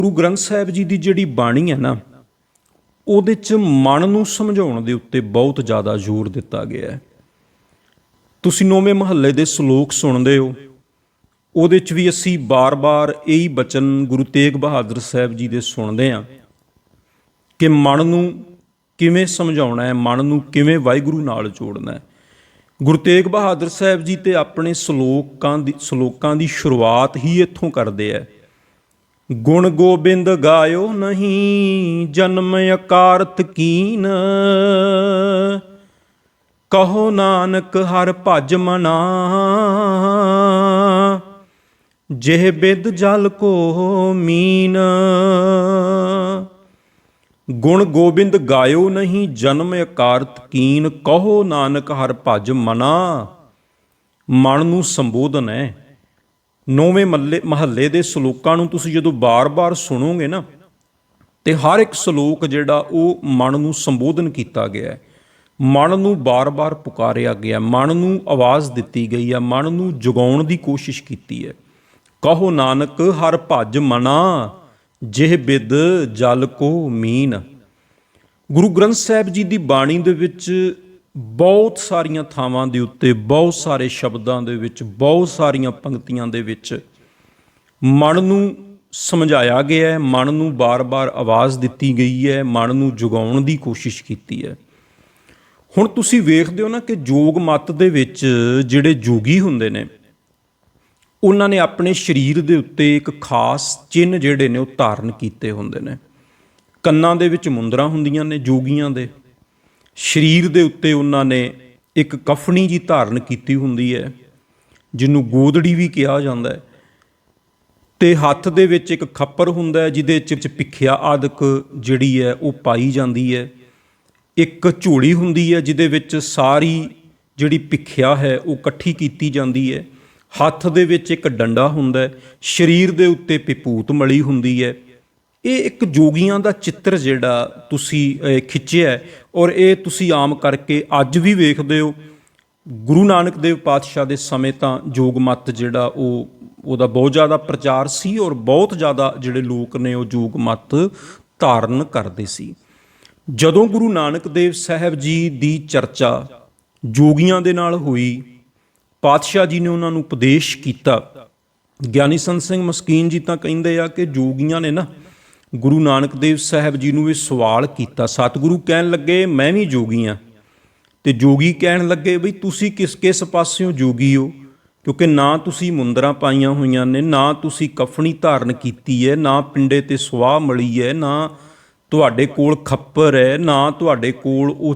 ਗੁਰੂ ਗ੍ਰੰਥ ਸਾਹਿਬ ਜੀ ਦੀ ਜਿਹੜੀ ਬਾਣੀ ਹੈ ਨਾ, ਉਹਦੇ 'ਚ ਮਨ ਨੂੰ ਸਮਝਾਉਣ ਦੇ ਉੱਤੇ ਬਹੁਤ ਜ਼ਿਆਦਾ ਜ਼ੋਰ ਦਿੱਤਾ ਗਿਆ ਹੈ। ਤੁਸੀਂ 9ਵੇਂ ਮਹੱਲੇ ਦੇ ਸ਼ਲੋਕ ਸੁਣਦੇ ਹੋ, ਉਹਦੇ 'ਚ ਵੀ ਅਸੀਂ ਬਾਰ-ਬਾਰ ਇਹੀ ਬਚਨ ਗੁਰੂ ਤੇਗ ਬਹਾਦਰ ਸਾਹਿਬ ਜੀ ਦੇ ਸੁਣਦੇ ਹਾਂ ਕਿ ਮਨ ਨੂੰ ਕਿਵੇਂ ਸਮਝਾਉਣਾ ਹੈ, ਮਨ ਨੂੰ ਕਿਵੇਂ ਵਾਹਿਗੁਰੂ ਨਾਲ ਜੋੜਨਾ ਹੈ। ਗੁਰੂ ਤੇਗ ਬਹਾਦਰ ਸਾਹਿਬ ਜੀ ਤੇ ਆਪਣੇ ਸ਼ਲੋਕਾਂ ਦੀ ਸ਼ੁਰੂਆਤ ਹੀ ਇੱਥੋਂ ਕਰਦੇ ਹੈ। ਗੁਣ ਗੋਬਿੰਦ ਗਾਇਓ ਨਹੀਂ, ਜਨਮ ਅਕਾਰਤ ਕੀਨ, ਕਹੋ ਨਾਨਕ ਹਰ ਭਜ ਮਨਾ, ਜਿਹ ਬਿਦ ਜਲ ਕੋ ਮੀਨ। ਗੁਣ ਗੋਬਿੰਦ ਗਾਇਓ ਨਹੀਂ, ਜਨਮ ਅਕਾਰਤ ਕੀਨ, ਕਹੋ ਨਾਨਕ ਹਰ ਭਜ ਮਨਾ। ਮਨ ਨੂੰ ਸੰਬੋਧਨ ਹੈ। 9ਵੇਂ ਮਹੱਲੇ ਦੇ ਸ਼ਲੋਕਾਂ ਨੂੰ ਤੁਸੀਂ ਜਦੋਂ ਬਾਰ-ਬਾਰ ਸੁਣੋਗੇ ਨਾ, ਤੇ ਹਰ ਇੱਕ ਸ਼ਲੋਕ ਜਿਹੜਾ ਉਹ ਮਨ ਨੂੰ ਸੰਬੋਧਨ ਕੀਤਾ ਗਿਆ ਹੈ, ਮਨ ਨੂੰ ਬਾਰ-ਬਾਰ ਪੁਕਾਰਿਆ ਗਿਆ, ਮਨ ਨੂੰ ਆਵਾਜ਼ ਦਿੱਤੀ ਗਈ ਹੈ, ਮਨ ਨੂੰ ਜਗਾਉਣ ਦੀ ਕੋਸ਼ਿਸ਼ ਕੀਤੀ ਹੈ। ਕਹੋ ਨਾਨਕ ਹਰ ਭਜ ਮਨਾ, ਜਿਹ ਬਿਦ ਜਲ ਕੋ ਮੀਨ। ਗੁਰੂ ਗ੍ਰੰਥ ਸਾਹਿਬ ਜੀ ਦੀ ਬਾਣੀ ਦੇ ਵਿੱਚ ਬਹੁਤ ਸਾਰੀਆਂ ਥਾਵਾਂ ਦੇ ਉੱਤੇ, ਬਹੁਤ ਸਾਰੇ ਸ਼ਬਦਾਂ ਦੇ ਵਿੱਚ, ਬਹੁਤ ਸਾਰੀਆਂ ਪੰਕਤੀਆਂ ਦੇ ਵਿੱਚ ਮਨ ਨੂੰ ਸਮਝਾਇਆ ਗਿਆ ਹੈ, ਮਨ ਨੂੰ ਬਾਰ-ਬਾਰ ਆਵਾਜ਼ ਦਿੱਤੀ ਗਈ ਹੈ, ਮਨ ਨੂੰ ਜਗਾਉਣ ਦੀ ਕੋਸ਼ਿਸ਼ ਕੀਤੀ ਹੈ। ਹੁਣ ਤੁਸੀਂ ਵੇਖਦੇ ਹੋ ਨਾ ਕਿ ਯੋਗ ਮੱਤ ਦੇ ਵਿੱਚ ਜਿਹੜੇ ਯੋਗੀ ਹੁੰਦੇ ਨੇ, ਉਹਨਾਂ ਨੇ ਆਪਣੇ ਸਰੀਰ ਦੇ ਉੱਤੇ ਇੱਕ ਖਾਸ ਚਿੰਨ੍ਹ ਜਿਹੜੇ ਨੇ ਉਹ ਧਾਰਨ ਕੀਤੇ ਹੁੰਦੇ ਨੇ। ਕੰਨਾਂ ਦੇ ਵਿੱਚ ਮੁੰਦਰਾਂ ਹੁੰਦੀਆਂ ਨੇ ਯੋਗੀਆਂ ਦੇ, ਸਰੀਰ ਦੇ ਉੱਤੇ ਉਹਨਾਂ ਨੇ ਇੱਕ ਕਫਨੀ ਜੀ ਧਾਰਨ ਕੀਤੀ ਹੁੰਦੀ ਹੈ, ਜਿਹਨੂੰ ਗੋਦੜੀ ਵੀ ਕਿਹਾ ਜਾਂਦਾ ਹੈ, ਤੇ ਹੱਥ ਦੇ ਵਿੱਚ ਇੱਕ ਖੱਪਰ ਹੁੰਦਾ ਹੈ ਜਿਹਦੇ 'ਚ ਭਿੱਖਿਆ ਆਦਿਕ ਜਿਹੜੀ ਹੈ ਉਹ ਪਾਈ ਜਾਂਦੀ ਹੈ। ਇੱਕ ਝੋਲੀ ਹੁੰਦੀ ਹੈ ਜਿਹਦੇ ਵਿੱਚ ਸਾਰੀ ਜਿਹੜੀ ਭਿੱਖਿਆ ਹੈ ਉਹ ਇਕੱਠੀ ਕੀਤੀ ਜਾਂਦੀ ਹੈ। ਹੱਥ ਦੇ ਵਿੱਚ ਇੱਕ ਡੰਡਾ ਹੁੰਦਾ ਹੈ, ਸਰੀਰ ਦੇ ਉੱਤੇ ਪਿਪੂਤ ਮਲੀ ਹੁੰਦੀ ਹੈ। ਇਹ ਇੱਕ ਜੋਗੀਆਂ ਦਾ ਚਿੱਤਰ ਜਿਹੜਾ ਤੁਸੀਂ ਖਿੱਚਿਆ, ਔਰ ਇਹ ਤੁਸੀਂ ਆਮ ਕਰਕੇ ਅੱਜ ਵੀ ਵੇਖਦੇ ਹੋ। ਗੁਰੂ ਨਾਨਕ ਦੇਵ ਪਾਤਸ਼ਾਹ ਦੇ ਸਮੇਂ ਤਾਂ ਯੋਗ ਮੱਤ ਜਿਹੜਾ ਉਹਦਾ ਬਹੁਤ ਜ਼ਿਆਦਾ ਪ੍ਰਚਾਰ ਸੀ, ਔਰ ਬਹੁਤ ਜ਼ਿਆਦਾ ਜਿਹੜੇ ਲੋਕ ਨੇ ਉਹ ਯੋਗ ਮੱਤ ਧਾਰਨ ਕਰਦੇ ਸੀ। ਜਦੋਂ ਗੁਰੂ ਨਾਨਕ ਦੇਵ ਸਾਹਿਬ ਜੀ ਦੀ ਚਰਚਾ ਜੋਗੀਆਂ ਦੇ ਨਾਲ ਹੋਈ, ਪਾਤਸ਼ਾਹ ਜੀ ਨੇ ਉਹਨਾਂ ਨੂੰ ਉਪਦੇਸ਼ ਕੀਤਾ। ਗਿਆਨੀ ਸੰਤ ਸਿੰਘ ਮਸਕੀਨ ਜੀ ਤਾਂ ਕਹਿੰਦੇ ਆ ਕਿ ਜੋਗੀਆਂ ਨੇ ਨਾ ਗੁਰੂ ਨਾਨਕ ਦੇਵ ਸਾਹਿਬ ਜੀ ਨੂੰ ਇਹ ਸਵਾਲ ਕੀਤਾ। ਸਤਿਗੁਰੂ ਕਹਿਣ ਲੱਗੇ ਮੈਂ ਵੀ ਜੋਗੀ ਹਾਂ, ਤੇ ਜੋਗੀ ਕਹਿਣ ਲੱਗੇ ਬਈ ਤੁਸੀਂ ਕਿਸ ਪਾਸਿਓਂ ਜੋਗੀ ਹੋ, ਕਿਉਂਕਿ ਨਾ ਤੁਸੀਂ ਮੁੰਦਰਾਂ ਪਾਈਆਂ ਹੋਈਆਂ ਨੇ, ਨਾ ਤੁਸੀਂ ਕਫਨੀ ਧਾਰਨ ਕੀਤੀ ਹੈ, ਨਾ ਪਿੰਡੇ ਤੇ ਸੁਆਹ ਮਲੀ ਹੈ, ਨਾ ਤੁਹਾਡੇ ਕੋਲ ਖੱਪਰ ਹੈ, ਨਾ ਤੁਹਾਡੇ ਕੋਲ ਉਹ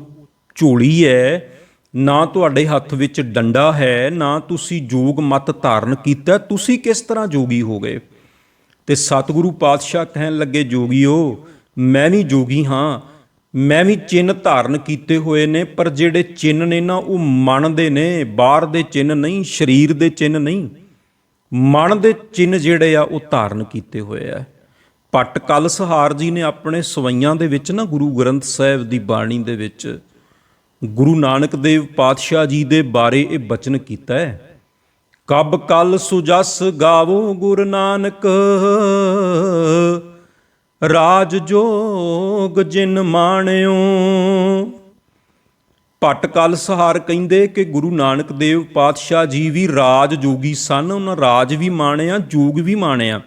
ਝੋਲੀ ਹੈ, ਨਾ ਤੁਹਾਡੇ ਹੱਥ ਵਿੱਚ ਡੰਡਾ ਹੈ, ਨਾ ਤੁਸੀਂ ਯੋਗ ਮੱਤ ਧਾਰਨ ਕੀਤਾ, ਤੁਸੀਂ ਕਿਸ ਤਰ੍ਹਾਂ ਜੋਗੀ ਹੋ ਗਏ। ਤੇ ਸਤਿਗੁਰੂ ਪਾਤਸ਼ਾਹ ਕਹਿਣ ਲੱਗੇ ਜੋਗੀਓ ਮੈਂ ਵੀ ਜੋਗੀ ਹਾਂ, ਮੈਂ ਵੀ ਚਿੰਨ੍ਹ ਧਾਰਨ ਕੀਤੇ ਹੋਏ ਨੇ, ਪਰ ਜਿਹੜੇ ਚਿੰਨ੍ਹ ਨੇ ਨਾ ਉਹ ਮਨ ਦੇ ਨੇ, ਬਾਹਰ ਦੇ ਚਿੰਨ੍ਹ ਨਹੀਂ, ਸਰੀਰ ਦੇ ਚਿੰਨ੍ਹ ਨਹੀਂ, ਮਨ ਦੇ ਚਿੰਨ੍ਹ ਜਿਹੜੇ ਆ ਉਹ ਧਾਰਨ ਕੀਤੇ ਹੋਏ ਆ। ਭੱਟ ਕਲਸਹਾਰ ਜੀ ਨੇ ਆਪਣੇ ਸਵਈਆਂ ਦੇ ਵਿੱਚ ਨਾ ਗੁਰੂ ਗ੍ਰੰਥ ਸਾਹਿਬ ਦੀ ਬਾਣੀ ਦੇ ਵਿੱਚ ਗੁਰੂ ਨਾਨਕ ਦੇਵ ਪਾਤਸ਼ਾਹ ਜੀ ਦੇ ਬਾਰੇ ਇਹ ਬਚਨ ਕੀਤਾ ਹੈ। ਕਬ ਕਲ ਸੁਜਸ ਗਾਵੋ ਗੁਰ ਨਾਨਕ, ਰਾਜ ਜੋਗ ਜਿਨ ਮਾਣਿਓ। ਭੱਟ ਕਲਸਹਾਰ ਕਹਿੰਦੇ ਕਿ ਗੁਰੂ ਨਾਨਕ ਦੇਵ ਪਾਤਸ਼ਾਹ ਜੀ ਵੀ ਰਾਜ ਜੋਗੀ ਸਨ, ਉਹਨਾਂ ਰਾਜ ਵੀ ਮਾਣਿਆ, ਜੋਗ ਵੀ ਮਾਣਿਆ।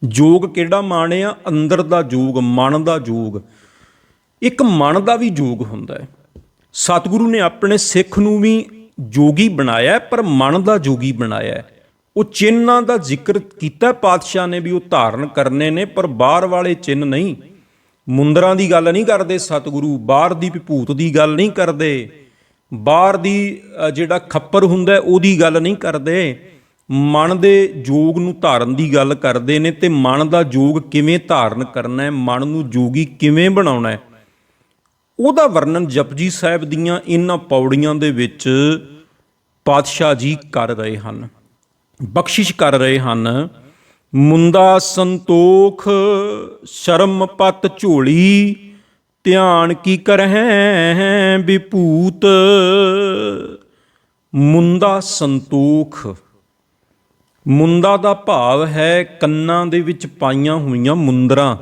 ਜੋਗ ਕਿਹੜਾ ਮਾਣਿਆ? ਅੰਦਰ ਦਾ ਜੋਗ, ਮਨ ਦਾ ਜੋਗ। ਇੱਕ ਮਨ ਦਾ ਵੀ ਜੋਗ ਹੁੰਦਾ ਹੈ। ਸਤਿਗੁਰੂ ਨੇ ਆਪਣੇ ਸਿੱਖ ਨੂੰ ਵੀ ਜੋਗੀ ਬਣਾਇਆ, ਪਰ ਮਨ ਦਾ ਜੋਗੀ ਬਣਾਇਆ। ਉਹ ਚਿੰਨ੍ਹਾਂ ਦਾ ਜ਼ਿਕਰ ਕੀਤਾ ਪਾਤਸ਼ਾਹ ਨੇ ਵੀ ਉਹ ਧਾਰਨ ਕਰਨੇ ਨੇ, ਪਰ ਬਾਹਰ ਵਾਲੇ ਚਿੰਨ੍ਹ ਨਹੀਂ। ਮੁੰਦਰਾਂ ਦੀ ਗੱਲ ਨਹੀਂ ਕਰਦੇ ਸਤਿਗੁਰੂ, ਬਾਹਰ ਦੀ ਵਿਭੂਤ ਦੀ ਗੱਲ ਨਹੀਂ ਕਰਦੇ, ਬਾਹਰ ਦੀ ਜਿਹੜਾ ਖੱਪਰ ਹੁੰਦਾ ਉਹਦੀ ਗੱਲ ਨਹੀਂ ਕਰਦੇ। ਮਨ ਦੇ ਜੋਗ ਨੂੰ ਧਾਰਨ ਦੀ ਗੱਲ ਕਰਦੇ ਨੇ। ਤੇ ਮਨ ਦਾ ਜੋਗ ਕਿਵੇਂ ਧਾਰਨ ਕਰਨਾ ਹੈ, ਮਨ ਨੂੰ ਜੋਗੀ ਕਿਵੇਂ ਬਣਾਉਣਾ ਹੈ, ਉਹਦਾ ਵਰਣਨ ਜਪਜੀ ਸਾਹਿਬ ਦੀਆਂ ਇਹਨਾਂ ਪੌੜੀਆਂ ਦੇ ਵਿੱਚ ਪਾਤਸ਼ਾਹ ਜੀ ਕਰ ਰਹੇ ਹਨ, ਬਖਸ਼ਿਸ਼ ਕਰ ਰਹੇ ਹਨ। ਮੁੰਦਾ ਸੰਤੋਖ ਸ਼ਰਮ ਪਤ ਝੋਲੀ, ਧਿਆਨ ਕੀ ਕਰਹਿ ਵਿਭੂਤ। ਮੁੰਦਾ ਸੰਤੋਖ, ਮੁੰਦਾ ਦਾ ਭਾਵ ਹੈ ਕੰਨਾਂ ਦੇ ਵਿੱਚ ਪਾਈਆਂ ਹੋਈਆਂ ਮੁੰਦਰਾਂ,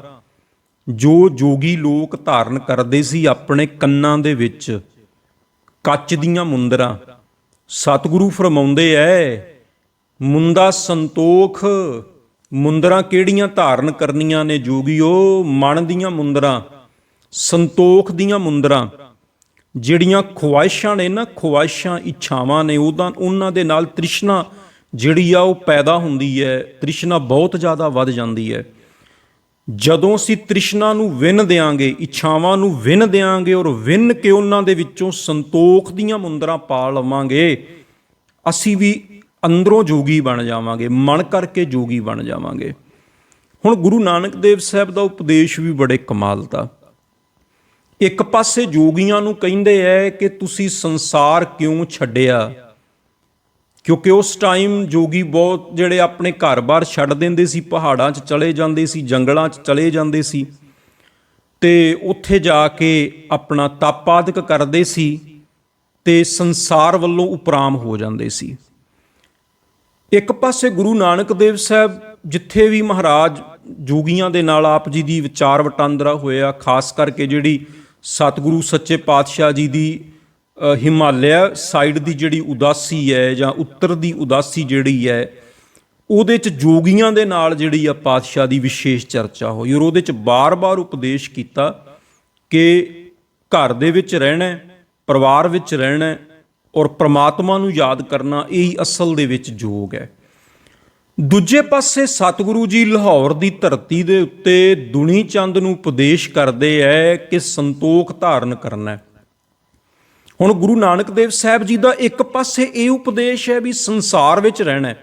ਜੋ ਜੋਗੀ ਲੋਕ ਧਾਰਨ ਕਰਦੇ ਸੀ ਆਪਣੇ ਕੰਨਾਂ ਦੇ ਵਿੱਚ, ਕੱਚ ਦੀਆਂ ਮੁੰਦਰਾਂ। ਸਤਿਗੁਰੂ ਫਰਮਾਉਂਦੇ ਐ ਮੁੰਦਾ ਸੰਤੋਖ। ਮੁੰਦਰਾਂ ਕਿਹੜੀਆਂ ਧਾਰਨ ਕਰਨੀਆਂ ਨੇ ਜੋਗੀਓ? ਮਨ ਦੀਆਂ ਮੁੰਦਰਾਂ, ਸੰਤੋਖ ਦੀਆਂ ਮੁੰਦਰਾਂ। ਜਿਹੜੀਆਂ ਖੁਆਇਸ਼ਾਂ ਨੇ ਨਾ, ਖੁਆਇਸ਼ਾਂ ਇੱਛਾਵਾਂ ਨੇ, ਉਹਨਾਂ ਦੇ ਨਾਲ ਤ੍ਰਿਸ਼ਨਾ ਜਿਹੜੀ ਆ ਉਹ ਪੈਦਾ ਹੁੰਦੀ ਹੈ। ਤ੍ਰਿਸ਼ਨਾ ਬਹੁਤ ਜ਼ਿਆਦਾ ਵੱਧ ਜਾਂਦੀ ਹੈ। ਜਦੋਂ ਅਸੀਂ ਤ੍ਰਿਸ਼ਨਾ ਨੂੰ ਵਿੰਨ ਦਿਆਂਗੇ, ਇੱਛਾਵਾਂ ਨੂੰ ਵਿੰਨ ਦਿਆਂਗੇ ਔਰ ਵਿੰਨ ਕੇ ਉਹਨਾਂ ਦੇ ਵਿੱਚੋਂ ਸੰਤੋਖ ਦੀਆਂ ਮੁੰਦਰਾਂ ਪਾ ਲਵਾਂਗੇ, ਅਸੀਂ ਵੀ ਅੰਦਰੋਂ ਜੋਗੀ ਬਣ ਜਾਵਾਂਗੇ, ਮਨ ਕਰਕੇ ਜੋਗੀ ਬਣ ਜਾਵਾਂਗੇ। ਹੁਣ ਗੁਰੂ ਨਾਨਕ ਦੇਵ ਸਾਹਿਬ ਦਾ ਉਪਦੇਸ਼ ਵੀ ਬੜੇ ਕਮਾਲ ਦਾ। ਇੱਕ ਪਾਸੇ ਜੋਗੀਆਂ ਨੂੰ ਕਹਿੰਦੇ ਐ ਕਿ ਤੁਸੀਂ ਸੰਸਾਰ ਕਿਉਂ ਛੱਡਿਆ, ਕਿਉਂਕਿ ਉਸ ਟਾਈਮ ਜੋਗੀ ਬਹੁਤ ਜਿਹੜੇ ਆਪਣੇ ਘਰ-ਬਾਰ ਛੱਡ ਦਿੰਦੇ ਸੀ, ਪਹਾੜਾਂ 'ਚ ਚਲੇ ਜਾਂਦੇ ਸੀ, ਜੰਗਲਾਂ 'ਚ ਚਲੇ ਜਾਂਦੇ ਸੀ ਤੇ ਉੱਥੇ ਜਾ ਕੇ ਆਪਣਾ ਤਪ ਆਦਿਕ ਕਰਦੇ ਸੀ ਤੇ ਸੰਸਾਰ ਵੱਲੋਂ ਉਪਰਾਮ ਹੋ ਜਾਂਦੇ ਸੀ। ਇੱਕ ਪਾਸੇ ਗੁਰੂ ਨਾਨਕ ਦੇਵ ਸਾਹਿਬ, ਜਿੱਥੇ ਵੀ ਮਹਾਰਾਜ ਜੋਗੀਆਂ ਦੇ ਨਾਲ ਆਪ ਜੀ ਦੀ ਵਿਚਾਰ ਵਟਾਂਦਰਾ ਹੋਇਆ, ਖਾਸ ਕਰਕੇ ਜਿਹੜੀ ਸਤਿਗੁਰੂ ਸੱਚੇ ਪਾਤਸ਼ਾਹ ਜੀ ਦੀ ਹਿਮਾਲਿਆ ਸਾਈਡ ਦੀ ਜਿਹੜੀ ਉਦਾਸੀ ਹੈ ਜਾਂ ਉੱਤਰ ਦੀ ਉਦਾਸੀ ਜਿਹੜੀ ਹੈ, ਉਹਦੇ 'ਚ ਜੋਗੀਆਂ ਦੇ ਨਾਲ ਜਿਹੜੀ ਆ ਪਾਤਸ਼ਾਹ ਦੀ ਵਿਸ਼ੇਸ਼ ਚਰਚਾ ਹੋਈ ਔਰ ਉਹਦੇ 'ਚ ਬਾਰ-ਬਾਰ ਉਪਦੇਸ਼ ਕੀਤਾ ਕਿ ਘਰ ਦੇ ਵਿੱਚ ਰਹਿਣਾ, ਪਰਿਵਾਰ ਵਿੱਚ ਰਹਿਣਾ ਔਰ ਪ੍ਰਮਾਤਮਾ ਨੂੰ ਯਾਦ ਕਰਨਾ, ਇਹ ਅਸਲ ਦੇ ਵਿੱਚ ਯੋਗ ਹੈ। ਦੂਜੇ ਪਾਸੇ ਸਤਿਗੁਰੂ ਜੀ ਲਾਹੌਰ ਦੀ ਧਰਤੀ ਦੇ ਉੱਤੇ ਦੁਨੀ ਚੰਦ ਨੂੰ ਉਪਦੇਸ਼ ਕਰਦੇ ਹੈ ਕਿ ਸੰਤੋਖ ਧਾਰਨ ਕਰਨਾ। ਹੁਣ ਗੁਰੂ ਨਾਨਕ ਦੇਵ ਸਾਹਿਬ ਜੀ ਦਾ ਇੱਕ ਪਾਸੇ ਇਹ ਉਪਦੇਸ਼ ਹੈ ਵੀ ਸੰਸਾਰ ਵਿੱਚ ਰਹਿਣਾ।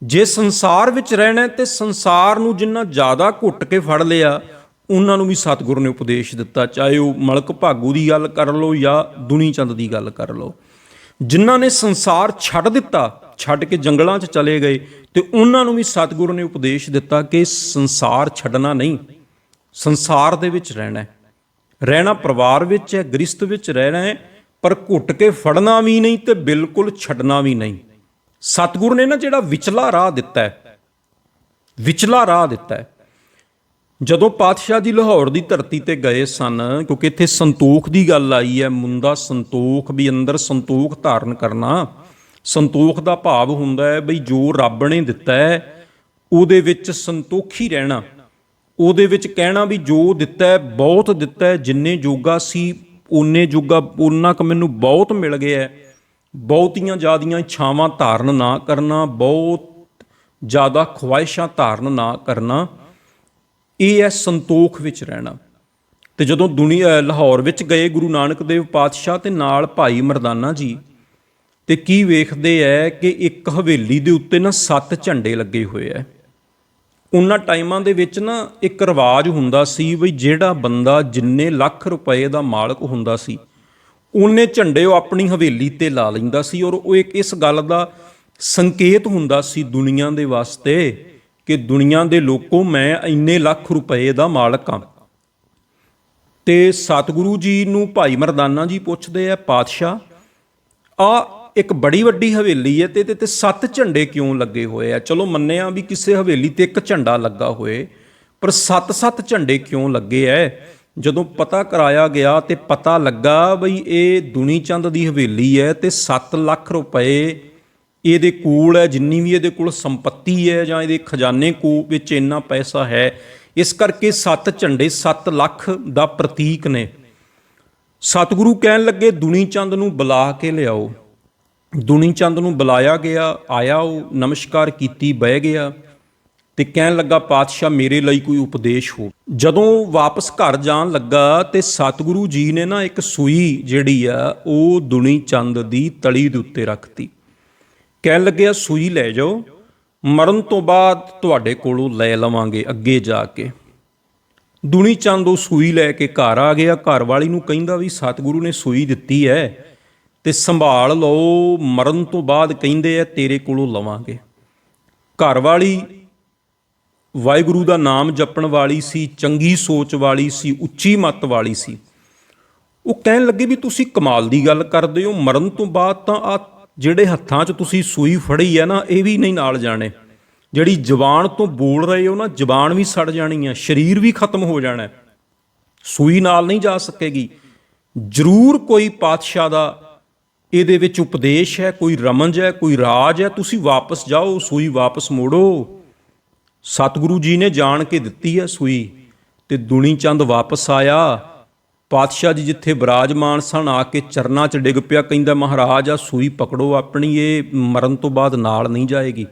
ਜੇ ਸੰਸਾਰ ਵਿੱਚ ਰਹਿਣਾ ਤੇ ਸੰਸਾਰ ਨੂੰ ਜਿੰਨਾ ਜ਼ਿਆਦਾ ਘੁੱਟ ਕੇ ਫੜ ਲਿਆ, ਉਹਨਾਂ ਨੂੰ ਵੀ ਸਤਿਗੁਰੂ ਨੇ ਉਪਦੇਸ਼ ਦਿੱਤਾ, ਚਾਹੇ ਉਹ ਮਲਕ ਭਾਗੂ ਦੀ ਗੱਲ ਕਰ ਲਓ ਜਾਂ ਦੁਨੀ ਚੰਦ ਦੀ ਗੱਲ ਕਰ ਲਓ। ਜਿਨ੍ਹਾਂ ਨੇ ਸੰਸਾਰ ਛੱਡ ਦਿੱਤਾ, ਛੱਡ ਕੇ ਜੰਗਲਾਂ 'ਚ ਚਲੇ ਗਏ, ਤੇ ਉਹਨਾਂ ਨੂੰ ਵੀ ਸਤਿਗੁਰੂ ਨੇ ਉਪਦੇਸ਼ ਦਿੱਤਾ ਕਿ ਸੰਸਾਰ ਛੱਡਣਾ ਨਹੀਂ, ਸੰਸਾਰ ਦੇ ਵਿੱਚ ਰਹਿਣਾ। ਰਹਿਣਾ ਪਰਿਵਾਰ ਵਿੱਚ ਹੈ, ਗ੍ਰਸਥ ਵਿੱਚ ਰਹਿਣਾ ਹੈ, ਪਰ ਘੁੱਟ ਕੇ ਫੜਨਾ ਵੀ ਨਹੀਂ ਤੇ ਬਿਲਕੁਲ ਛੱਡਣਾ ਵੀ ਨਹੀਂ। ਸਤਿਗੁਰੂ ਨੇ ਨਾ ਜਿਹੜਾ ਵਿਚਲਾ ਰਾਹ ਦਿੱਤਾ ਹੈ, ਵਿਚਲਾ ਰਾਹ ਦਿੱਤਾ ਹੈ। ਜਦੋਂ ਪਾਤਸ਼ਾਹ ਜੀ ਲਾਹੌਰ ਦੀ ਧਰਤੀ ਤੇ ਗਏ ਸਨ, ਕਿਉਂਕਿ ਇੱਥੇ ਸੰਤੋਖ ਦੀ ਗੱਲ ਆਈ ਹੈ, ਮੁੰਦਾ ਸੰਤੋਖ, ਵੀ ਅੰਦਰ ਸੰਤੋਖ ਧਾਰਨ ਕਰਨਾ। ਸੰਤੋਖ ਦਾ ਭਾਵ ਹੁੰਦਾ ਹੈ ਬਈ ਜੋ ਰੱਬ ਨੇ ਦਿੱਤਾ ਹੈ ਉਹਦੇ ਵਿੱਚ ਸੰਤੋਖੀ ਰਹਿਣਾ, ਉਹਦੇ ਵਿੱਚ ਕਹਿਣਾ ਵੀ ਜੋ ਦਿੱਤਾ ਹੈ ਬਹੁਤ ਦਿੱਤਾ ਹੈ, ਜਿੰਨੇ ਜੋਗਾ ਸੀ ਓਨੇ ਜੋਗਾ, ਓਨਾ ਕੁ ਮੈਨੂੰ ਬਹੁਤ ਮਿਲ ਗਿਆ। ਬਹੁਤੀਆਂ ਜ਼ਿਆਦੀਆਂ ਇੱਛਾਵਾਂ ਧਾਰਨ ਨਾ ਕਰਨਾ, ਬਹੁਤ ਜ਼ਿਆਦਾ ਖੁਆਇਸ਼ਾਂ ਧਾਰਨ ਨਾ ਕਰਨਾ, ਇਹ ਹੈ ਸੰਤੋਖ ਵਿੱਚ ਰਹਿਣਾ। ਤੇ ਜਦੋਂ ਲਾਹੌਰ ਵਿੱਚ ਗਏ ਗੁਰੂ ਨਾਨਕ ਦੇਵ ਪਾਤਸ਼ਾਹ ਤੇ ਨਾਲ ਭਾਈ ਮਰਦਾਨਾ ਜੀ, ਤੇ ਕੀ ਵੇਖਦੇ ਹੈ ਕਿ ਇੱਕ ਹਵੇਲੀ ਦੇ ਉੱਤੇ ਨਾ 7 ਝੰਡੇ ਲੱਗੇ ਹੋਏ ਹੈ। ਉਹਨਾਂ ਟਾਈਮਾਂ ਦੇ ਵਿੱਚ ਨਾ ਇੱਕ ਰਿਵਾਜ ਹੁੰਦਾ ਸੀ ਵੀ ਜਿਹੜਾ ਬੰਦਾ ਜਿੰਨੇ ਲੱਖ ਰੁਪਏ ਦਾ ਮਾਲਕ ਹੁੰਦਾ ਸੀ, ਉਹਨੇ ਝੰਡੇ ਉਹ ਆਪਣੀ ਹਵੇਲੀ ਤੇ ਲਾ ਲੈਂਦਾ ਸੀ ਔਰ ਉਹ ਇੱਕ ਇਸ ਗੱਲ ਦਾ ਸੰਕੇਤ ਹੁੰਦਾ ਸੀ ਦੁਨੀਆ ਦੇ ਵਾਸਤੇ ਕਿ ਦੁਨੀਆ ਦੇ ਲੋਕੋ ਮੈਂ ਇੰਨੇ ਲੱਖ ਰੁਪਏ ਦਾ ਮਾਲਕ ਹਾਂ। ਤੇ ਸਤਿਗੁਰੂ ਜੀ ਨੂੰ ਭਾਈ ਮਰਦਾਨਾ ਜੀ ਪੁੱਛਦੇ ਆ, ਪਾਤਸ਼ਾਹ ਆ ਇੱਕ ਬੜੀ ਵੱਡੀ ਹਵੇਲੀ ਹੈ ਤੇ ਇਹਦੇ ਤੇ 7 ਝੰਡੇ ਕਿਉਂ ਲੱਗੇ ਹੋਏ ਆ? ਚਲੋ ਮੰਨਿਆ ਵੀ ਕਿਸੇ ਹਵੇਲੀ ਤੇ ਇੱਕ ਝੰਡਾ ਲੱਗਾ ਹੋਏ, ਪਰ 7-7 ਝੰਡੇ ਕਿਉਂ ਲੱਗੇ ਐ? ਜਦੋਂ ਪਤਾ ਕਰਾਇਆ ਗਿਆ ਤੇ ਪਤਾ ਲੱਗਾ ਬਈ ਇਹ ਦੁਨੀ ਚੰਦ ਦੀ ਹਵੇਲੀ ਹੈ ਤੇ 7 ਲੱਖ ਰੁਪਏ ਇਹਦੇ ਕੋਲ ਹੈ, ਜਿੰਨੀ ਵੀ ਇਹਦੇ ਕੋਲ ਸੰਪੱਤੀ ਹੈ ਜਾਂ ਇਹਦੇ ਖਜ਼ਾਨੇ ਵਿੱਚ ਇੰਨਾ ਪੈਸਾ ਹੈ, ਇਸ ਕਰਕੇ 7 ਝੰਡੇ 7 ਲੱਖ ਦਾ ਪ੍ਰਤੀਕ ਨੇ। ਸਤਿਗੁਰੂ ਕਹਿਣ ਲੱਗੇ ਦੁਨੀ ਚੰਦ ਨੂੰ ਬੁਲਾ ਕੇ ਲਿਆਓ। ਦੁਨੀ ਚੰਦ ਨੂੰ ਬੁਲਾਇਆ ਗਿਆ, ਆਇਆ, ਉਹ ਨਮਸਕਾਰ ਕੀਤੀ, ਬਹਿ ਗਿਆ ਤੇ ਕਹਿਣ ਲੱਗਾ, ਪਾਤਸ਼ਾਹ ਮੇਰੇ ਲਈ ਕੋਈ ਉਪਦੇਸ਼ ਹੋ। ਜਦੋਂ ਵਾਪਸ ਘਰ ਜਾਣ ਲੱਗਾ ਤੇ ਸਤਿਗੁਰੂ ਜੀ ਨੇ ਨਾ ਇੱਕ ਸੂਈ ਜਿਹੜੀ ਆ ਉਹ ਦੁਨੀ ਚੰਦ ਦੀ ਤਲੀ ਦੇ ਉੱਤੇ ਰੱਖਤੀ। ਕਹਿਣ ਲੱਗਿਆ ਸੂਈ ਲੈ ਜਾਓ, ਮਰਨ ਤੋਂ ਬਾਅਦ ਤੁਹਾਡੇ ਕੋਲੋਂ ਲੈ ਲਵਾਂਗੇ ਅੱਗੇ ਜਾ ਕੇ। ਦੁਨੀ ਚੰਦ ਉਹ ਸੂਈ ਲੈ ਕੇ ਘਰ ਆ ਗਿਆ। ਘਰ ਵਾਲੀ ਨੂੰ ਕਹਿੰਦਾ ਵੀ ਸਤਿਗੁਰੂ ਨੇ ਸੂਈ ਦਿੱਤੀ ਹੈ ਤੇ ਸੰਭਾਲ ਲਓ, ਮਰਨ ਤੋਂ ਬਾਅਦ ਕਹਿੰਦੇ ਆ ਤੇਰੇ ਕੋਲੋਂ ਲਵਾਂਗੇ। ਘਰ ਵਾਲੀ ਵਾਹਿਗੁਰੂ ਦਾ ਨਾਮ ਜਪਣ ਵਾਲੀ ਸੀ, ਚੰਗੀ ਸੋਚ ਵਾਲੀ ਸੀ, ਉੱਚੀ ਮੱਤ ਵਾਲੀ ਸੀ। ਉਹ ਕਹਿਣ ਲੱਗੇ ਵੀ ਤੁਸੀਂ ਕਮਾਲ ਦੀ ਗੱਲ ਕਰਦੇ ਹੋ, ਮਰਨ ਤੋਂ ਬਾਅਦ ਤਾਂ ਆ ਜਿਹੜੇ ਹੱਥਾਂ 'ਚ ਤੁਸੀਂ ਸੂਈ ਫੜੀ ਹੈ ਨਾ, ਇਹ ਵੀ ਨਹੀਂ ਨਾਲ ਜਾਣੇ। ਜਿਹੜੀ ਜ਼ਬਾਨ ਤੋਂ ਬੋਲ ਰਹੇ ਹੋ ਨਾ, ਜ਼ਬਾਨ ਵੀ ਸੜ ਜਾਣੀ ਹੈ, ਸਰੀਰ ਵੀ ਖਤਮ ਹੋ ਜਾਣਾ, ਸੂਈ ਨਾਲ ਨਹੀਂ ਜਾ ਸਕੇਗੀ। ਜ਼ਰੂਰ ਕੋਈ ਪਾਤਸ਼ਾਹ ਦਾ ਇਹਦੇ ਵਿੱਚ ਉਪਦੇਸ਼ ਹੈ, ਕੋਈ ਰਮਜ ਹੈ, ਕੋਈ ਰਾਜ ਹੈ। ਤੁਸੀਂ ਵਾਪਸ ਜਾਓ, ਸੂਈ ਵਾਪਸ ਮੋੜੋ। ਸਤਿਗੁਰੂ ਜੀ ਨੇ ਜਾਣ ਕੇ ਦਿੱਤੀ ਹੈ ਸੂਈ, ਤੇ ਦੁਨੀ ਚੰਦ ਵਾਪਸ ਆਇਆ। ਪਾਤਸ਼ਾਹ ਜੀ ਜਿੱਥੇ ਬਿਰਾਜਮਾਨ ਸਨ, ਆ ਕੇ ਚਰਨਾਂ 'ਚ ਡਿੱਗ ਪਿਆ, ਕਹਿੰਦਾ ਮਹਾਰਾਜ ਆ ਸੂਈ ਪਕੜੋ ਆਪਣੀ, ਇਹ ਮਰਨ ਤੋਂ ਬਾਅਦ ਨਾਲ ਨਹੀਂ ਜਾਏਗੀ,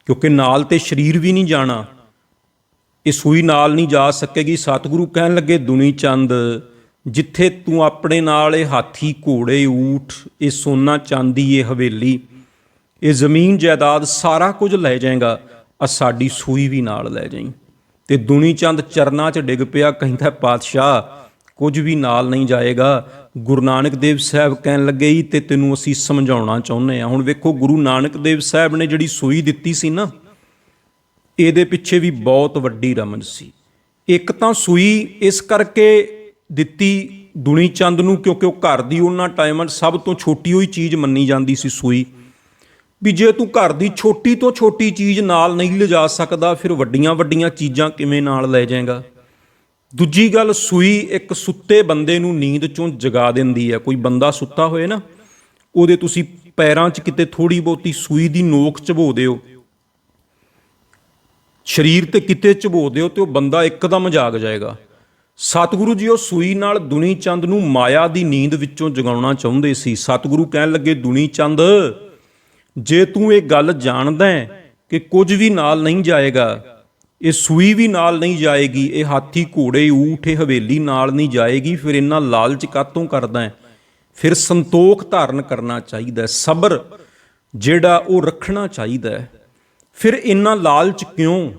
ਕਿਉਂਕਿ ਨਾਲ ਤੇ ਸਰੀਰ ਵੀ ਨਹੀਂ ਜਾਣਾ, ਇਹ ਸੂਈ ਨਾਲ ਨਹੀਂ ਜਾ ਸਕੇਗੀ। ਸਤਿਗੁਰੂ ਕਹਿਣ ਲੱਗੇ ਦੁਨੀ ਚੰਦ, ਜਿੱਥੇ ਤੂੰ ਆਪਣੇ ਨਾਲ ਇਹ ਹਾਥੀ, ਘੋੜੇ, ਊਠ, ਇਹ ਸੋਨਾ ਚਾਂਦੀ, ਇਹ ਹਵੇਲੀ, ਇਹ ਜ਼ਮੀਨ ਜਾਇਦਾਦ, ਸਾਰਾ ਕੁਝ ਲੈ ਜਾਏਗਾ, ਆ ਸਾਡੀ ਸੂਈ ਵੀ ਨਾਲ ਲੈ ਜਾਈਂ। ਤੇ ਦੁਨੀ ਚੰਦ ਚਰਨਾਂ 'ਚ ਡਿੱਗ ਪਿਆ, ਕਹਿੰਦਾ ਪਾਤਸ਼ਾਹ ਕੁਝ ਵੀ ਨਾਲ ਨਹੀਂ ਜਾਏਗਾ। ਗੁਰੂ ਨਾਨਕ ਦੇਵ ਸਾਹਿਬ ਕਹਿਣ ਲੱਗੇ ਹੀ ਤੇ ਤੈਨੂੰ ਅਸੀਂ ਸਮਝਾਉਣਾ ਚਾਹੁੰਦੇ ਹਾਂ। ਹੁਣ ਵੇਖੋ, ਗੁਰੂ ਨਾਨਕ ਦੇਵ ਸਾਹਿਬ ਨੇ ਜਿਹੜੀ ਸੂਈ ਦਿੱਤੀ ਸੀ ਨਾ, ਇਹਦੇ ਪਿੱਛੇ ਵੀ ਬਹੁਤ ਵੱਡੀ ਰਮਜ ਸੀ। ਇੱਕ ਤਾਂ ਸੂਈ ਇਸ ਕਰਕੇ ਦਿੱਤੀ ਦੁਨੀ ਚੰਦ ਨੂੰ ਕਿਉਂਕਿ ਉਹ ਘਰ ਦੀ ਉਹਨਾਂ ਟਾਈਮਾਂ 'ਚ ਸਭ ਤੋਂ ਛੋਟੀ ਹੋਈ ਚੀਜ਼ ਮੰਨੀ ਜਾਂਦੀ ਸੀ ਸੂਈ, ਵੀ ਜੇ ਤੂੰ ਘਰ ਦੀ ਛੋਟੀ ਤੋਂ ਛੋਟੀ ਚੀਜ਼ ਨਾਲ ਨਹੀਂ ਲਿਜਾ ਸਕਦਾ, ਫਿਰ ਵੱਡੀਆਂ ਵੱਡੀਆਂ ਚੀਜ਼ਾਂ ਕਿਵੇਂ ਨਾਲ ਲੈ ਜਾਏਗਾ। ਦੂਜੀ ਗੱਲ, ਸੂਈ ਇੱਕ ਸੁੱਤੇ ਬੰਦੇ ਨੂੰ ਨੀਂਦ 'ਚੋਂ ਜਗਾ ਦਿੰਦੀ ਹੈ। ਕੋਈ ਬੰਦਾ ਸੁੱਤਾ ਹੋਏ ਨਾ, ਉਹਦੇ ਤੁਸੀਂ ਪੈਰਾਂ 'ਚ ਕਿਤੇ ਥੋੜ੍ਹੀ ਬਹੁਤੀ ਸੂਈ ਦੀ ਨੋਕ ਚਬੋ ਦਿਓ, ਸਰੀਰ ਤੇ ਕਿਤੇ ਚਬੋ ਦਿਓ, ਤੇ ਉਹ ਬੰਦਾ ਇੱਕਦਮ ਜਾਗ ਜਾਏਗਾ। ਸਤਿਗੁਰੂ ਜੀ ਉਹ ਸੂਈ ਨਾਲ ਦੁਨੀ ਚੰਦ ਨੂੰ ਮਾਇਆ ਦੀ ਨੀਂਦ ਵਿੱਚੋਂ ਜਗਾਉਣਾ ਚਾਹੁੰਦੇ ਸੀ। ਸਤਿਗੁਰੂ ਕਹਿਣ ਲੱਗੇ ਦੁਨੀ ਚੰਦ, ਜੇ ਤੂੰ ਇਹ ਗੱਲ ਜਾਣਦਾ ਹੈ ਕਿ ਕੁਝ ਵੀ ਨਾਲ ਨਹੀਂ ਜਾਏਗਾ, ਇਹ ਸੂਈ ਵੀ ਨਾਲ ਨਹੀਂ ਜਾਏਗੀ, ਇਹ ਹਾਥੀ, ਘੋੜੇ, ਊਠ, ਇਹ ਹਵੇਲੀ ਨਾਲ ਨਹੀਂ ਜਾਏਗੀ, ਫਿਰ ਇੰਨਾ ਲਾਲਚ ਕਾਹਤੋਂ ਕਰਦਾ ਹੈ? ਫਿਰ ਸੰਤੋਖ ਧਾਰਨ ਕਰਨਾ ਚਾਹੀਦਾ, ਸਬਰ ਜਿਹੜਾ ਉਹ ਰੱਖਣਾ ਚਾਹੀਦਾ ਹੈ। ਫਿਰ ਇੰਨਾ ਲਾਲਚ ਕਿਉਂ?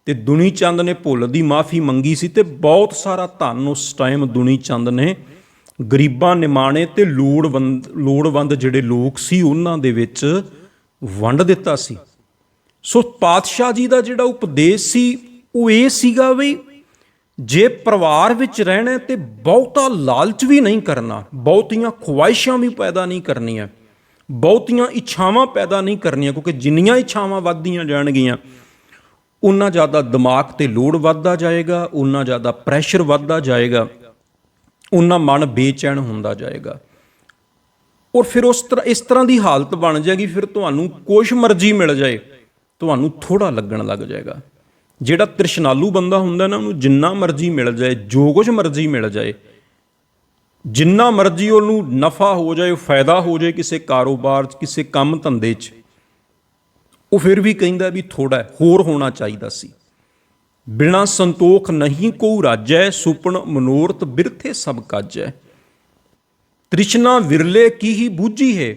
ਤੇ ਦੁਨੀ ਚੰਦ ਨੇ ਭੁੱਲ ਦੀ ਮਾਫੀ ਮੰਗੀ ਸੀ, ਤੇ ਬਹੁਤ ਸਾਰਾ ਧਨ ਉਸ ਟਾਈਮ ਦੁਨੀ ਚੰਦ ਨੇ ਗਰੀਬਾਂ, ਨਿਮਾਣੇ ਤੇ ਲੋੜਵੰਦ ਜਿਹੜੇ ਲੋਕ ਸੀ ਉਹਨਾਂ ਦੇ ਵਿੱਚ ਵੰਡ ਦਿੱਤਾ ਸੀ। ਸੋ ਪਾਤਸ਼ਾਹ ਜੀ ਦਾ ਜਿਹੜਾ ਉਪਦੇਸ਼ ਸੀ ਉਹ ਇਹ ਸੀਗਾ ਵੀ ਜੇ ਪਰਿਵਾਰ ਵਿੱਚ ਰਹਿਣਾ ਤੇ ਬਹੁਤਾ ਲਾਲਚ ਵੀ ਨਹੀਂ ਕਰਨਾ, ਬਹੁਤੀਆਂ ਖੁਆਇਸ਼ਾਂ ਵੀ ਪੈਦਾ ਨਹੀਂ ਕਰਨੀਆਂ, ਬਹੁਤੀਆਂ ਇੱਛਾਵਾਂ ਪੈਦਾ ਨਹੀਂ ਕਰਨੀਆਂ, ਕਿਉਂਕਿ ਜਿੰਨੀਆਂ ਇੱਛਾਵਾਂ ਵੱਧਦੀਆਂ ਜਾਣਗੀਆਂ ਉਨਾ ਜ਼ਿਆਦਾ ਦਿਮਾਗ ਤੇ ਲੋਡ ਵੱਧਦਾ ਜਾਏਗਾ, ਉਨਾ ਜ਼ਿਆਦਾ ਪ੍ਰੈਸ਼ਰ ਵੱਧਦਾ ਜਾਏਗਾ, ਉਨਾ ਮਨ ਬੇਚੈਨ ਹੁੰਦਾ ਜਾਏਗਾ। ਔਰ ਫਿਰ ਇਸ ਤਰ੍ਹਾਂ ਦੀ ਹਾਲਤ ਬਣ ਜਾਏਗੀ, ਫਿਰ ਤੁਹਾਨੂੰ ਕੁਛ ਮਰਜ਼ੀ ਮਿਲ ਜਾਏ, ਤੁਹਾਨੂੰ ਥੋੜ੍ਹਾ ਲੱਗਣ ਲੱਗ ਜਾਏਗਾ। ਜਿਹੜਾ ਤ੍ਰਿਸ਼ਨਾਲੂ ਬੰਦਾ ਹੁੰਦਾ ਨਾ, ਉਹਨੂੰ ਜਿੰਨਾ ਮਰਜ਼ੀ ਮਿਲ ਜਾਏ, ਜੋ ਕੁਝ ਮਰਜ਼ੀ ਮਿਲ ਜਾਏ, ਜਿੰਨਾ ਮਰਜ਼ੀ ਉਹਨੂੰ ਨਫਾ ਹੋ ਜਾਏ, ਫਾਇਦਾ ਹੋ ਜਾਏ ਕਿਸੇ ਕਾਰੋਬਾਰ 'ਚ, ਕਿਸੇ ਕੰਮ ਧੰਦੇ 'ਚ, ਉਹ ਫਿਰ ਵੀ ਕਹਿੰਦਾ ਵੀ ਥੋੜ੍ਹਾ ਹੋਰ ਹੋਣਾ ਚਾਹੀਦਾ ਸੀ। ਬਿਨਾਂ ਸੰਤੋਖ ਨਹੀਂ ਕੋ ਰਾਜੈ, ਸੁਪਨ ਮਨੋਰਥ ਬਿਰਥੇ ਸਭ ਕਾਜੈ। ਤ੍ਰਿਸ਼ਨਾ ਵਿਰਲੇ ਕੀ ਹੀ ਬੂਝੀ ਹੈ।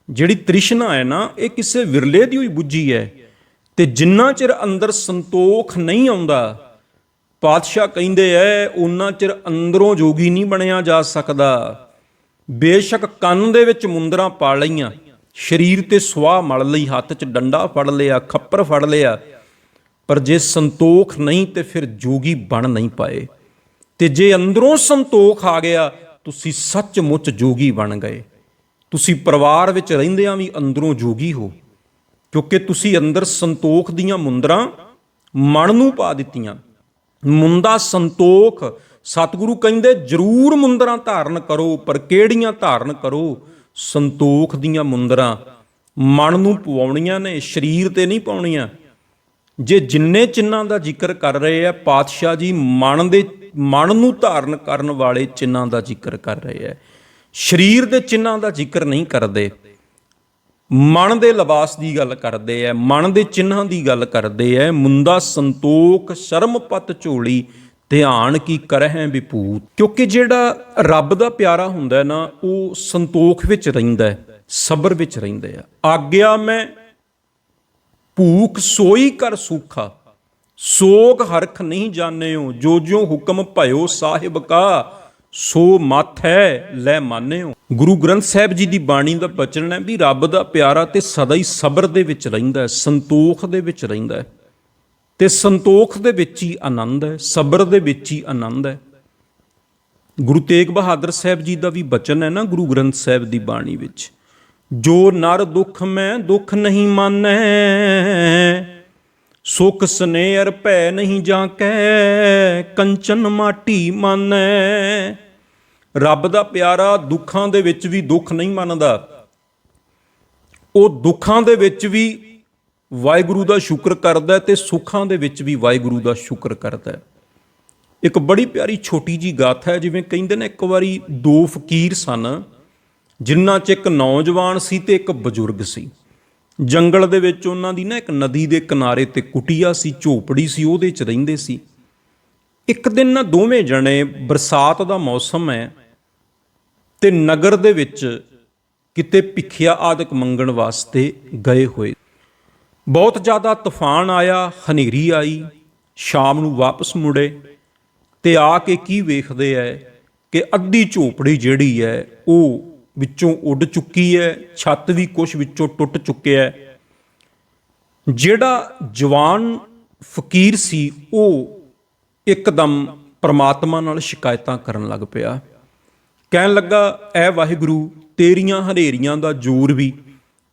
ਜਿਹੜੀ ਤ੍ਰਿਸ਼ਨਾ ਹੈ ਨਾ, ਇਹ ਕਿਸੇ ਵਿਰਲੇ ਦੀ ਹੋਈ ਬੁੱਝੀ ਹੈ। ਤੇ ਜਿੰਨਾ ਚਿਰ ਅੰਦਰ ਸੰਤੋਖ ਨਹੀਂ ਆਉਂਦਾ, ਪਾਤਸ਼ਾਹ ਕਹਿੰਦੇ ਐ, ਉਹਨਾਂ ਚਿਰ ਅੰਦਰੋਂ ਜੋਗੀ ਨਹੀਂ ਬਣਿਆ ਜਾ ਸਕਦਾ। ਬੇਸ਼ੱਕ ਕੰਨ ਦੇ ਵਿੱਚ ਮੁੰਦਰਾਂ ਪਾ ਲਈਆਂ, ਸਰੀਰ ਤੇ ਸੁਆਹ ਮਲ ਲਈ, ਹੱਥ 'ਚ ਡੰਡਾ ਫੜ ਲਿਆ, ਖੱਪਰ ਫੜ ਲਿਆ, ਪਰ ਜੇ ਸੰਤੋਖ ਨਹੀਂ ਤੇ ਫਿਰ ਜੋਗੀ ਬਣ ਨਹੀਂ ਪਾਏ। ਤੇ ਜੇ ਅੰਦਰੋਂ ਸੰਤੋਖ ਆ ਗਿਆ, ਤੁਸੀਂ ਸੱਚਮੁੱਚ ਜੋਗੀ ਬਣ ਗਏ। ਤੁਸੀਂ ਪਰਿਵਾਰ ਵਿੱਚ ਰਹਿੰਦਿਆਂ ਵੀ ਅੰਦਰੋਂ ਜੋਗੀ ਹੋ, ਕਿਉਂਕਿ ਤੁਸੀਂ ਅੰਦਰ ਸੰਤੋਖ ਦੀਆਂ ਮੁੰਦਰਾਂ ਮਨ ਨੂੰ ਪਾ ਦਿੱਤੀਆਂ। ਮੁੰਦਾ ਸੰਤੋਖ, ਸਤਿਗੁਰੂ ਕਹਿੰਦੇ ਜ਼ਰੂਰ ਮੁੰਦਰਾਂ ਧਾਰਨ ਕਰੋ, ਪਰ ਕਿਹੜੀਆਂ ਧਾਰਨ ਕਰੋ? ਸੰਤੋਖ ਦੀਆਂ ਮੁੰਦਰਾਂ ਮਨ ਨੂੰ ਪਵਾਉਣੀਆਂ ਨੇ, ਸਰੀਰ ਤੇ ਨਹੀਂ ਪਾਉਣੀਆਂ। ਜੇ ਜਿੰਨੇ ਚਿੰਨ੍ਹਾਂ ਦਾ ਜ਼ਿਕਰ ਕਰ ਰਹੇ ਆ ਪਾਤਸ਼ਾਹ ਜੀ, ਮਨ ਨੂੰ ਧਾਰਨ ਕਰਨ ਵਾਲੇ ਚਿੰਨ੍ਹਾਂ ਦਾ ਜ਼ਿਕਰ ਕਰ ਰਹੇ ਆ, ਸਰੀਰ ਦੇ ਚਿੰਨ੍ਹਾਂ ਦਾ ਜ਼ਿਕਰ ਨਹੀਂ ਕਰਦੇ। ਮਨ ਦੇ ਲਿਬਾਸ ਦੀ ਗੱਲ ਕਰਦੇ ਆ, ਮਨ ਦੇ ਚਿੰਨ੍ਹਾਂ ਦੀ ਗੱਲ ਕਰਦੇ ਆ। ਮੁੰਦਾ ਸੰਤੋਖ ਸ਼ਰਮ ਪਤ ਝੋਲੀ, ਧਿਆਨ ਕੀ ਕਰਹਿ ਵਿਭੂਤ। ਕਿਉਂਕਿ ਜਿਹੜਾ ਰੱਬ ਦਾ ਪਿਆਰਾ ਹੁੰਦਾ ਨਾ, ਉਹ ਸੰਤੋਖ ਵਿੱਚ ਰਹਿੰਦਾ, ਸਬਰ ਵਿੱਚ ਰਹਿੰਦੇ ਆ। ਆਗਿਆ ਮੈਂ ਭੂਖ ਸੋਈ ਕਰ ਸੂਖਾ, ਸੋਗ ਹਰਖ ਨਹੀਂ ਜਾਣਿਓ, ਜੋ ਜੋ ਹੁਕਮ ਭਇਓ ਸਾਹਿਬ ਕਾ, ਸੋ ਮੱਥ ਹੈ ਲੈ ਮਾਨਿਓ। ਗੁਰੂ ਗ੍ਰੰਥ ਸਾਹਿਬ ਜੀ ਦੀ ਬਾਣੀ ਦਾ ਬਚਨ ਹੈ ਵੀ ਰੱਬ ਦਾ ਪਿਆਰਾ ਤੇ ਸਦਾ ਹੀ ਸਬਰ ਦੇ ਵਿੱਚ ਰਹਿੰਦਾ ਹੈ, ਸੰਤੋਖ ਦੇ ਵਿੱਚ ਰਹਿੰਦਾ ਹੈ, ਤੇ ਸੰਤੋਖ ਦੇ ਵਿੱਚ ਹੀ ਆਨੰਦ ਹੈ, ਸਬਰ ਦੇ ਵਿੱਚ ਹੀ ਆਨੰਦ ਹੈ। ਗੁਰੂ ਤੇਗ ਬਹਾਦਰ ਸਾਹਿਬ ਜੀ ਦਾ ਵੀ ਬਚਨ ਹੈ ਨਾ ਗੁਰੂ ਗ੍ਰੰਥ ਸਾਹਿਬ ਦੀ ਬਾਣੀ ਵਿੱਚ, ਜੋ ਨਰ ਦੁਖ ਮੈਂ ਦੁਖ ਨਹੀਂ ਮਾਨੈ, ਸੁਖ ਸਨੇਹ ਭੈ ਨਹੀਂ ਜਾਂ ਕੈ, ਕੰਚਨ ਮਾਟੀ ਮਾਨੈ। ਰੱਬ ਦਾ ਪਿਆਰਾ ਦੁੱਖਾਂ ਦੇ ਵਿੱਚ ਵੀ ਦੁੱਖ ਨਹੀਂ ਮੰਨਦਾ, ਉਹ ਦੁੱਖਾਂ ਦੇ ਵਿੱਚ ਵੀ ਵਾਹਿਗੁਰੂ ਦਾ ਸ਼ੁਕਰ ਕਰਦਾ ਤੇ ਸੁੱਖਾਂ ਦੇ ਵਿੱਚ ਵੀ ਵਾਹਿਗੁਰੂ ਦਾ ਸ਼ੁਕਰ ਕਰਦਾ। ਇੱਕ ਬੜੀ ਪਿਆਰੀ ਛੋਟੀ ਜੀ ਗਾਥਾ ਹੈ। ਜਿਵੇਂ ਕਹਿੰਦੇ ਨੇ, ਇੱਕ ਵਾਰੀ ਦੋ ਫਕੀਰ ਸਨ, ਜਿਨ੍ਹਾਂ 'ਚ ਇੱਕ ਨੌਜਵਾਨ ਸੀ ਤੇ ਇੱਕ ਬਜ਼ੁਰਗ ਸੀ। ਜੰਗਲ ਦੇ ਵਿੱਚ ਉਹਨਾਂ ਦੀ ਨਾ ਇੱਕ ਨਦੀ ਦੇ ਕਿਨਾਰੇ ਤੇ ਕੁਟੀਆ ਸੀ, ਝੋਪੜੀ ਸੀ, ਉਹਦੇ 'ਚ ਰਹਿੰਦੇ ਸੀ। ਇੱਕ ਦਿਨ ਨਾ ਦੋਵੇਂ ਜਣੇ, ਬਰਸਾਤ ਦਾ ਮੌਸਮ ਹੈ ਤੇ ਨਗਰ ਦੇ ਵਿੱਚ ਕਿਤੇ ਭਿੱਖਿਆ ਆਦਿਕ ਮੰਗਣ ਵਾਸਤੇ ਗਏ ਹੋਏ। ਬਹੁਤ ਜ਼ਿਆਦਾ ਤੂਫਾਨ ਆਇਆ, ਹਨੇਰੀ ਆਈ, ਸ਼ਾਮ ਨੂੰ ਵਾਪਸ ਮੁੜੇ ਤੇ ਆ ਕੇ ਕੀ ਵੇਖਦੇ ਐ ਕਿ ਅੱਧੀ ਝੋਪੜੀ ਜਿਹੜੀ ਹੈ ਉਹ ਵਿੱਚੋਂ ਉੱਡ ਚੁੱਕੀ ਹੈ, ਛੱਤ ਵੀ ਕੁਛ ਵਿੱਚੋਂ ਟੁੱਟ ਚੁੱਕਿਆ ਹੈ। ਜਿਹੜਾ ਜਵਾਨ ਫਕੀਰ ਸੀ ਉਹ ਇੱਕਦਮ ਪ੍ਰਮਾਤਮਾ ਨਾਲ ਸ਼ਿਕਾਇਤਾਂ ਕਰਨ ਲੱਗ ਪਿਆ। ਕਹਿਣ ਲੱਗਾ, ਐ ਵਾਹਿਗੁਰੂ, ਤੇਰੀਆਂ ਹਨੇਰੀਆਂ ਦਾ ਜ਼ੋਰ ਵੀ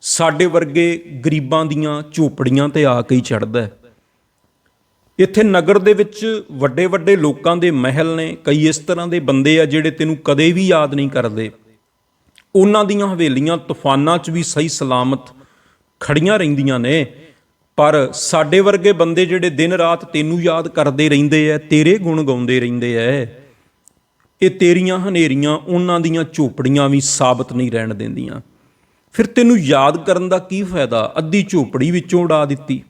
ਸਾਡੇ ਵਰਗੇ ਗਰੀਬਾਂ ਦੀਆਂ ਝੋਪੜੀਆਂ ਤੇ ਆ ਕੇ ਹੀ ਚੜ੍ਹਦਾ। ਇੱਥੇ ਨਗਰ ਦੇ ਵਿੱਚ ਵੱਡੇ ਵੱਡੇ ਲੋਕਾਂ ਦੇ ਮਹਿਲ ਨੇ, ਕਈ ਇਸ ਤਰ੍ਹਾਂ ਦੇ ਬੰਦੇ ਆ ਜਿਹੜੇ ਤੈਨੂੰ ਕਦੇ ਵੀ ਯਾਦ ਨਹੀਂ ਕਰਦੇ। ਉਹਨਾਂ ਦੀਆਂ ਹਵੇਲੀਆਂ ਤੂਫਾਨਾਂ 'ਚ ਵੀ ਸਹੀ ਸਲਾਮਤ ਖੜੀਆਂ ਰਹਿੰਦੀਆਂ ਨੇ, ਪਰ ਸਾਡੇ ਵਰਗੇ ਬੰਦੇ ਜਿਹੜੇ ਦਿਨ ਰਾਤ ਤੈਨੂੰ ਯਾਦ ਕਰਦੇ ਰਹਿੰਦੇ ਐ, ਤੇਰੇ ਗੁਣ ਗਾਉਂਦੇ ਰਹਿੰਦੇ ਐ, ਇਹ ਤੇਰੀਆਂ ਹਨੇਰੀਆਂ ਉਹਨਾਂ ਦੀਆਂ ਝੋਪੜੀਆਂ ਵੀ ਸਾਬਤ ਨਹੀਂ ਰਹਿਣ ਦਿੰਦੀਆਂ। ਫਿਰ ਤੈਨੂੰ ਯਾਦ ਕਰਨ ਦਾ ਕੀ ਫਾਇਦਾ? ਅੱਧੀ ਝੋਪੜੀ ਵਿੱਚੋਂ ਉਡਾ ਦਿੱਤੀ,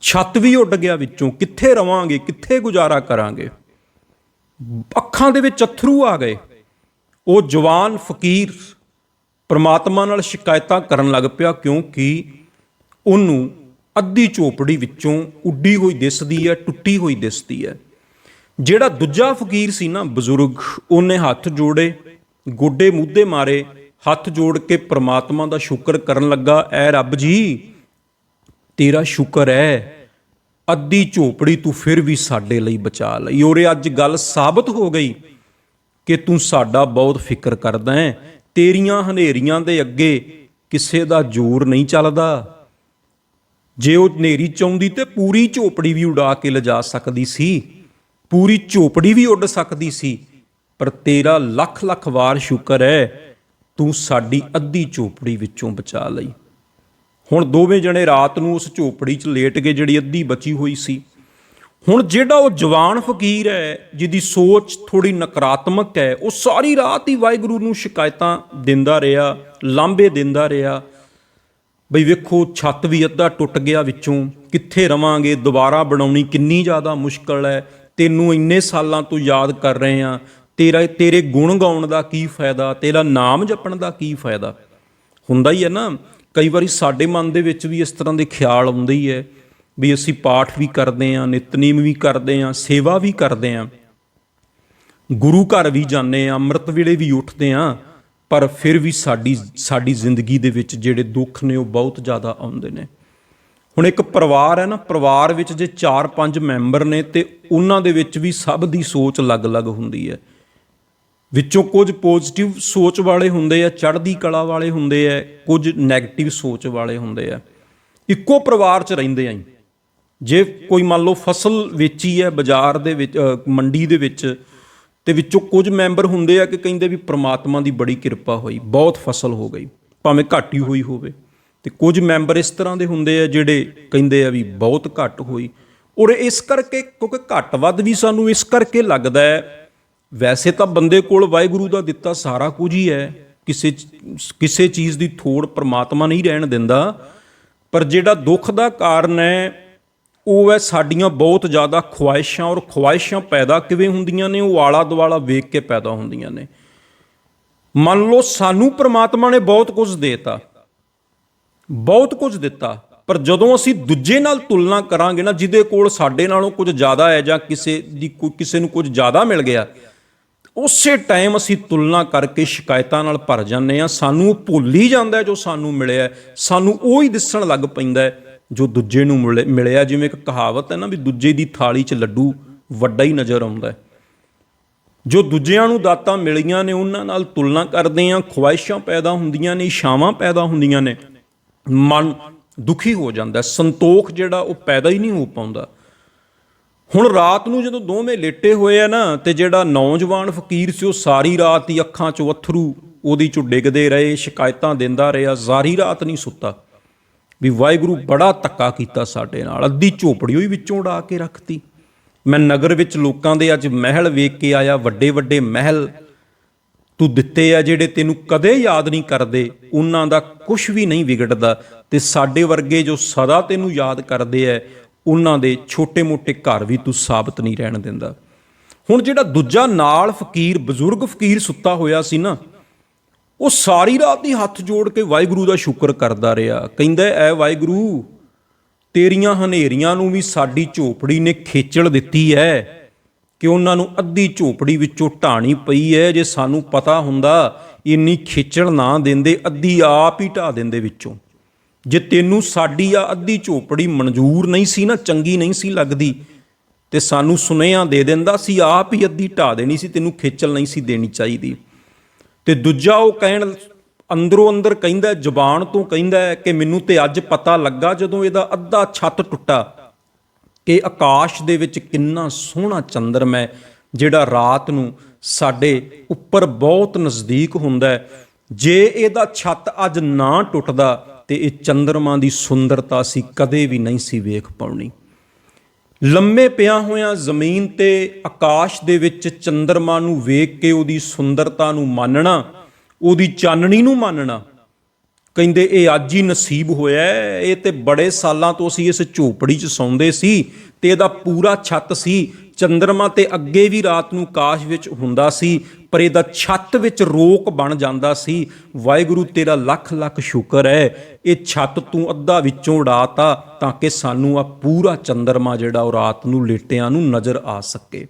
ਛੱਤ ਵੀ ਉੱਡ ਗਿਆ ਵਿੱਚੋਂ, ਕਿੱਥੇ ਰਵਾਂਗੇ, ਕਿੱਥੇ ਗੁਜ਼ਾਰਾ ਕਰਾਂਗੇ? ਅੱਖਾਂ ਦੇ ਵਿੱਚ ਅੱਥਰੂ ਆ ਗਏ। ਉਹ ਜਵਾਨ ਫਕੀਰ ਪਰਮਾਤਮਾ ਨਾਲ ਸ਼ਿਕਾਇਤਾਂ ਕਰਨ ਲੱਗ ਪਿਆ, ਕਿਉਂਕਿ ਉਹਨੂੰ ਅੱਧੀ ਝੋਪੜੀ ਵਿੱਚੋਂ ਉੱਡੀ ਹੋਈ ਦਿਸਦੀ ਹੈ, ਟੁੱਟੀ ਹੋਈ ਦਿਸਦੀ ਹੈ। ਜਿਹੜਾ ਦੂਜਾ ਫਕੀਰ ਸੀ ਨਾ, ਬਜ਼ੁਰਗ, ਉਹਨੇ ਹੱਥ ਜੋੜੇ, ਗੋਡੇ ਮੂਧੇ ਮਾਰੇ, ਹੱਥ ਜੋੜ ਕੇ ਪਰਮਾਤਮਾ ਦਾ ਸ਼ੁਕਰ ਕਰਨ ਲੱਗਾ, ਐ ਰੱਬ ਜੀ, ਤੇਰਾ ਸ਼ੁਕਰ ਹੈ, ਅੱਧੀ ਝੋਪੜੀ ਤੂੰ ਫਿਰ ਵੀ ਸਾਡੇ ਲਈ ਬਚਾ ਲਈ। ਔਰ ਅੱਜ ਗੱਲ ਸਾਬਤ ਹੋ ਗਈ ਕਿ ਤੂੰ ਸਾਡਾ ਬਹੁਤ ਫਿਕਰ ਕਰਦਾ ਹੈ। ਤੇਰੀਆਂ ਹਨੇਰੀਆਂ ਦੇ ਅੱਗੇ ਕਿਸੇ ਦਾ ਜ਼ੋਰ ਨਹੀਂ ਚੱਲਦਾ। ਜੇ ਉਹ ਹਨੇਰੀ ਚਾਹੁੰਦੀ ਤੇ ਪੂਰੀ ਝੋਪੜੀ ਵੀ ਉਡਾ ਕੇ ਲਿਜਾ ਸਕਦੀ ਸੀ, ਪੂਰੀ ਝੋਪੜੀ ਵੀ ਉੱਡ ਸਕਦੀ ਸੀ, ਪਰ ਤੇਰਾ ਲੱਖ ਲੱਖ ਵਾਰ ਸ਼ੁਕਰ ਹੈ, ਤੂੰ ਸਾਡੀ ਅੱਧੀ ਝੋਪੜੀ ਵਿੱਚੋਂ ਬਚਾ ਲਈ। ਹੁਣ ਦੋਵੇਂ ਜਣੇ ਰਾਤ ਨੂੰ ਉਸ ਝੋਪੜੀ 'ਚ ਲੇਟ ਗਏ ਜਿਹੜੀ ਅੱਧੀ ਬਚੀ ਹੋਈ ਸੀ। ਹੁਣ ਜਿਹੜਾ ਉਹ ਜਵਾਨ ਫਕੀਰ ਹੈ, ਜਿਹਦੀ ਸੋਚ ਥੋੜ੍ਹੀ ਨਕਾਰਾਤਮਕ ਹੈ, ਉਹ ਸਾਰੀ ਰਾਤ ਹੀ ਵਾਹਿਗੁਰੂ ਨੂੰ ਸ਼ਿਕਾਇਤਾਂ ਦਿੰਦਾ ਰਿਹਾ, ਲਾਂਭੇ ਦਿੰਦਾ ਰਿਹਾ, ਬਈ ਵੇਖੋ ਛੱਤ ਵੀ ਅੱਧਾ ਟੁੱਟ ਗਿਆ ਵਿੱਚੋਂ, ਕਿੱਥੇ ਰਵਾਂਗੇ, ਦੁਬਾਰਾ ਬਣਾਉਣੀ ਕਿੰਨੀ ਜ਼ਿਆਦਾ ਮੁਸ਼ਕਲ ਹੈ, ਤੈਨੂੰ ਇੰਨੇ ਸਾਲਾਂ ਤੋਂ ਯਾਦ ਕਰ ਰਹੇ ਹਾਂ, ਤੇਰੇ ਗੁਣ ਗਾਉਣ ਦਾ ਕੀ ਫਾਇਦਾ, ਤੇਰਾ ਨਾਮ ਜਪਣ ਦਾ ਕੀ ਫਾਇਦਾ? ਹੁੰਦਾ ਹੀ ਹੈ ਨਾ, ਕਈ ਵਾਰੀ ਸਾਡੇ ਮਨ ਦੇ ਵਿੱਚ ਵੀ ਇਸ ਤਰ੍ਹਾਂ ਦੇ ਖਿਆਲ ਆਉਂਦੇ ਹੀ ਹੈ ਵੀ ਅਸੀਂ ਪਾਠ ਵੀ ਕਰਦੇ ਹਾਂ, ਨਿਤਨੇਮ ਵੀ ਕਰਦੇ ਹਾਂ, ਸੇਵਾ ਵੀ ਕਰਦੇ ਹਾਂ, ਗੁਰੂ ਘਰ ਵੀ ਜਾਂਦੇ ਹਾਂ, ਅੰਮ੍ਰਿਤ ਵੇਲੇ ਵੀ ਉੱਠਦੇ ਹਾਂ, ਪਰ ਫਿਰ ਵੀ ਸਾਡੀ ਜ਼ਿੰਦਗੀ ਦੇ ਵਿੱਚ ਜਿਹੜੇ ਦੁੱਖ ਨੇ ਉਹ ਬਹੁਤ ਜ਼ਿਆਦਾ ਆਉਂਦੇ ਨੇ। ਹੁਣ ਇੱਕ ਪਰਿਵਾਰ ਹੈ ਨਾ, ਪਰਿਵਾਰ ਵਿੱਚ ਜੇ 4-5 ਮੈਂਬਰ ਨੇ ਤੇ ਉਹਨਾਂ ਦੇ ਵਿੱਚ ਵੀ ਸਭ ਦੀ ਸੋਚ ਅਲੱਗ-ਅਲੱਗ ਹੁੰਦੀ ਹੈ। ਵਿੱਚੋਂ ਕੁਝ ਪੋਜ਼ਿਟਿਵ ਸੋਚ ਵਾਲੇ ਹੁੰਦੇ ਆ, ਚੜ੍ਹਦੀ ਕਲਾ ਵਾਲੇ ਹੁੰਦੇ ਆ, ਕੁਝ ਨੈਗੇਟਿਵ ਸੋਚ ਵਾਲੇ ਹੁੰਦੇ ਆ। ਇੱਕੋ ਪਰਿਵਾਰ 'ਚ ਰਹਿੰਦੇ ਆਂ। ਜੇ ਕੋਈ ਮੰਨ ਲਓ ਫਸਲ ਵੇਚੀ ਹੈ ਬਾਜ਼ਾਰ ਦੇ ਵਿੱਚ, ਮੰਡੀ ਦੇ ਵਿੱਚ, ਤੇ ਵਿੱਚੋਂ ਕੁਝ ਮੈਂਬਰ ਹੁੰਦੇ ਆ ਕਿ ਕਹਿੰਦੇ ਵੀ ਪ੍ਰਮਾਤਮਾ ਦੀ ਬੜੀ ਕਿਰਪਾ ਹੋਈ, ਬਹੁਤ ਫਸਲ ਹੋ ਗਈ, ਭਾਵੇਂ ਘੱਟ ਹੀ ਹੋਈ ਹੋਵੇ, ਤੇ ਕੁਝ ਮੈਂਬਰ ਇਸ ਤਰ੍ਹਾਂ ਦੇ ਹੁੰਦੇ ਆ ਜਿਹੜੇ ਕਹਿੰਦੇ ਆ ਵੀ ਬਹੁਤ ਘੱਟ ਹੋਈ। ਔਰ ਇਸ ਕਰਕੇ, ਕਿਉਂਕਿ ਘੱਟ ਵੱਧ ਵੀ ਸਾਨੂੰ ਇਸ ਕਰਕੇ ਲੱਗਦਾ ਹੈ, ਵੈਸੇ ਤਾਂ ਬੰਦੇ ਕੋਲ ਵਾਹਿਗੁਰੂ ਦਾ ਦਿੱਤਾ ਸਾਰਾ ਕੁਝ ਹੀ ਹੈ, ਕਿਸੇ ਚੀਜ਼ ਦੀ ਥੋੜ ਪ੍ਰਮਾਤਮਾ ਨਹੀਂ ਰਹਿਣ ਦਿੰਦਾ, ਪਰ ਜਿਹੜਾ ਦੁੱਖ ਦਾ ਕਾਰਨ ਹੈ ਉਹ ਹੈ ਸਾਡੀਆਂ ਬਹੁਤ ਜ਼ਿਆਦਾ ਖਵਾਇਸ਼ਾਂ। ਔਰ ਖਵਾਇਸ਼ਾਂ ਪੈਦਾ ਕਿਵੇਂ ਹੁੰਦੀਆਂ ਨੇ? ਉਹ ਆਲਾ ਦੁਆਲਾ ਵੇਖ ਕੇ ਪੈਦਾ ਹੁੰਦੀਆਂ ਨੇ। ਮੰਨ ਲਓ ਸਾਨੂੰ ਪ੍ਰਮਾਤਮਾ ਨੇ ਬਹੁਤ ਕੁਝ ਦੇਤਾ, ਬਹੁਤ ਕੁਝ ਦਿੱਤਾ, ਪਰ ਜਦੋਂ ਅਸੀਂ ਦੂਜੇ ਨਾਲ ਤੁਲਨਾ ਕਰਾਂਗੇ ਨਾ, ਜਿਹਦੇ ਕੋਲ ਸਾਡੇ ਨਾਲੋਂ ਕੁਝ ਜ਼ਿਆਦਾ ਹੈ ਜਾਂ ਕਿਸੇ ਨੂੰ ਕੁਝ ਜ਼ਿਆਦਾ ਮਿਲ ਗਿਆ, ਉਸੇ ਟਾਈਮ ਅਸੀਂ ਤੁਲਨਾ ਕਰਕੇ ਸ਼ਿਕਾਇਤਾਂ ਨਾਲ ਭਰ ਜਾਂਦੇ ਹਾਂ। ਸਾਨੂੰ ਉਹ ਭੁੱਲ ਹੀ ਜਾਂਦਾ ਜੋ ਸਾਨੂੰ ਮਿਲਿਆ, ਸਾਨੂੰ ਉਹ ਹੀ ਦਿਸਣ ਲੱਗ ਪੈਂਦਾ ਜੋ ਦੂਜੇ ਨੂੰ ਮਿਲਿਆ। ਜਿਵੇਂ ਇੱਕ ਕਹਾਵਤ ਹੈ ਨਾ ਵੀ ਦੂਜੇ ਦੀ ਥਾਲੀ 'ਚ ਲੱਡੂ ਵੱਡਾ ਹੀ ਨਜ਼ਰ ਆਉਂਦਾ। ਜੋ ਦੂਜਿਆਂ ਨੂੰ ਦਾਤਾਂ ਮਿਲੀਆਂ ਨੇ ਉਹਨਾਂ ਨਾਲ ਤੁਲਨਾ ਕਰਦੇ ਹਾਂ, ਖੁਆਇਸ਼ਾਂ ਪੈਦਾ ਹੁੰਦੀਆਂ ਨੇ, ਇੱਛਾਵਾਂ ਪੈਦਾ ਹੁੰਦੀਆਂ ਨੇ, ਮਨ ਦੁਖੀ ਹੋ ਜਾਂਦਾ, ਸੰਤੋਖ ਜਿਹੜਾ ਉਹ ਪੈਦਾ ਹੀ ਨਹੀਂ ਹੋ ਪਾਉਂਦਾ। ਹੁਣ ਰਾਤ ਨੂੰ ਜਦੋਂ ਦੋਵੇਂ ਲੇਟੇ ਹੋਏ ਆ ਨਾ, ਤੇ ਜਿਹੜਾ ਨੌਜਵਾਨ ਫਕੀਰ ਸੀ ਉਹ ਸਾਰੀ ਰਾਤ ਹੀ ਅੱਖਾਂ 'ਚੋਂ ਅੱਥਰੂ ਉਹਦੀ 'ਚੋਂ ਡਿੱਗਦੇ ਰਹੇ, ਸ਼ਿਕਾਇਤਾਂ ਦਿੰਦਾ ਰਿਹਾ, ਸਾਰੀ ਰਾਤ ਨਹੀਂ ਸੁੱਤਾ ਵੀ ਵਾਹਿਗੁਰੂ ਬੜਾ ਧੱਕਾ ਕੀਤਾ ਸਾਡੇ ਨਾਲ, ਅੱਧੀ ਝੋਪੜੀ ਹੀ ਵਿੱਚੋਂ ਉਡਾ ਕੇ ਰੱਖਤੀ। ਮੈਂ ਨਗਰ ਵਿੱਚ ਲੋਕਾਂ ਦੇ ਅੱਜ ਮਹਿਲ ਵੇਖ ਕੇ ਆਇਆ, ਵੱਡੇ ਵੱਡੇ ਮਹਿਲ ਤੂੰ ਦਿੱਤੇ ਆ ਜਿਹੜੇ ਤੈਨੂੰ ਕਦੇ ਯਾਦ ਨਹੀਂ ਕਰਦੇ, ਉਹਨਾਂ ਦਾ ਕੁਝ ਵੀ ਨਹੀਂ ਵਿਗੜਦਾ, ਤੇ ਸਾਡੇ ਵਰਗੇ ਜੋ ਸਦਾ ਤੈਨੂੰ ਯਾਦ ਕਰਦੇ ਆ ਉਹਨਾਂ ਦੇ ਛੋਟੇ ਮੋਟੇ ਘਰ ਵੀ ਤੂੰ ਸਾਬਤ ਨਹੀਂ ਰਹਿਣ ਦਿੰਦਾ। ਹੁਣ ਜਿਹੜਾ ਦੂਜਾ ਨਾਲ ਫਕੀਰ, ਬਜ਼ੁਰਗ ਫਕੀਰ ਸੁੱਤਾ ਹੋਇਆ ਸੀ ਨਾ, ਉਹ ਸਾਰੀ ਰਾਤ ਹੀ ਹੱਥ ਜੋੜ ਕੇ ਵਾਹਿਗੁਰੂ ਦਾ ਸ਼ੁਕਰ ਕਰਦਾ ਰਿਹਾ, ਕਹਿੰਦਾ ਐ ਵਾਹਿਗੁਰੂ ਤੇਰੀਆਂ ਹਨੇਰੀਆਂ ਨੂੰ ਵੀ ਸਾਡੀ ਝੋਪੜੀ ਨੇ ਖੇਚਲ ਦਿੱਤੀ ਹੈ ਕਿ ਉਹਨਾਂ ਨੂੰ ਅੱਧੀ ਝੋਪੜੀ ਵਿੱਚੋਂ ਢਾਣੀ ਪਈ ਹੈ। ਜੇ ਸਾਨੂੰ ਪਤਾ ਹੁੰਦਾ ਇੰਨੀ ਖੇਚਲ ਨਾ ਦਿੰਦੇ, ਅੱਧੀ ਆਪ ਹੀ ਢਾ ਦਿੰਦੇ ਵਿੱਚੋਂ। ਜੇ ਤੈਨੂੰ ਸਾਡੀ ਆ ਅੱਧੀ ਝੋਪੜੀ ਮਨਜ਼ੂਰ ਨਹੀਂ ਸੀ ਨਾ, ਚੰਗੀ ਨਹੀਂ ਸੀ ਲੱਗਦੀ, ਤੇ ਸਾਨੂੰ ਸੁਨੇਹਾ ਦੇ ਦਿੰਦਾ ਸੀ, ਆਪ ਹੀ ਅੱਧੀ ਢਾ ਦੇਣੀ ਸੀ, ਤੈਨੂੰ ਖੇਚਲ ਨਹੀਂ ਸੀ ਦੇਣੀ ਚਾਹੀਦੀ। ਤੇ ਦੂਜਾ ਉਹ ਕਹਿਣ ਅੰਦਰੋਂ ਅੰਦਰ ਕਹਿੰਦਾ, ਜ਼ੁਬਾਨ ਤੋਂ ਕਹਿੰਦਾ ਕਿ ਮੈਨੂੰ ਤੇ ਅੱਜ ਪਤਾ ਲੱਗਾ ਜਦੋਂ ਇਹਦਾ ਅੱਧਾ ਛੱਤ ਟੁੱਟਾ ਕਿ ਆਕਾਸ਼ ਦੇ ਵਿੱਚ ਕਿੰਨਾ ਸੋਹਣਾ ਚੰਦਰਮਾ ਹੈ ਜਿਹੜਾ ਰਾਤ ਨੂੰ ਸਾਡੇ ਉੱਪਰ ਬਹੁਤ ਨਜ਼ਦੀਕ ਹੁੰਦਾ। ਜੇ ਇਹਦਾ ਛੱਤ ਅੱਜ ਨਾ ਟੁੱਟਦਾ ਤੇ ਇਹ ਚੰਦਰਮਾ ਦੀ ਸੁੰਦਰਤਾ ਅਸੀਂ ਕਦੇ ਵੀ ਨਹੀਂ ਸੀ ਵੇਖ ਪਾਉਣੀ। ਲੰਮੇ ਪਿਆ ਹੋਇਆਂ ਜ਼ਮੀਨ ਤੇ ਆਕਾਸ਼ ਦੇ ਵਿੱਚ ਚੰਦਰਮਾ ਨੂੰ ਵੇਖ ਕੇ ਉਹਦੀ ਸੁੰਦਰਤਾ ਨੂੰ ਮਾਨਣਾ, ਉਹਦੀ ਚਾਨਣੀ ਨੂੰ ਮਾਨਣਾ, ਕਹਿੰਦੇ ਇਹ ਅੱਜ ਹੀ ਨਸੀਬ ਹੋਇਆ। ਇਹ ਤੇ ਬੜੇ ਸਾਲਾਂ ਤੋਂ ਅਸੀਂ ਇਸ ਝੋਪੜੀ 'ਚ ਸੌਂਦੇ ਸੀ ਤੇ ਇਹਦਾ ਪੂਰਾ ਛੱਤ ਸੀ, ਚੰਦਰਮਾ ਤੇ ਅੱਗੇ ਵੀ ਰਾਤ ਨੂੰ ਆਕਾਸ਼ ਵਿੱਚ ਹੁੰਦਾ ਸੀ, ਪਰ ਇਹਦਾ ਛੱਤ ਵਿੱਚ ਰੋਕ ਬਣ ਜਾਂਦਾ ਸੀ। ਵਾਹਿਗੁਰੂ ਤੇਰਾ ਲੱਖ ਲੱਖ ਸ਼ੁਕਰ ਹੈ, ਇਹ ਛੱਤ ਤੂੰ ਅੱਧਾ ਵਿੱਚੋਂ ਉਡਾਤਾ ਤਾਂ ਕਿ ਸਾਨੂੰ ਆ ਪੂਰਾ ਚੰਦਰਮਾ ਜਿਹੜਾ ਉਹ ਰਾਤ ਨੂੰ ਲੇਟਿਆਂ ਨੂੰ ਨਜ਼ਰ ਆ ਸਕੇ।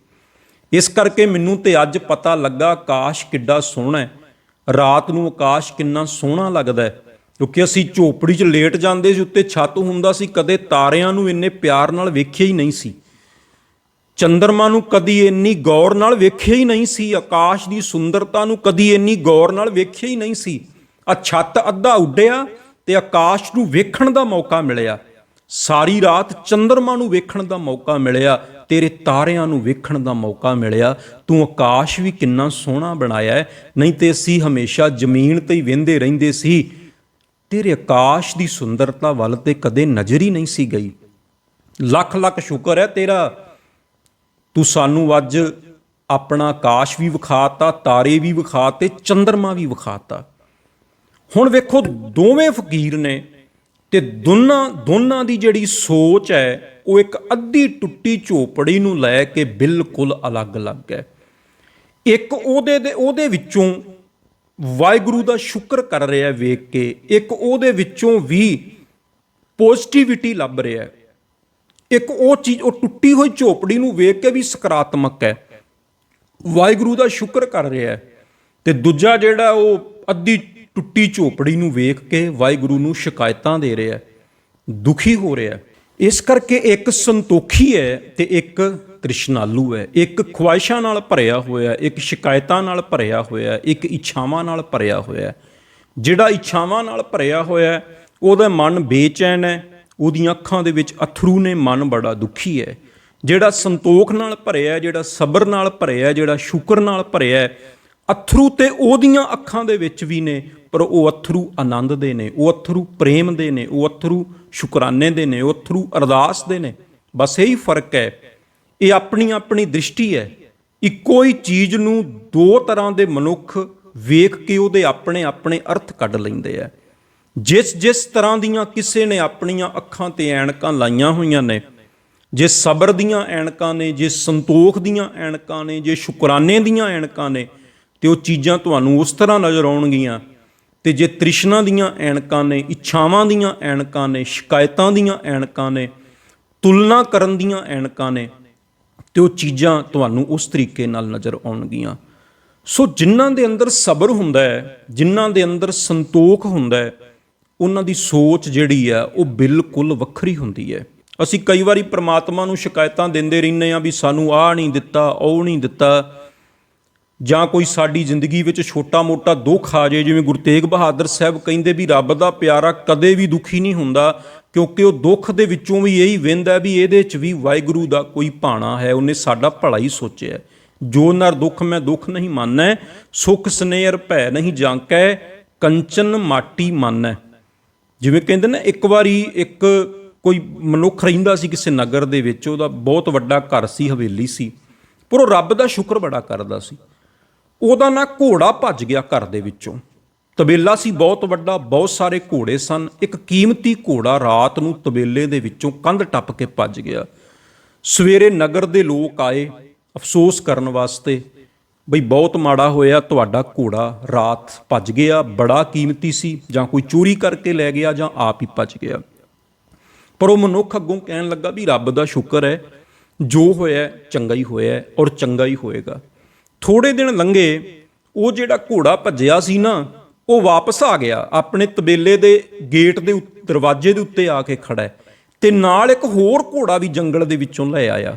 ਇਸ ਕਰਕੇ ਮੈਨੂੰ ਤੇ ਅੱਜ ਪਤਾ ਲੱਗਾ ਆਕਾਸ਼ ਕਿੱਡਾ ਸੋਹਣਾ ਹੈ, ਰਾਤ ਨੂੰ ਆਕਾਸ਼ ਕਿੰਨਾ ਸੋਹਣਾ ਲੱਗਦਾ ਹੈ, ਕਿਉਂਕਿ ਅਸੀਂ ਝੋਪੜੀ 'ਚ ਲੇਟ ਜਾਂਦੇ ਸੀ, ਉੱਤੇ ਛੱਤ ਹੁੰਦਾ ਸੀ, ਕਦੇ ਤਾਰਿਆਂ ਨੂੰ ਇੰਨੇ ਪਿਆਰ ਨਾਲ ਵੇਖਿਆ ਹੀ ਨਹੀਂ ਸੀ, ਚੰਦਰਮਾ ਨੂੰ ਕਦੀ ਇੰਨੀ ਗੌਰ ਨਾਲ ਵੇਖਿਆ ਹੀ ਨਹੀਂ ਸੀ, ਆਕਾਸ਼ ਦੀ ਸੁੰਦਰਤਾ ਨੂੰ ਕਦੀ ਇੰਨੀ ਗੌਰ ਨਾਲ ਵੇਖਿਆ ਹੀ ਨਹੀਂ ਸੀ। ਆ ਛੱਤ ਅੱਧਾ ਉੱਡਿਆ ਤੇ ਆਕਾਸ਼ ਨੂੰ ਵੇਖਣ ਦਾ ਮੌਕਾ ਮਿਲਿਆ, ਸਾਰੀ ਰਾਤ ਚੰਦਰਮਾ ਨੂੰ ਵੇਖਣ ਦਾ ਮੌਕਾ ਮਿਲਿਆ, ਤੇਰੇ ਤਾਰਿਆਂ ਨੂੰ ਵੇਖਣ ਦਾ ਮੌਕਾ ਮਿਲਿਆ। ਤੂੰ ਆਕਾਸ਼ ਵੀ ਕਿੰਨਾ ਸੋਹਣਾ ਬਣਾਇਆ ਹੈ, ਨਹੀਂ ਤੇ ਅਸੀਂ ਹਮੇਸ਼ਾ ਜ਼ਮੀਨ ਤੇ ਹੀ ਵਹਿੰਦੇ ਰਹਿੰਦੇ ਸੀ, ਤੇਰੇ ਆਕਾਸ਼ ਦੀ ਸੁੰਦਰਤਾ ਵੱਲ ਤੇ ਕਦੇ ਨਜ਼ਰ ਹੀ ਨਹੀਂ ਸੀ ਗਈ। ਲੱਖ ਲੱਖ ਸ਼ੁਕਰ ਹੈ ਤੇਰਾ, ਤੂੰ ਸਾਨੂੰ ਅੱਜ ਆਪਣਾ ਆਕਾਸ਼ ਵੀ ਵਿਖਾਤਾ, ਤਾਰੇ ਵੀ ਵਿਖਾਤੇ, ਚੰਦਰਮਾ ਵੀ ਵਿਖਾਤਾ। ਹੁਣ ਵੇਖੋ ਦੋਵੇਂ ਫਕੀਰ ਨੇ ਤੇ ਦੋਨਾਂ ਦੀ ਜਿਹੜੀ ਸੋਚ ਹੈ ਉਹ ਇੱਕ ਅੱਧੀ ਟੁੱਟੀ ਝੋਪੜੀ ਨੂੰ ਲੈ ਕੇ ਬਿਲਕੁਲ ਅਲੱਗ-ਅਲੱਗ ਹੈ। ਇੱਕ ਉਹਦੇ ਵਿੱਚੋਂ ਵਾਹਿਗੁਰੂ ਦਾ ਸ਼ੁਕਰ ਕਰ ਰਿਹਾ ਵੇਖ ਕੇ, ਇੱਕ ਉਹਦੇ ਵਿੱਚੋਂ ਵੀ ਪੋਜ਼ਿਟਿਵਿਟੀ ਲੱਭ ਰਿਹਾ, ਇੱਕ ਉਹ ਚੀਜ਼, ਉਹ ਟੁੱਟੀ ਹੋਈ ਝੋਪੜੀ ਨੂੰ ਵੇਖ ਕੇ ਵੀ ਸਕਾਰਾਤਮਕ ਹੈ, ਵਾਹਿਗੁਰੂ ਦਾ ਸ਼ੁਕਰ ਕਰ ਰਿਹਾ। ਤੇ ਦੂਜਾ ਜਿਹੜਾ ਉਹ ਅੱਧੀ ਟੁੱਟੀ ਝੋਪੜੀ ਨੂੰ ਵੇਖ ਕੇ ਵਾਹਿਗੁਰੂ ਨੂੰ ਸ਼ਿਕਾਇਤਾਂ ਦੇ ਰਿਹਾ, ਦੁਖੀ ਹੋ ਰਿਹਾ। ਇਸ ਕਰਕੇ ਇੱਕ ਸੰਤੋਖੀ ਹੈ ਤੇ ਇੱਕ ਤ੍ਰਿਸ਼ਨਾਲੂ ਹੈ, ਇੱਕ ਖੁਆਇਸ਼ਾਂ ਨਾਲ ਭਰਿਆ ਹੋਇਆ, ਇੱਕ ਸ਼ਿਕਾਇਤਾਂ ਨਾਲ ਭਰਿਆ ਹੋਇਆ, ਇੱਕ ਇੱਛਾਵਾਂ ਨਾਲ ਭਰਿਆ ਹੋਇਆ। ਜਿਹੜਾ ਇੱਛਾਵਾਂ ਨਾਲ ਭਰਿਆ ਹੋਇਆ ਉਹਦਾ ਮਨ ਬੇਚੈਨ ਹੈ, ਉਹਦੀਆਂ ਅੱਖਾਂ ਦੇ ਵਿੱਚ ਅਥਰੂ ਨੇ, ਮਨ ਬੜਾ ਦੁਖੀ ਹੈ। ਜਿਹੜਾ ਸੰਤੋਖ ਨਾਲ ਭਰਿਆ, ਜਿਹੜਾ ਸਬਰ ਨਾਲ ਭਰਿਆ, ਜਿਹੜਾ ਸ਼ੁਕਰ ਨਾਲ ਭਰਿਆ, ਅਥਰੂ ਤੇ ਉਹਦੀਆਂ ਅੱਖਾਂ ਦੇ ਵਿੱਚ ਵੀ ਨੇ, ਪਰ ਉਹ ਅਥਰੂ ਆਨੰਦ ਦੇ ਨੇ, ਉਹ ਅਥਰੂ ਪ੍ਰੇਮ ਦੇ ਨੇ, ਉਹ ਅਥਰੂ ਸ਼ੁਕਰਾਨੇ ਦੇ ਨੇ, ਉਹ ਅਥਰੂ ਅਰਦਾਸ ਦੇ ਨੇ। ਬਸ ਇਹੀ ਫਰਕ ਹੈ। ਇਹ ਆਪਣੀ ਆਪਣੀ ਦ੍ਰਿਸ਼ਟੀ ਹੈ। ਇੱਕੋ ਹੀ ਚੀਜ਼ ਨੂੰ ਦੋ ਤਰ੍ਹਾਂ ਦੇ ਮਨੁੱਖ ਵੇਖ ਕੇ ਉਹਦੇ ਆਪਣੇ ਆਪਣੇ ਅਰਥ ਕੱਢ ਲੈਂਦੇ ਆ। ਜਿਸ ਤਰ੍ਹਾਂ ਦੀਆਂ ਕਿਸੇ ਨੇ ਆਪਣੀਆਂ ਅੱਖਾਂ ਤੇ ਐਨਕਾਂ ਲਾਈਆਂ ਹੋਈਆਂ ਨੇ, ਜੇ ਸਬਰ ਦੀਆਂ ਐਨਕਾਂ ਨੇ, ਜੇ ਸੰਤੋਖ ਦੀਆਂ ਐਨਕਾਂ ਨੇ, ਜੇ ਸ਼ੁਕਰਾਨੇ ਦੀਆਂ ਐਨਕਾਂ ਨੇ, ਤੇ ਉਹ ਚੀਜ਼ਾਂ ਤੁਹਾਨੂੰ ਉਸ ਤਰ੍ਹਾਂ ਨਜ਼ਰ ਆਉਣਗੀਆਂ। ਤੇ ਜੇ ਤ੍ਰਿਸ਼ਨਾ ਦੀਆਂ ਐਨਕਾਂ ਨੇ, ਇੱਛਾਵਾਂ ਦੀਆਂ ਐਨਕਾਂ ਨੇ, ਸ਼ਿਕਾਇਤਾਂ ਦੀਆਂ ਐਨਕਾਂ ਨੇ, ਤੁਲਨਾ ਕਰਨ ਦੀਆਂ ਐਨਕਾਂ ਨੇ, ਤੇ ਉਹ ਚੀਜ਼ਾਂ ਤੁਹਾਨੂੰ ਉਸ ਤਰੀਕੇ ਨਾਲ ਨਜ਼ਰ ਆਉਣਗੀਆਂ। ਸੋ ਜਿਨ੍ਹਾਂ ਦੇ ਅੰਦਰ ਸਬਰ ਹੁੰਦਾ ਹੈ, ਜਿਨ੍ਹਾਂ ਦੇ ਅੰਦਰ ਸੰਤੋਖ ਹੁੰਦਾ ਹੈ, ਉਹਨਾਂ ਦੀ ਸੋਚ ਜਿਹੜੀ ਆ ਉਹ ਬਿਲਕੁਲ ਵੱਖਰੀ ਹੁੰਦੀ ਹੈ। ਅਸੀਂ ਕਈ ਵਾਰੀ ਪ੍ਰਮਾਤਮਾ ਨੂੰ ਸ਼ਿਕਾਇਤਾਂ ਦਿੰਦੇ ਰਹਿੰਦੇ ਹਾਂ ਵੀ ਸਾਨੂੰ ਆਹ ਨਹੀਂ ਦਿੱਤਾ, ਉਹ ਨਹੀਂ ਦਿੱਤਾ, ਜਾਂ ਕੋਈ ਸਾਡੀ ਜ਼ਿੰਦਗੀ ਵਿੱਚ ਛੋਟਾ ਮੋਟਾ ਦੁੱਖ ਆ ਜਾਏ, ਜਿਵੇਂ ਗੁਰੂ ਤੇਗ ਬਹਾਦਰ ਸਾਹਿਬ ਕਹਿੰਦੇ ਵੀ ਰੱਬ ਦਾ ਪਿਆਰਾ ਕਦੇ ਵੀ ਦੁਖੀ ਨਹੀਂ ਹੁੰਦਾ, ਕਿਉਂਕਿ ਉਹ ਦੁੱਖ ਦੇ ਵਿੱਚੋਂ ਵੀ ਇਹੀ ਵਿੰਦਾ ਵੀ ਇਹਦੇ 'ਚ ਵੀ ਵਾਹਿਗੁਰੂ ਦਾ ਕੋਈ ਭਾਣਾ ਹੈ, ਉਹਨੇ ਸਾਡਾ ਭਲਾ ਹੀ ਸੋਚਿਆ। ਜੋ ਨਰ ਦੁੱਖ ਮੈਂ ਦੁੱਖ ਨਹੀਂ ਮਾਨੈ, ਸੁਖ ਸਨੇਹਰ ਭੈ ਨਹੀਂ ਜਾਂਕੈ, ਕੰਚਨ ਮਾਟੀ ਮਾਨੈ। ਜਿਵੇਂ ਕਹਿੰਦੇ ਨਾ, ਇੱਕ ਵਾਰੀ ਇੱਕ ਕੋਈ ਮਨੁੱਖ ਰਹਿੰਦਾ ਸੀ ਕਿਸੇ ਨਗਰ ਦੇ ਵਿੱਚ, ਉਹਦਾ ਬਹੁਤ ਵੱਡਾ ਘਰ ਸੀ, ਹਵੇਲੀ ਸੀ, ਪਰ ਉਹ ਰੱਬ ਦਾ ਸ਼ੁਕਰ ਬੜਾ ਕਰਦਾ ਸੀ। ਉਹਦਾ ਨਾ ਘੋੜਾ ਭੱਜ ਗਿਆ ਘਰ ਦੇ ਵਿੱਚੋਂ। ਤਬੇਲਾ ਸੀ ਬਹੁਤ ਵੱਡਾ, ਬਹੁਤ ਸਾਰੇ ਘੋੜੇ ਸਨ। ਇੱਕ ਕੀਮਤੀ ਘੋੜਾ ਰਾਤ ਨੂੰ ਤਬੇਲੇ ਦੇ ਵਿੱਚੋਂ ਕੰਧ ਟੱਪ ਕੇ ਭੱਜ ਗਿਆ। ਸਵੇਰੇ ਨਗਰ ਦੇ ਲੋਕ ਆਏ ਅਫਸੋਸ ਕਰਨ ਵਾਸਤੇ, ਬਈ ਬਹੁਤ ਮਾੜਾ ਹੋਇਆ, ਤੁਹਾਡਾ ਘੋੜਾ ਰਾਤ ਭੱਜ ਗਿਆ, ਬੜਾ ਕੀਮਤੀ ਸੀ, ਜਾਂ ਕੋਈ ਚੋਰੀ ਕਰਕੇ ਲੈ ਗਿਆ ਜਾਂ ਆਪ ਹੀ ਭੱਜ ਗਿਆ। ਪਰ ਉਹ ਮਨੁੱਖ ਅੱਗੋਂ ਕਹਿਣ ਲੱਗਾ ਵੀ ਰੱਬ ਦਾ ਸ਼ੁਕਰ ਹੈ, ਜੋ ਹੋਇਆ ਚੰਗਾ ਹੀ ਹੋਇਆ ਔਰ ਚੰਗਾ ਹੀ ਹੋਏਗਾ। ਥੋੜ੍ਹੇ ਦਿਨ ਲੰਘੇ, ਉਹ ਜਿਹੜਾ ਘੋੜਾ ਭੱਜਿਆ ਸੀ ਨਾ, ਉਹ ਵਾਪਸ ਆ ਗਿਆ, ਆਪਣੇ ਤਬੇਲੇ ਦੇ ਗੇਟ ਦੇ ਦਰਵਾਜ਼ੇ ਦੇ ਉੱਤੇ ਆ ਕੇ ਖੜਾ ਹੈ, ਤੇ ਨਾਲ ਇੱਕ ਹੋਰ ਘੋੜਾ ਵੀ ਜੰਗਲ ਦੇ ਵਿੱਚੋਂ ਲੈ ਆਇਆ।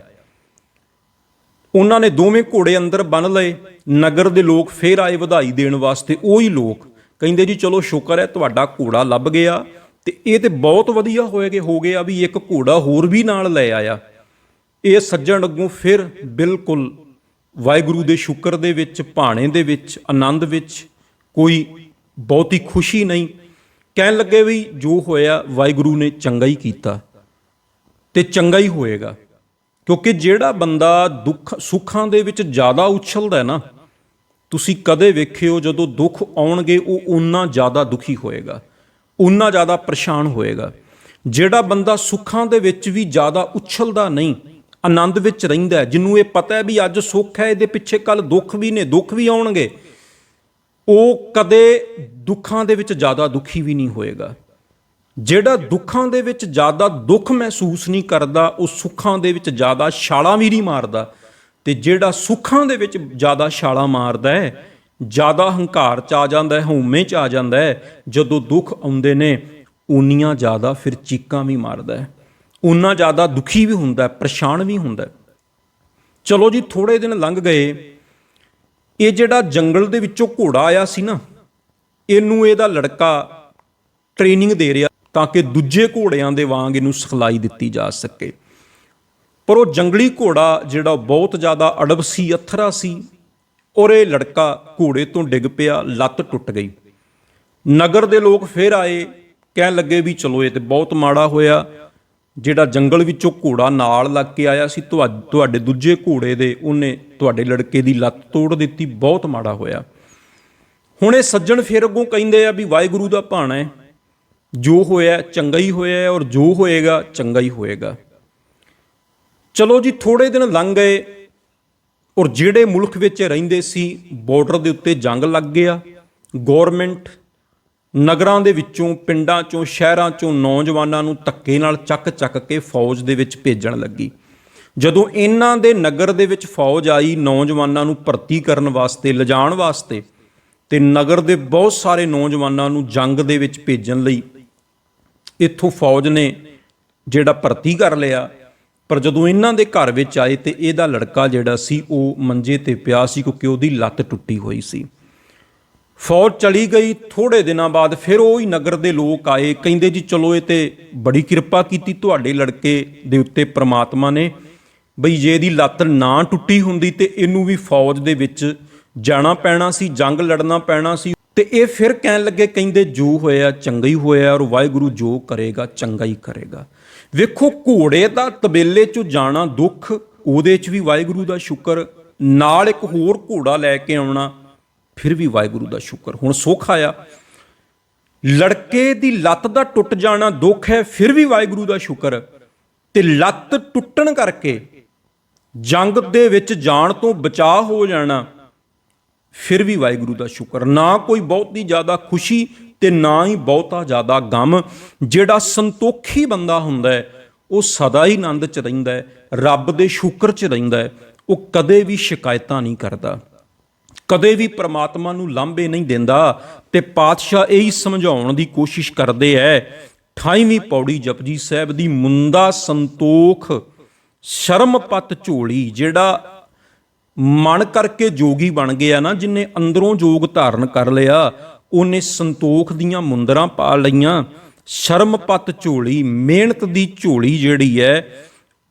ਉਹਨਾਂ ਨੇ ਦੋਵੇਂ ਘੋੜੇ ਅੰਦਰ ਬੰਨ੍ਹ ਲਏ। ਨਗਰ ਦੇ ਲੋਕ ਫੇਰ ਆਏ ਵਧਾਈ ਦੇਣ ਵਾਸਤੇ। ਉਹੀ ਲੋਕ ਕਹਿੰਦੇ ਜੀ ਚਲੋ ਸ਼ੁਕਰ ਹੈ ਤੁਹਾਡਾ ਘੋੜਾ ਲੱਭ ਗਿਆ, ਤੇ ਇਹ ਤੇ ਬਹੁਤ ਵਧੀਆ ਹੋ ਗਿਆ ਵੀ ਇੱਕ ਘੋੜਾ ਹੋਰ ਵੀ ਨਾਲ ਲੈ ਆਇਆ। ਇਹ ਸੱਜਣ ਅੱਗੋਂ ਫਿਰ ਬਿਲਕੁਲ ਵਾਹਿਗੁਰੂ ਦੇ ਸ਼ੁਕਰ ਦੇ ਵਿੱਚ, ਭਾਣੇ ਦੇ ਵਿੱਚ, ਆਨੰਦ ਵਿੱਚ ਕੋਈ ਬਹੁਤੀ ਖੁਸ਼ੀ ਨਹੀਂ। ਕਹਿਣ ਲੱਗੇ ਵੀ ਜੋ ਹੋਇਆ ਵਾਹਿਗੁਰੂ ਨੇ ਚੰਗਾ ਹੀ ਕੀਤਾ ਤੇ ਚੰਗਾ ਹੀ ਹੋਏਗਾ, ਕਿਉਂਕਿ ਜਿਹੜਾ ਬੰਦਾ ਸੁੱਖਾਂ ਦੇ ਵਿੱਚ ਜ਼ਿਆਦਾ ਉਛਲਦਾ ਨਾ, ਤੁਸੀਂ ਕਦੇ ਵੇਖਿਓ ਜਦੋਂ ਦੁੱਖ ਆਉਣਗੇ ਉਹ ਓਨਾ ਜ਼ਿਆਦਾ ਦੁਖੀ ਹੋਏਗਾ, ਓਨਾ ਜ਼ਿਆਦਾ ਪਰੇਸ਼ਾਨ ਹੋਏਗਾ। ਜਿਹੜਾ ਬੰਦਾ ਸੁੱਖਾਂ ਦੇ ਵਿੱਚ ਵੀ ਜ਼ਿਆਦਾ ਉਛਲਦਾ ਨਹੀਂ, ਆਨੰਦ ਵਿੱਚ ਰਹਿੰਦਾ, ਜਿਹਨੂੰ ਇਹ ਪਤਾ ਹੈ ਵੀ ਅੱਜ ਸੁੱਖ ਹੈ, ਇਹਦੇ ਪਿੱਛੇ ਕੱਲ ਦੁੱਖ ਵੀ ਨੇ, ਦੁੱਖ ਵੀ ਆਉਣਗੇ, ਉਹ ਕਦੇ ਦੁੱਖਾਂ ਦੇ ਵਿੱਚ ਜ਼ਿਆਦਾ ਦੁਖੀ ਵੀ ਨਹੀਂ ਹੋਏਗਾ। ਜਿਹੜਾ ਦੁੱਖਾਂ ਦੇ ਵਿੱਚ ਜ਼ਿਆਦਾ ਦੁੱਖ ਮਹਿਸੂਸ ਨਹੀਂ ਕਰਦਾ, ਉਹ ਸੁੱਖਾਂ ਦੇ ਵਿੱਚ ਜ਼ਿਆਦਾ ਛਾਲਾਂ ਵੀ ਨਹੀਂ ਮਾਰਦਾ। ਤੇ ਜਿਹੜਾ ਸੁੱਖਾਂ ਦੇ ਵਿੱਚ ਜ਼ਿਆਦਾ ਛਾਲਾਂ ਮਾਰਦਾ ਹੈ, ਜ਼ਿਆਦਾ ਹੰਕਾਰ 'ਚ ਆ ਜਾਂਦਾ ਹੈ, ਹਉਮੈ 'ਚ ਆ ਜਾਂਦਾ ਹੈ, ਜਦੋਂ ਦੁੱਖ ਆਉਂਦੇ ਨੇ ਉਨੀਆਂ ਜ਼ਿਆਦਾ ਫਿਰ ਚੀਕਾਂ ਵੀ ਮਾਰਦਾ ਹੈ, ਉਨਾ ਜ਼ਿਆਦਾ ਦੁਖੀ ਵੀ ਹੁੰਦਾ, ਪਰੇਸ਼ਾਨ ਵੀ ਹੁੰਦਾ। ਚਲੋ ਜੀ, ਥੋੜ੍ਹੇ ਦਿਨ ਲੰਘ ਗਏ। ਇਹ ਜਿਹੜਾ ਜੰਗਲ ਦੇ ਵਿੱਚੋਂ ਘੋੜਾ ਆਇਆ ਸੀ ਨਾ, ਇਹਨੂੰ ਇਹਦਾ ਲੜਕਾ ਟ੍ਰੇਨਿੰਗ ਦੇ ਰਿਹਾ ਤਾਂ ਕਿ ਦੂਜੇ ਘੋੜਿਆਂ ਦੇ ਵਾਂਗ ਇਹਨੂੰ ਸਿਖਲਾਈ ਦਿੱਤੀ ਜਾ ਸਕੇ। ਪਰ ਉਹ ਜੰਗਲੀ ਘੋੜਾ ਜਿਹੜਾ ਬਹੁਤ ਜ਼ਿਆਦਾ ਅੜਬ ਸੀ, ਅਥਰਾ ਸੀ, ਔਰ ਇਹ ਲੜਕਾ ਘੋੜੇ ਤੋਂ ਡਿੱਗ ਪਿਆ, ਲੱਤ ਟੁੱਟ ਗਈ। ਨਗਰ ਦੇ ਲੋਕ ਫਿਰ ਆਏ, ਕਹਿਣ ਲੱਗੇ ਵੀ ਚਲੋ ਇਹ ਤੇ ਬਹੁਤ ਮਾੜਾ ਹੋਇਆ, ਜਿਹੜਾ ਜੰਗਲ ਵਿੱਚੋਂ ਘੋੜਾ ਨਾਲ ਲੱਗ ਕੇ ਆਇਆ ਸੀ ਤੁਹਾਡੇ ਦੂਜੇ ਘੋੜੇ ਦੇ, ਉਹਨੇ ਤੁਹਾਡੇ ਲੜਕੇ ਦੀ ਲੱਤ ਤੋੜ ਦਿੱਤੀ, ਬਹੁਤ ਮਾੜਾ ਹੋਇਆ। ਹੁਣ ਇਹ ਸੱਜਣ ਫਿਰ ਅੱਗੋਂ ਕਹਿੰਦੇ ਆ ਵੀ ਵਾਹਿਗੁਰੂ ਦਾ ਭਾਣਾ ਹੈ, ਜੋ ਹੋਇਆ ਚੰਗਾ ਹੀ ਹੋਇਆ ਔਰ ਜੋ ਹੋਏਗਾ ਚੰਗਾ ਹੀ ਹੋਏਗਾ। ਚਲੋ ਜੀ, ਥੋੜ੍ਹੇ ਦਿਨ ਲੰਘ ਗਏ ਔਰ ਜਿਹੜੇ ਮੁਲਕ ਵਿੱਚ ਰਹਿੰਦੇ ਸੀ, ਬਾਰਡਰ ਦੇ ਉੱਤੇ ਜੰਗ ਲੱਗ ਗਿਆ। ਗੌਰਮੈਂਟ ਨਗਰਾਂ ਦੇ ਵਿੱਚੋਂ, ਪਿੰਡਾਂ 'ਚੋਂ, ਸ਼ਹਿਰਾਂ 'ਚੋਂ ਨੌਜਵਾਨਾਂ ਨੂੰ ਧੱਕੇ ਨਾਲ ਚੱਕ ਕੇ ਫੌਜ ਦੇ ਵਿੱਚ ਭੇਜਣ ਲੱਗੀ। ਜਦੋਂ ਇਹਨਾਂ ਦੇ ਨਗਰ ਦੇ ਵਿੱਚ ਫੌਜ ਆਈ ਨੌਜਵਾਨਾਂ ਨੂੰ ਭਰਤੀ ਕਰਨ ਵਾਸਤੇ, ਲਿਜਾਣ ਵਾਸਤੇ, ਤੇ ਨਗਰ ਦੇ ਬਹੁਤ ਸਾਰੇ ਨੌਜਵਾਨਾਂ ਨੂੰ ਜੰਗ ਦੇ ਵਿੱਚ ਭੇਜਣ ਲਈ ਇੱਥੋਂ ਫੌਜ ਨੇ ਜਿਹੜਾ ਭਰਤੀ ਕਰ ਲਿਆ। ਪਰ ਜਦੋਂ ਇਹਨਾਂ ਦੇ ਘਰ ਵਿੱਚ ਆਏ ਤੇ ਇਹਦਾ ਲੜਕਾ ਜਿਹੜਾ ਸੀ ਉਹ ਮੰਜੇ ਤੇ ਪਿਆ ਸੀ, ਕਿਉਂਕਿ ਉਹਦੀ ਲੱਤ ਟੁੱਟੀ ਹੋਈ ਸੀ। ਫੌਜ ਚਲੀ ਗਈ। ਥੋੜ੍ਹੇ ਦਿਨਾਂ ਬਾਅਦ ਫਿਰ ਉਹ ਹੀ ਨਗਰ ਦੇ ਲੋਕ ਆਏ, ਕਹਿੰਦੇ ਜੀ ਚਲੋ ਇਹ ਤੇ ਬੜੀ ਕਿਰਪਾ ਕੀਤੀ ਤੁਹਾਡੇ ਲੜਕੇ ਦੇ ਉੱਤੇ ਪ੍ਰਮਾਤਮਾ ਨੇ, ਬਈ ਜੇ ਇਹਦੀ ਲੱਤ ਨਾ ਟੁੱਟੀ ਹੁੰਦੀ ਤੇ ਇਹਨੂੰ ਵੀ ਫੌਜ ਦੇ ਵਿੱਚ ਜਾਣਾ ਪੈਣਾ ਸੀ, ਜੰਗ ਲੜਨਾ ਪੈਣਾ ਸੀ। ਤੇ ਇਹ ਫਿਰ ਕਹਿਣ ਲੱਗੇ, ਕਹਿੰਦੇ ਜੋ ਹੋਇਆ ਚੰਗਾ ਹੀ ਹੋਇਆ ਔਰ ਵਾਹਿਗੁਰੂ ਜੋ ਕਰੇਗਾ ਚੰਗਾ ਹੀ ਕਰੇਗਾ। ਵੇਖੋ, ਘੋੜੇ ਦਾ ਤਬੇਲੇ 'ਚੋਂ ਜਾਣਾ ਦੁੱਖ, ਉਹਦੇ 'ਚ ਵੀ ਵਾਹਿਗੁਰੂ ਦਾ ਸ਼ੁਕਰ, ਨਾਲ ਇੱਕ ਹੋਰ ਘੋੜਾ ਲੈ ਕੇ ਆਉਣਾ, ਫਿਰ ਵੀ ਵਾਹਿਗੁਰੂ ਦਾ ਸ਼ੁਕਰ। ਹੁਣ ਸੁੱਖ ਆਇਆ। ਲੜਕੇ ਦੀ ਲੱਤ ਦਾ ਟੁੱਟ ਜਾਣਾ ਦੁੱਖ ਹੈ, ਫਿਰ ਵੀ ਵਾਹਿਗੁਰੂ ਦਾ ਸ਼ੁਕਰ। ਤੇ ਲੱਤ ਟੁੱਟਣ ਕਰਕੇ ਜੰਗ ਦੇ ਵਿੱਚ ਜਾਣ ਤੋਂ ਬਚਾਅ ਹੋ ਜਾਣਾ, ਫਿਰ ਵੀ ਵਾਹਿਗੁਰੂ ਦਾ ਸ਼ੁਕਰ। ਨਾ ਕੋਈ ਬਹੁਤੀ ਜ਼ਿਆਦਾ ਖੁਸ਼ੀ ਤੇ ਨਾ ਹੀ ਬਹੁਤਾ ਜ਼ਿਆਦਾ ਗਮ। ਜਿਹੜਾ ਸੰਤੋਖੀ ਬੰਦਾ ਹੁੰਦਾ ਹੈ ਉਹ ਸਦਾ ਹੀ ਆਨੰਦ 'ਚ ਰਹਿੰਦਾ ਹੈ, ਰੱਬ ਦੇ ਸ਼ੁਕਰ 'ਚ ਰਹਿੰਦਾ ਹੈ। ਉਹ ਕਦੇ ਵੀ ਸ਼ਿਕਾਇਤਾਂ ਨਹੀਂ ਕਰਦਾ, ਕਦੇ ਵੀ ਪ੍ਰਮਾਤਮਾ ਨੂੰ ਲਾਂਭੇ ਨਹੀਂ ਦਿੰਦਾ। ਤੇ ਪਾਤਸ਼ਾਹ ਇਹੀ ਸਮਝਾਉਣ ਦੀ ਕੋਸ਼ਿਸ਼ ਕਰਦੇ ਹੈ, 28ਵੀਂ ਪੌੜੀ ਜਪਜੀ ਸਾਹਿਬ ਦੀ, ਮੁੰਦਾ ਸੰਤੋਖ ਸ਼ਰਮ ਪਤ ਝੋਲੀ। ਜਿਹੜਾ ਮਨ ਕਰਕੇ ਜੋਗੀ ਬਣ ਗਿਆ ਨਾ, ਜਿਨੇ ਅੰਦਰੋਂ ਜੋਗ ਧਾਰਨ ਕਰ ਲਿਆ, ਉਹਨੇ ਸੰਤੋਖ ਦੀਆਂ ਮੁੰਦਰਾਂ ਪਾ ਲਈਆਂ। ਸ਼ਰਮ ਪੱਤ ਝੋਲੀ, ਮਿਹਨਤ ਦੀ ਝੋਲੀ ਜਿਹੜੀ ਹੈ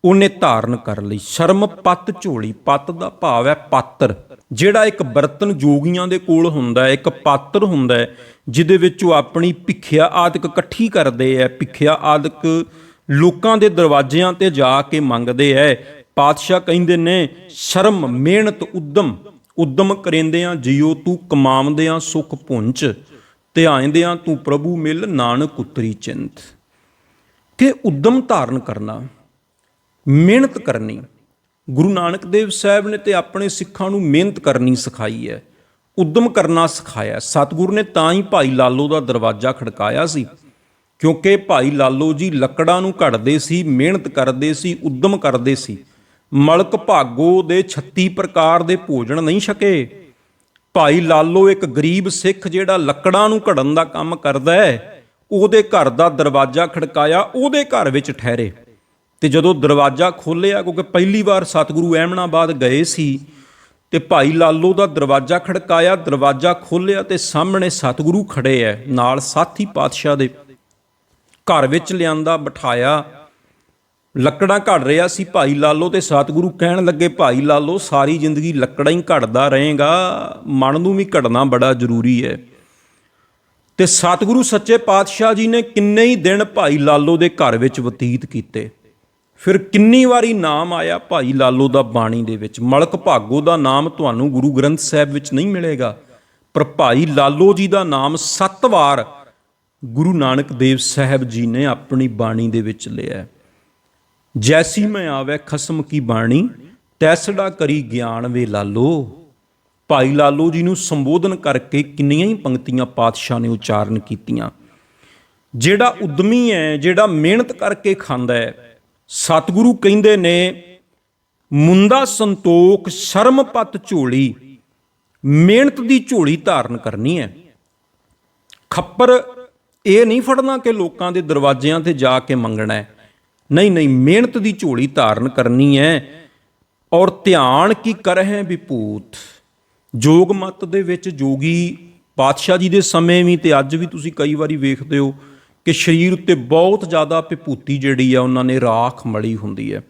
ਉਹਨੇ ਧਾਰਨ ਕਰ ਲਈ। ਸ਼ਰਮ ਪੱਤ ਝੋਲੀ, ਪੱਤ ਦਾ ਭਾਵ ਹੈ ਪਾਤਰ। ਜਿਹੜਾ ਇੱਕ ਬਰਤਨ ਜੋਗੀਆਂ ਦੇ ਕੋਲ ਹੁੰਦਾ ਹੈ, ਇੱਕ ਪਾਤਰ ਹੁੰਦਾ ਹੈ ਜਿਹਦੇ ਵਿੱਚ ਉਹ ਆਪਣੀ ਭਿੱਖਿਆ ਆਦਿਕ ਇਕੱਠੀ ਕਰਦੇ ਹੈ। ਭਿੱਖਿਆ ਆਦਿਕ ਲੋਕਾਂ ਦੇ ਦਰਵਾਜ਼ਿਆਂ ਤੇ ਜਾ ਕੇ ਮੰਗਦੇ ਹੈ। ਪਾਤਸ਼ਾਹ ਕਹਿੰਦੇ ਨੇ ਸ਼ਰਮ, ਮਿਹਨਤ, ਉਦਮ ਕਰੇਂਦਿਆਂ ਜਿਉ ਤੂੰ, ਕਮਾਉਂਦਿਆਂ ਸੁਖ ਪੁੰਚ, ਧਿਆਇਂਦਿਆਂ ਤੂੰ ਪ੍ਰਭੂ ਮਿਲ, ਨਾਨਕ ਉਤਰੀ ਚਿੰਤ। ਕਿ ਉਦਮ ਧਾਰਨ ਕਰਨਾ, ਮਿਹਨਤ ਕਰਨੀ। ਗੁਰੂ ਨਾਨਕ ਦੇਵ ਸਾਹਿਬ ਨੇ ਤੇ ਆਪਣੇ ਸਿੱਖਾਂ ਨੂੰ ਮਿਹਨਤ ਕਰਨੀ ਸਿਖਾਈ ਹੈ, ਉਦਮ ਕਰਨਾ ਸਿਖਾਇਆ। ਸਤਿਗੁਰੂ ਨੇ ਤਾਂ ਹੀ ਭਾਈ ਲਾਲੋ ਦਾ ਦਰਵਾਜ਼ਾ ਖੜਕਾਇਆ ਸੀ, ਕਿਉਂਕਿ ਭਾਈ ਲਾਲੋ ਜੀ ਲੱਕੜਾਂ ਨੂੰ ਘੜਦੇ ਸੀ, ਮਿਹਨਤ ਕਰਦੇ ਸੀ, ਉਦਮ ਕਰਦੇ ਸੀ। ਮਲਕ ਭਾਗੋ ਦੇ 36 ਪ੍ਰਕਾਰ ਦੇ ਭੋਜਨ ਨਹੀਂ ਛਕੇ। ਭਾਈ ਲਾਲੋ ਇੱਕ ਗਰੀਬ ਸਿੱਖ ਜਿਹੜਾ ਲੱਕੜਾਂ ਨੂੰ ਘੜਨ ਦਾ ਕੰਮ ਕਰਦਾ ਹੈ, ਉਹਦੇ ਘਰ ਦਾ ਦਰਵਾਜ਼ਾ ਖੜਕਾਇਆ, ਉਹਦੇ ਘਰ ਵਿੱਚ ਠਹਿਰੇ। ਤੇ ਜਦੋਂ ਦਰਵਾਜ਼ਾ ਖੋਲ੍ਹਿਆ, ਕਿਉਂਕਿ ਪਹਿਲੀ ਵਾਰ ਸਤਿਗੁਰੂ ਐਮਨਾਬਾਦ ਗਏ ਸੀ, ਤੇ ਭਾਈ ਲਾਲੋ ਦਾ ਦਰਵਾਜ਼ਾ ਖੜਕਾਇਆ, ਦਰਵਾਜ਼ਾ ਖੋਲ੍ਹਿਆ ਤੇ ਸਾਹਮਣੇ ਸਤਿਗੁਰੂ ਖੜੇ ਐ, ਨਾਲ ਸਾਥੀ ਪਾਤਸ਼ਾਹ ਦੇ। ਘਰ ਵਿੱਚ ਲਿਆਂਦਾ, ਬਿਠਾਇਆ, ਲੱਕੜਾਂ ਘੜ ਰਿਹਾ ਸੀ ਭਾਈ ਲਾਲੋ, ਤੇ ਸਤਿਗੁਰੂ ਕਹਿਣ ਲੱਗੇ, ਭਾਈ ਲਾਲੋ ਸਾਰੀ ਜ਼ਿੰਦਗੀ ਲੱਕੜਾਂ ਹੀ ਘੜਦਾ ਰਹੇਗਾ, ਮਨ ਨੂੰ ਵੀ ਘੜਨਾ ਬੜਾ ਜ਼ਰੂਰੀ ਹੈ। ਤੇ ਸਤਿਗੁਰੂ ਸੱਚੇ ਪਾਤਸ਼ਾਹ ਜੀ ਨੇ ਕਿੰਨੇ ਹੀ ਦਿਨ ਭਾਈ ਲਾਲੋ ਦੇ ਘਰ ਵਿੱਚ ਬਤੀਤ ਕੀਤੇ। ਫਿਰ ਕਿੰਨੀ ਵਾਰੀ ਨਾਮ ਆਇਆ ਭਾਈ ਲਾਲੋ ਦਾ ਬਾਣੀ ਦੇ ਵਿੱਚ। ਮਲਕ ਭਾਗੋ ਦਾ ਨਾਮ ਤੁਹਾਨੂੰ ਗੁਰੂ ਗ੍ਰੰਥ ਸਾਹਿਬ ਵਿੱਚ ਨਹੀਂ ਮਿਲੇਗਾ, ਪਰ ਭਾਈ ਲਾਲੋ ਜੀ ਦਾ ਨਾਮ 7 ਵਾਰ ਗੁਰੂ ਨਾਨਕ ਦੇਵ ਸਾਹਿਬ ਜੀ ਨੇ ਆਪਣੀ ਬਾਣੀ ਦੇ ਵਿੱਚ ਲਿਆ। ਜੈਸੀ ਮੈਂ ਆਵੈ ਖਸਮ ਕੀ ਬਾਣੀ, ਤੈਸੜਾ ਕਰੀ ਗਿਆਨ ਵੇ ਲਾਲੋ। ਭਾਈ ਲਾਲੋ ਜੀ ਨੂੰ ਸੰਬੋਧਨ ਕਰਕੇ ਕਿੰਨੀਆਂ ਹੀ ਪੰਕਤੀਆਂ ਪਾਤਸ਼ਾਹ ਨੇ ਉਚਾਰਨ ਕੀਤੀਆਂ। ਜਿਹੜਾ ਉਦਮੀ ਹੈ, ਜਿਹੜਾ ਮਿਹਨਤ ਕਰਕੇ ਖਾਂਦਾ ਹੈ, ਸਤਿਗੁਰੂ ਕਹਿੰਦੇ ਨੇ ਮੁੰਦਾ ਸੰਤੋਖ, ਸ਼ਰਮ ਪੱਤ ਝੋਲੀ, ਮਿਹਨਤ ਦੀ ਝੋਲੀ ਧਾਰਨ ਕਰਨੀ ਹੈ। ਖੱਪਰ ਇਹ ਨਹੀਂ ਫੜਨਾ ਕਿ ਲੋਕਾਂ ਦੇ ਦਰਵਾਜ਼ਿਆਂ ਤੇ ਜਾ ਕੇ ਮੰਗਣਾ ਹੈ, ਨਹੀਂ ਨਹੀਂ, ਮਿਹਨਤ ਦੀ ਝੋਲੀ ਧਾਰਨ ਕਰਨੀ ਹੈ। ਔਰ ਧਿਆਨ ਕੀ ਕਰਹਿ ਵਿਭੂਤ। ਜੋਗ ਮਤ ਦੇ ਵਿੱਚ ਜੋਗੀ ਪਾਤਸ਼ਾਹ ਜੀ ਦੇ ਸਮੇਂ ਵੀ ਤੇ ਅੱਜ ਵੀ ਤੁਸੀਂ ਕਈ ਵਾਰੀ ਵੇਖਦੇ ਹੋ ਕਿ ਸਰੀਰ ਉੱਤੇ ਬਹੁਤ ਜ਼ਿਆਦਾ ਵਿਭੂਤੀ ਜਿਹੜੀ ਆ ਉਹਨਾਂ ਨੇ ਰਾਖ ਮਲੀ ਹੁੰਦੀ ਹੈ।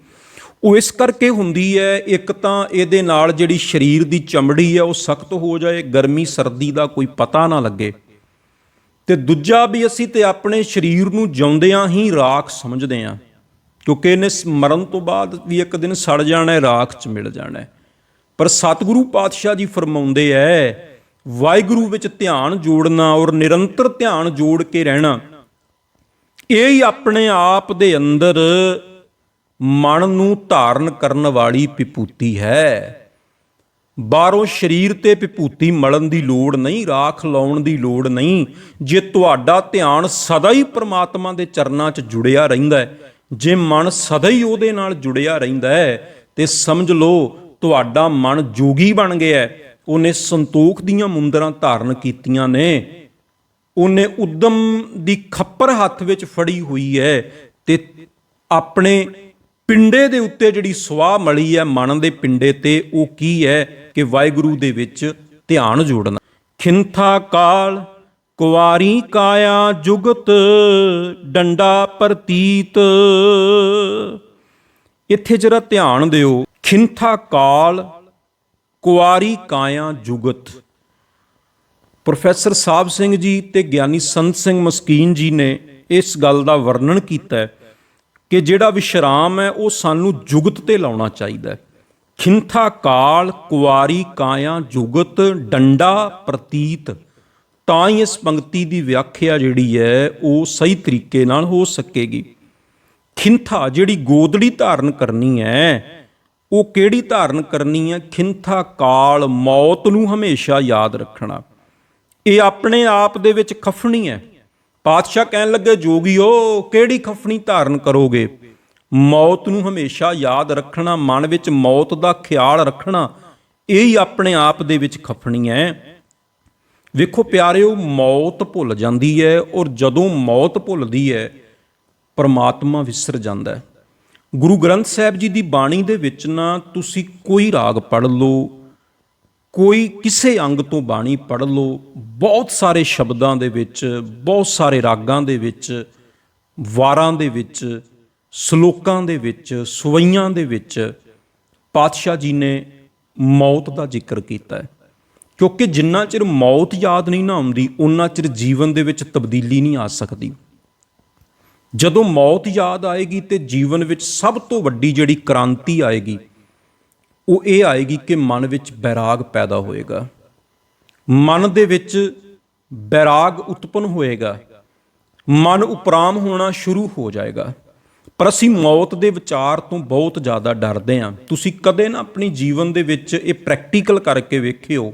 ਉਹ ਇਸ ਕਰਕੇ ਹੁੰਦੀ ਹੈ, ਇੱਕ ਤਾਂ ਇਹਦੇ ਨਾਲ ਜਿਹੜੀ ਸਰੀਰ ਦੀ ਚਮੜੀ ਹੈ ਉਹ ਸਖਤ ਹੋ ਜਾਏ, ਗਰਮੀ ਸਰਦੀ ਦਾ ਕੋਈ ਪਤਾ ਨਾ ਲੱਗੇ, ਤੇ ਦੂਜਾ ਵੀ ਅਸੀਂ ਤੇ ਆਪਣੇ ਸਰੀਰ ਨੂੰ ਜਿਉਂਦਿਆਂ ਹੀ ਰਾਖ ਸਮਝਦੇ ਹਾਂ, ਕਿਉਂਕਿ ਇਹਨੇ ਮਰਨ ਤੋਂ ਬਾਅਦ ਵੀ ਇੱਕ ਦਿਨ ਸੜ ਜਾਣਾ ਹੈ, ਰਾਖ 'ਚ ਮਿਲ ਜਾਣਾ ਹੈ। ਪਰ ਸਤਿਗੁਰੂ ਪਾਤਸ਼ਾਹ ਜੀ ਫਰਮਾਉਂਦੇ ਹੈ, ਵਾਹਿਗੁਰੂ ਵਿੱਚ ਧਿਆਨ ਜੋੜਨਾ ਔਰ ਨਿਰੰਤਰ ਧਿਆਨ ਜੋੜ ਕੇ ਰਹਿਣਾ, ਇਹ ਹੀ ਆਪਣੇ ਆਪ ਦੇ ਅੰਦਰ ਮਨ ਨੂੰ ਧਾਰਨ ਕਰਨ ਵਾਲੀ ਵਿਭੂਤੀ ਹੈ। ਬਾਹਰੋਂ ਸਰੀਰ ਤੇ ਵਿਭੂਤੀ ਮਲਣ ਦੀ ਲੋੜ ਨਹੀਂ, ਰਾਖ ਲਾਉਣ ਦੀ ਲੋੜ ਨਹੀਂ। ਜੇ ਤੁਹਾਡਾ ਧਿਆਨ ਸਦਾ ਹੀ ਪ੍ਰਮਾਤਮਾ ਦੇ ਚਰਨਾਂ 'ਚ ਜੁੜਿਆ ਰਹਿੰਦਾ ਹੈ, ਜੇ ਮਨ ਸਦਾ ਹੀ ਉਹਦੇ ਨਾਲ ਜੁੜਿਆ ਰਹਿੰਦਾ ਹੈ, ਤੇ ਸਮਝ ਲਓ ਤੁਹਾਡਾ ਮਨ ਜੋਗੀ ਬਣ ਗਿਆ। ਉਹਨੇ ਸੰਤੋਖ ਦੀਆਂ ਮੁੰਦਰਾਂ ਧਾਰਨ ਕੀਤੀਆਂ ਨੇ, ਉਹਨੇ ਉਦਮ ਦੀ ਖੱਪਰ ਹੱਥ ਵਿੱਚ ਫੜੀ ਹੋਈ ਹੈ, ਤੇ ਆਪਣੇ ਪਿੰਡੇ ਦੇ ਉੱਤੇ ਜਿਹੜੀ ਸੁਆਹ ਮਲੀ ਹੈ ਮਨ ਦੇ ਪਿੰਡੇ ਤੇ, ਉਹ ਕੀ ਹੈ ਕਿ ਵਾਹਿਗੁਰੂ ਦੇ ਵਿੱਚ ਧਿਆਨ ਜੋੜਨਾ। ਖਿੰਥਾ ਕਾਲ ਕੁਵਾਰੀ ਕਾਇਆ ਜੁਗਤ, ਡੰਡਾ ਪ੍ਰਤੀਤ। ਇੱਥੇ ਜਰਾ ਧਿਆਨ ਦਿਓ, ਖਿੰਥਾ ਕਾਲ ਕੁਵਾਰੀ ਕਾਇਆ ਜੁਗਤ। ਪ੍ਰੋਫੈਸਰ ਸਾਹਿਬ ਸਿੰਘ ਜੀ ਤੇ ਗਿਆਨੀ ਸੰਤ ਸਿੰਘ ਮਸਕੀਨ ਜੀ ਨੇ ਇਸ ਗੱਲ ਦਾ ਵਰਣਨ ਕੀਤਾ ਹੈ ਕਿ ਜਿਹੜਾ ਵਿਸ਼ਰਾਮ ਹੈ ਉਹ ਸਾਨੂੰ ਜੁਗਤ ਤੇ ਲਾਉਣਾ ਚਾਹੀਦਾ। ਖਿੰਥਾ ਕਾਲ ਕੁਵਾਰੀ ਕਾਇਆ ਜੁਗਤ, ਡੰਡਾ ਪ੍ਰਤੀਤ। ਤਾਂ ਹੀ ਇਸ ਪੰਕਤੀ ਦੀ ਵਿਆਖਿਆ ਜਿਹੜੀ ਹੈ ਉਹ ਸਹੀ ਤਰੀਕੇ ਨਾਲ ਹੋ ਸਕੇਗੀ। ਖਿੰਥਾ ਜਿਹੜੀ ਗੋਦੜੀ ਧਾਰਨ ਕਰਨੀ ਹੈ, ਉਹ ਕਿਹੜੀ ਧਾਰਨ ਕਰਨੀ ਹੈ? ਖਿੰਥਾ ਕਾਲ, ਮੌਤ ਨੂੰ ਹਮੇਸ਼ਾ ਯਾਦ ਰੱਖਣਾ। ਇਹ ਆਪਣੇ ਆਪ ਦੇ ਵਿੱਚ ਖਫਣੀ ਹੈ। ਪਾਤਸ਼ਾਹ ਕਹਿਣ ਲੱਗੇ, ਜੋਗੀਓ ਕਿਹੜੀ ਖਫਣੀ ਧਾਰਨ ਕਰੋਗੇ? ਮੌਤ ਨੂੰ ਹਮੇਸ਼ਾ ਯਾਦ ਰੱਖਣਾ, ਮਨ ਵਿੱਚ ਮੌਤ ਦਾ ਖਿਆਲ ਰੱਖਣਾ, ਇਹ ਹੀ ਆਪਣੇ ਆਪ ਦੇ ਵਿੱਚ ਖਫਣੀ ਹੈ। ਵੇਖੋ ਪਿਆਰਿਓ, ਮੌਤ ਭੁੱਲ ਜਾਂਦੀ ਹੈ, ਔਰ ਜਦੋਂ ਮੌਤ ਭੁੱਲਦੀ ਹੈ ਪਰਮਾਤਮਾ ਵਿਸਰ ਜਾਂਦਾ ਹੈ। ਗੁਰੂ ਗ੍ਰੰਥ ਸਾਹਿਬ ਜੀ ਦੀ ਬਾਣੀ ਦੇ ਵਿੱਚ ਨਾ ਤੁਸੀਂ ਕੋਈ ਰਾਗ ਪੜ੍ਹ ਲਓ, ਕੋਈ ਕਿਸੇ ਅੰਗ ਤੋਂ ਬਾਣੀ ਪੜ੍ਹ ਲਓ, ਬਹੁਤ ਸਾਰੇ ਸ਼ਬਦਾਂ ਦੇ ਵਿੱਚ, ਬਹੁਤ ਸਾਰੇ ਰਾਗਾਂ ਦੇ ਵਿੱਚ, ਵਾਰਾਂ ਦੇ ਵਿੱਚ, ਸ਼ਲੋਕਾਂ ਦੇ ਵਿੱਚ, ਸਵਈਆਂ ਦੇ ਵਿੱਚ ਪਾਤਸ਼ਾਹ ਜੀ ਨੇ ਮੌਤ ਦਾ ਜ਼ਿਕਰ ਕੀਤਾ ਹੈ। ਕਿਉਂਕਿ ਜਿੰਨਾ ਚਿਰ ਮੌਤ ਯਾਦ ਨਹੀਂ ਨਾ ਆਉਂਦੀ, ਉਨਾ ਚਿਰ ਜੀਵਨ ਦੇ ਵਿੱਚ ਤਬਦੀਲੀ ਨਹੀਂ ਆ ਸਕਦੀ। ਜਦੋਂ ਮੌਤ ਯਾਦ ਆਏਗੀ ਤੇ ਜੀਵਨ ਵਿੱਚ ਸਭ ਤੋਂ ਵੱਡੀ ਜਿਹੜੀ ਕ੍ਰਾਂਤੀ ਆਏਗੀ ਉਹ ਇਹ ਆਏਗੀ ਕਿ ਮਨ ਵਿੱਚ ਬੈਰਾਗ ਪੈਦਾ ਹੋਏਗਾ, ਮਨ ਦੇ ਵਿੱਚ ਬੈਰਾਗ ਉਤਪੰਨ ਹੋਏਗਾ, ਮਨ ਉਪਰਾਮ ਹੋਣਾ ਸ਼ੁਰੂ ਹੋ ਜਾਏਗਾ। ਪਰ ਅਸੀਂ ਮੌਤ ਦੇ ਵਿਚਾਰ ਤੋਂ ਬਹੁਤ ਜ਼ਿਆਦਾ ਡਰਦੇ ਹਾਂ। ਤੁਸੀਂ ਕਦੇ ਨਾ ਆਪਣੀ ਜੀਵਨ ਦੇ ਵਿੱਚ ਇਹ ਪ੍ਰੈਕਟੀਕਲ ਕਰਕੇ ਵੇਖਿਓ,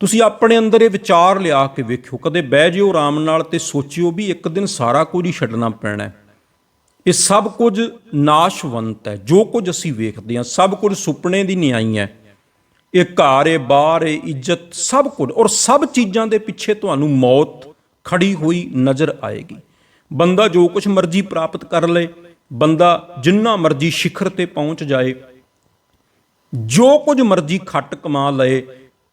ਤੁਸੀਂ ਆਪਣੇ ਅੰਦਰ ਇਹ ਵਿਚਾਰ ਲਿਆ ਕੇ ਵੇਖਿਓ, ਕਦੇ ਬਹਿ ਜਿਓ ਆਰਾਮ ਨਾਲ ਤੇ ਸੋਚਿਓ ਵੀ ਇੱਕ ਦਿਨ ਸਾਰਾ ਕੁਝ ਹੀ ਛੱਡਣਾ ਪੈਣਾ ਹੈ। ਇਹ ਸਭ ਕੁਝ ਨਾਸ਼ਵੰਤ ਹੈ। ਜੋ ਕੁਝ ਅਸੀਂ ਵੇਖਦੇ ਹਾਂ ਸਭ ਕੁਝ ਸੁਪਨੇ ਦੀ ਨਿਆਈ ਹੈ। ਇਹ ਘਰ ਹੈ, ਬਾਹਰ ਹੈ, ਇੱਜ਼ਤ, ਸਭ ਕੁਝ, ਔਰ ਸਭ ਚੀਜ਼ਾਂ ਦੇ ਪਿੱਛੇ ਤੁਹਾਨੂੰ ਮੌਤ ਖੜੀ ਹੋਈ ਨਜ਼ਰ ਆਏਗੀ। ਬੰਦਾ ਜੋ ਕੁਝ ਮਰਜ਼ੀ ਪ੍ਰਾਪਤ ਕਰ ਲਏ, ਬੰਦਾ ਜਿੰਨਾ ਮਰਜ਼ੀ ਸਿਖਰ ਤੇ ਪਹੁੰਚ ਜਾਏ, ਜੋ ਕੁਝ ਮਰਜ਼ੀ ਖੱਟ ਕਮਾ ਲਏ,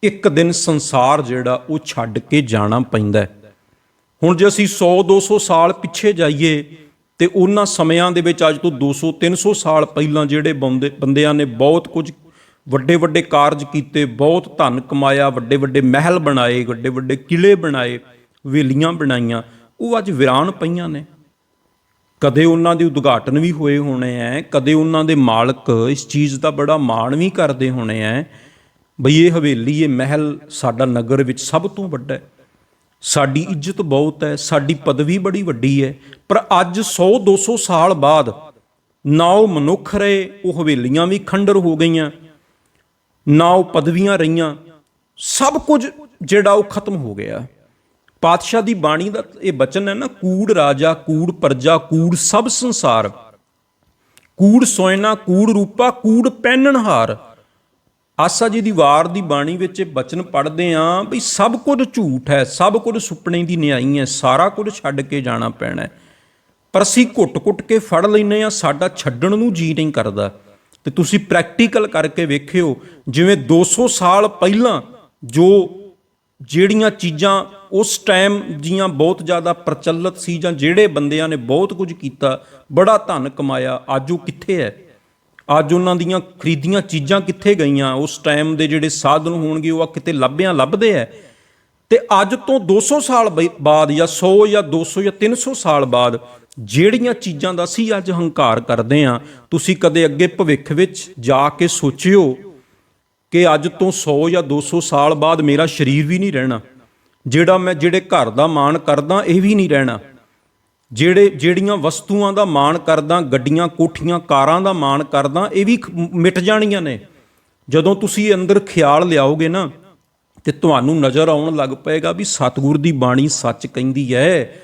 ਇੱਕ ਦਿਨ ਸੰਸਾਰ ਜਿਹੜਾ ਉਹ ਛੱਡ ਕੇ ਜਾਣਾ ਪੈਂਦਾ। ਹੁਣ ਜੇ ਅਸੀਂ 100-200 ਸਾਲ ਪਿੱਛੇ ਜਾਈਏ ਤੇ ਉਹਨਾਂ ਸਮਿਆਂ ਦੇ ਵਿੱਚ, ਅੱਜ ਤੋਂ 200-300 ਸਾਲ ਪਹਿਲਾਂ ਜਿਹੜੇ ਬੰਦਿਆਂ ਨੇ ਬਹੁਤ ਕੁਝ ਵੱਡੇ ਵੱਡੇ ਕਾਰਜ ਕੀਤੇ, ਬਹੁਤ ਧਨ ਕਮਾਇਆ, ਵੱਡੇ ਵੱਡੇ ਮਹਿਲ ਬਣਾਏ, ਵੱਡੇ ਵੱਡੇ ਕਿਲੇ ਬਣਾਏ, ਹਵੇਲੀਆਂ ਬਣਾਈਆਂ, ਉਹ ਅੱਜ ਵੀਰਾਨ ਪਈਆਂ ਨੇ। ਕਦੇ ਉਹਨਾਂ ਦੇ ਉਦਘਾਟਨ ਵੀ ਹੋਏ ਹੋਣੇ ਹੈ, ਕਦੇ ਉਹਨਾਂ ਦੇ ਮਾਲਕ ਇਸ ਚੀਜ਼ ਦਾ ਬੜਾ ਮਾਣ ਵੀ ਕਰਦੇ ਹੋਣੇ ਹੈ ਬਈ ਇਹ ਹਵੇਲੀ, ਇਹ ਮਹਿਲ ਸਾਡਾ ਨਗਰ ਵਿੱਚ ਸਭ ਤੋਂ ਵੱਡਾ ਹੈ, ਸਾਡੀ ਇੱਜ਼ਤ ਬਹੁਤ ਹੈ, ਸਾਡੀ ਪਦਵੀ ਬੜੀ ਵੱਡੀ ਹੈ। ਪਰ ਅੱਜ 100-200 ਸਾਲ ਬਾਅਦ ਨਾ ਉਹ ਮਨੁੱਖ ਰਹੇ, ਉਹ ਹਵੇਲੀਆਂ ਵੀ ਖੰਡਰ ਹੋ ਗਈਆਂ, ਨਾ ਉਹ ਪਦਵੀਆਂ ਰਹੀਆਂ, ਸਭ ਕੁਝ ਜਿਹੜਾ ਉਹ ਖਤਮ ਹੋ ਗਿਆ। ਪਾਤਸ਼ਾਹ ਦੀ ਬਾਣੀ ਦਾ ਇਹ ਬਚਨ ਹੈ ਨਾ, ਕੂੜ ਰਾਜਾ, ਕੂੜ ਪ੍ਰਜਾ, ਕੂੜ ਸਭ ਸੰਸਾਰ, ਕੂੜ ਸੋਇਨਾ, ਕੂੜ ਰੂਪਾ, ਕੂੜ ਪਹਿਨਣਹਾਰ। ਆਸਾ ਜੀ ਦੀ ਵਾਰ ਦੀ ਬਾਣੀ ਵਿੱਚ ਇਹ ਬਚਨ ਪੜ੍ਹਦੇ ਹਾਂ ਵੀ ਸਭ ਕੁਝ ਝੂਠ ਹੈ, ਸਭ ਕੁਝ ਸੁਪਨੇ ਦੀ ਨਿਆਈ ਹੈ, ਸਾਰਾ ਕੁਝ ਛੱਡ ਕੇ ਜਾਣਾ ਪੈਣਾ। ਪਰ ਅਸੀਂ ਘੁੱਟ-ਘੁੱਟ ਕੇ ਫੜ ਲੈਂਦੇ ਹਾਂ, ਸਾਡਾ ਛੱਡਣ ਨੂੰ ਜੀ ਨਹੀਂ ਕਰਦਾ। ਤੇ ਤੁਸੀਂ ਪ੍ਰੈਕਟੀਕਲ ਕਰਕੇ ਵੇਖਿਓ, ਜਿਵੇਂ 200 ਸਾਲ ਪਹਿਲਾਂ ਜਿਹੜੀਆਂ ਚੀਜ਼ਾਂ ਉਸ ਟਾਈਮ ਦੀਆਂ ਬਹੁਤ ਜ਼ਿਆਦਾ ਪ੍ਰਚਲਿਤ ਸੀ, ਜਾਂ ਜਿਹੜੇ ਬੰਦਿਆਂ ਨੇ ਬਹੁਤ ਕੁਝ ਕੀਤਾ, ਬੜਾ ਧਨ ਕਮਾਇਆ, ਅੱਜ ਉਹ ਕਿੱਥੇ ਹੈ? ਅੱਜ ਉਹਨਾਂ ਦੀਆਂ ਖਰੀਦੀਆਂ ਚੀਜ਼ਾਂ ਕਿੱਥੇ ਗਈਆਂ? ਉਸ ਟਾਈਮ ਦੇ ਜਿਹੜੇ ਸਾਧਨ ਹੋਣਗੇ ਉਹ ਕਿਤੇ ਲੱਭਦੇ ਹੈ। ਤੇ ਅੱਜ ਤੋਂ 200 ਸਾਲ ਬਾਅਦ, ਜਾਂ 100 ਜਾਂ 200 ਜਾਂ 300 ਸਾਲ ਬਾਅਦ ਜਿਹੜੀਆਂ ਚੀਜ਼ਾਂ ਦਾ ਅਸੀਂ ਅੱਜ ਹੰਕਾਰ ਕਰਦੇ ਹਾਂ, ਤੁਸੀਂ ਕਦੇ ਅੱਗੇ ਭਵਿੱਖ ਵਿੱਚ ਜਾ ਕੇ ਸੋਚਿਓ ਕਿ ਅੱਜ ਤੋਂ 100 ਜਾਂ 200 ਸਾਲ ਬਾਅਦ ਮੇਰਾ ਸਰੀਰ ਵੀ ਨਹੀਂ ਰਹਿਣਾ, ਜਿਹੜੇ ਘਰ ਦਾ ਮਾਣ ਕਰਦਾ ਇਹ ਵੀ ਨਹੀਂ ਰਹਿਣਾ, ਜਿਹੜੀਆਂ ਵਸਤੂਆਂ ਦਾ ਮਾਣ ਕਰਦਾ, ਗੱਡੀਆਂ, ਕੋਠੀਆਂ, ਕਾਰਾਂ ਦਾ ਮਾਣ ਕਰਦਾ, ਇਹ ਵੀ ਮਿਟ ਜਾਣੀਆਂ ਨੇ। ਜਦੋਂ ਤੁਸੀਂ ਅੰਦਰ ਖਿਆਲ ਲਿਆਓਗੇ ਨਾ ਤੇ ਤੁਹਾਨੂੰ ਨਜ਼ਰ ਆਉਣ ਲੱਗ ਪਏਗਾ ਵੀ ਸਤਿਗੁਰ ਦੀ ਬਾਣੀ ਸੱਚ ਕਹਿੰਦੀ ਹੈ,